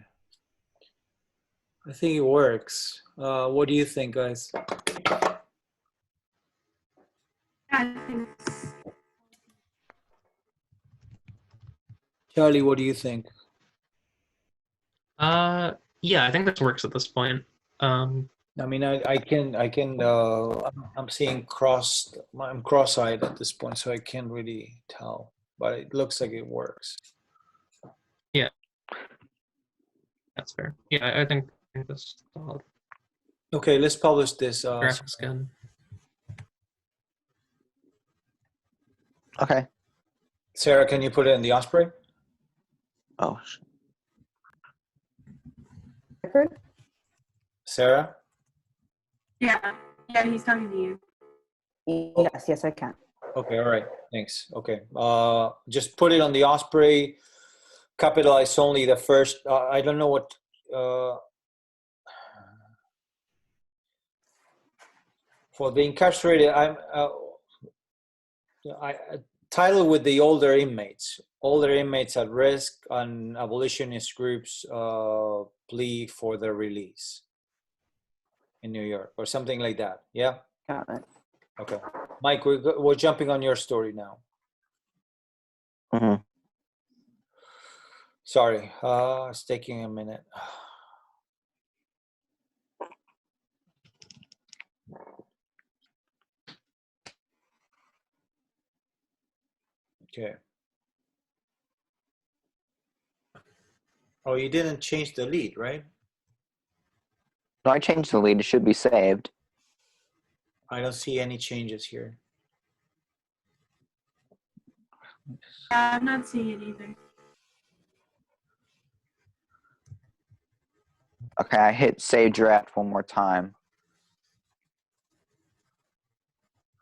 Speaker 1: I think it works. What do you think, guys?
Speaker 11: I think it's
Speaker 1: Charlie, what do you think?
Speaker 12: Yeah, I think this works at this point.
Speaker 1: I mean, I'm seeing I'm cross-eyed at this point, so I can't really tell, but it looks like it works.
Speaker 12: Yeah, that's fair. Yeah, I think this solid.
Speaker 1: Okay, let's publish this.
Speaker 12: Graphics good.
Speaker 4: Okay.
Speaker 1: Sarah, can you put it in the Osprey?
Speaker 4: Oh,
Speaker 5: Record?
Speaker 1: Sarah?
Speaker 11: yeah, he's talking to you.
Speaker 5: Yes, I can.
Speaker 1: Okay, all right, thanks. Okay, just put it on the Osprey, capitalize only the first, I don't know what, for the incarcerated, title with the older inmates at risk and abolitionist groups plea for their release in New York or something like that. Yeah.
Speaker 4: Got it.
Speaker 1: Okay, Mike, we're jumping on your story now.
Speaker 4: Mm-hmm.
Speaker 1: Sorry, it's taking a minute. Okay. Oh, you didn't change the lead, right?
Speaker 4: No, I changed the lead. It should be saved.
Speaker 1: I don't see any changes here.
Speaker 11: Yeah, I'm not seeing it either.
Speaker 4: Okay, I hit save draft one more time.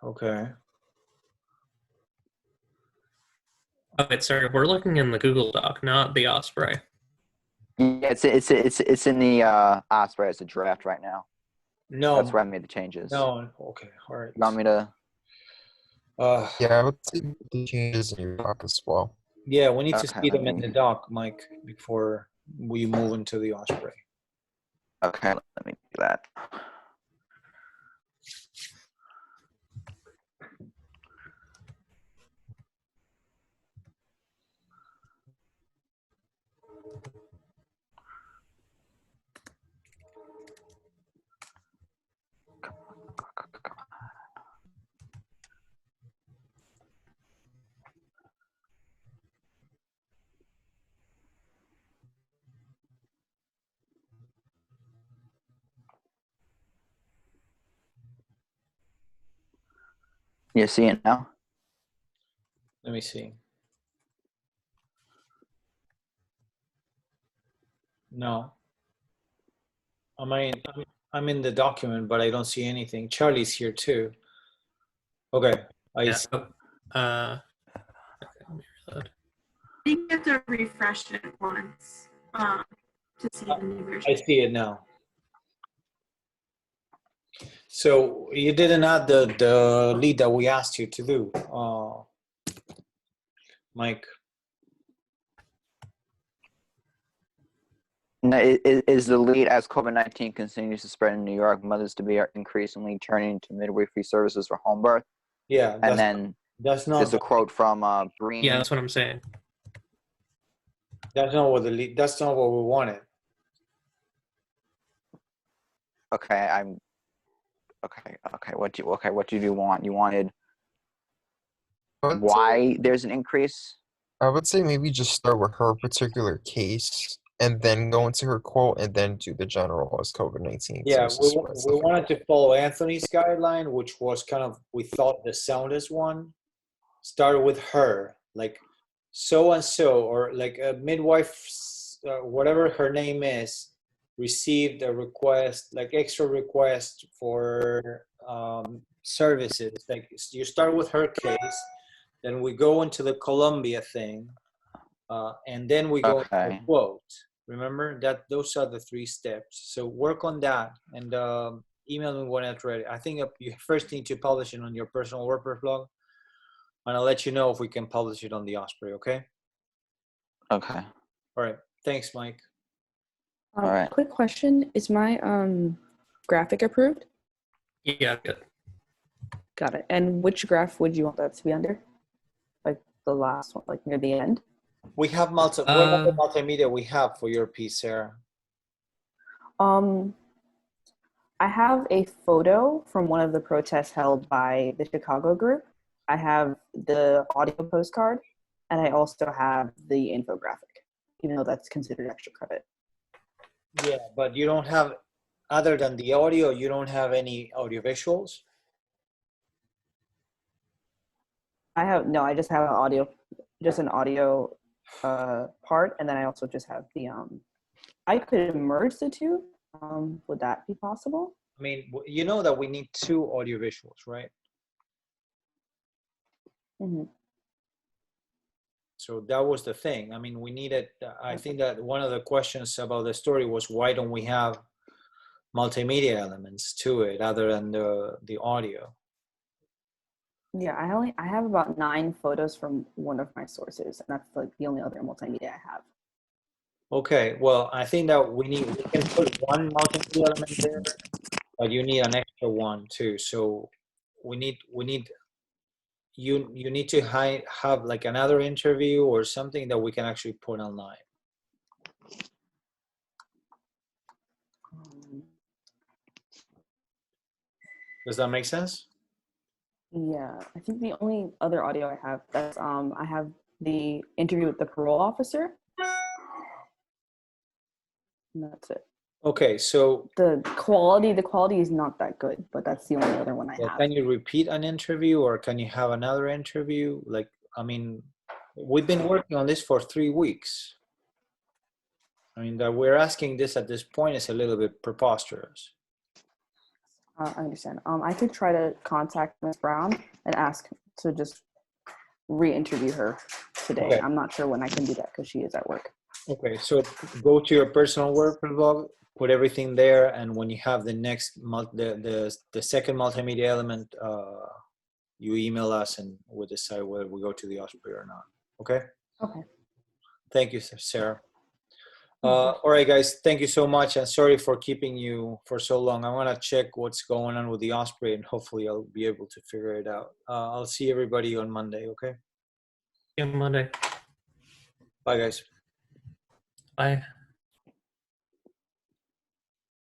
Speaker 1: Okay.
Speaker 12: Oh, wait, sorry. We're looking in the Google Doc, not the Osprey.
Speaker 4: Yeah, it's in the Osprey as a draft right now.
Speaker 1: No.
Speaker 4: That's where I made the changes.
Speaker 1: No. Okay. All right.
Speaker 4: You want me to?
Speaker 3: Yeah, I would say the changes in your doc as well.
Speaker 1: Yeah, we need to
Speaker 4: Okay,
Speaker 1: see
Speaker 4: let
Speaker 1: them in
Speaker 4: me-
Speaker 1: the doc, Mike, before we move into the Osprey.
Speaker 4: Okay, let me do that. You see it now?
Speaker 1: Let me see. No. I'm in the document, but I don't see anything. Charlie's here too. Okay.
Speaker 12: Yeah.
Speaker 1: see.
Speaker 12: Okay, let me reload.
Speaker 11: I think you have to refresh it once to see the new version.
Speaker 1: I see it now. So you didn't add the lead that we asked you to do, Mike.
Speaker 4: No, is the lead as COVID-19 continues to spread in New York, mothers to be are increasingly turning to midwifery services for home birth?
Speaker 1: Yeah.
Speaker 4: And then
Speaker 1: that's not.
Speaker 4: there's a quote from Breen.
Speaker 12: Yeah, that's what I'm saying.
Speaker 1: That's not what the lead. That's not what we wanted.
Speaker 4: Okay, what do you want? You wanted why there's an increase?
Speaker 3: I would say maybe just start with her particular case and then go into her quote and then do the general as COVID-19.
Speaker 1: Yeah, we wanted to follow Anthony's guideline, which was kind of, we thought, the soundest one. Started with her, like so and so, or like a midwife, whatever her name is, received a request, like extra request for services. Like you start with her case, then we go into the Columbia thing, and then we go into the quote. Remember that those are the 3 steps. So work on that and email me when it's ready. I think you first need to publish it on your personal WordPress blog, and I'll let you know if we can publish it on the Osprey. Okay.
Speaker 4: Okay.
Speaker 1: All right. Thanks, Mike.
Speaker 4: All right.
Speaker 5: Quick question: is my graphic approved?
Speaker 12: Yeah, good.
Speaker 5: Got it. And which graph would you want that to be under? Like the last one, like near the end?
Speaker 1: We have what other multimedia we have for your piece, Sarah?
Speaker 5: I have a photo from one of the protests held by the Chicago group. I have the audio postcard, and I also have the infographic, even though that's considered extra credit.
Speaker 1: Yeah, but you don't have, other than the audio, you don't have any audio visuals?
Speaker 5: I just have an audio part, and then I also just have the I could merge the two. Would that be possible?
Speaker 1: I mean, you know that we need 2 audio visuals, right?
Speaker 5: Mm-hmm.
Speaker 1: So that was the thing. I mean, we needed, I think that one of the questions about the story was, why don't we have multimedia elements to it other than the audio?
Speaker 5: Yeah, I have about 9 photos from one of my sources, and that's like the only other multimedia I have.
Speaker 1: Okay, well, I think that we can put one multimedia element there, but you need an extra one too. So we need you need to have like another interview or something that we can actually put online. Does that make sense?
Speaker 5: Yeah, I think the only other audio I have that's I have the interview with the parole officer, and that's it.
Speaker 1: Okay, so
Speaker 5: The quality is not that good, but that's the only other one I have.
Speaker 1: can you repeat an interview or can you have another interview? Like, I mean, we've been working on this for 3 weeks. I mean, that we're asking this at this point is a little bit preposterous.
Speaker 5: I understand. I could try to contact Ms. Brown and ask to just re-interview her today.
Speaker 1: Okay.
Speaker 5: I'm not sure when I can do that because she is at work.
Speaker 1: Okay, so go to your personal WordPress blog, put everything there, and when you have the next the second multimedia element, you email us and we'll decide whether we go to the Osprey or not. Okay.
Speaker 5: Okay.
Speaker 1: Thank you, Sarah. All right, guys. Thank you so much, and sorry for keeping you for so long. I want to check what's going on with the Osprey, and hopefully I'll be able to figure it out. I'll see everybody on Monday. Okay.
Speaker 12: Yeah, Monday.
Speaker 1: Bye, guys.
Speaker 12: Bye.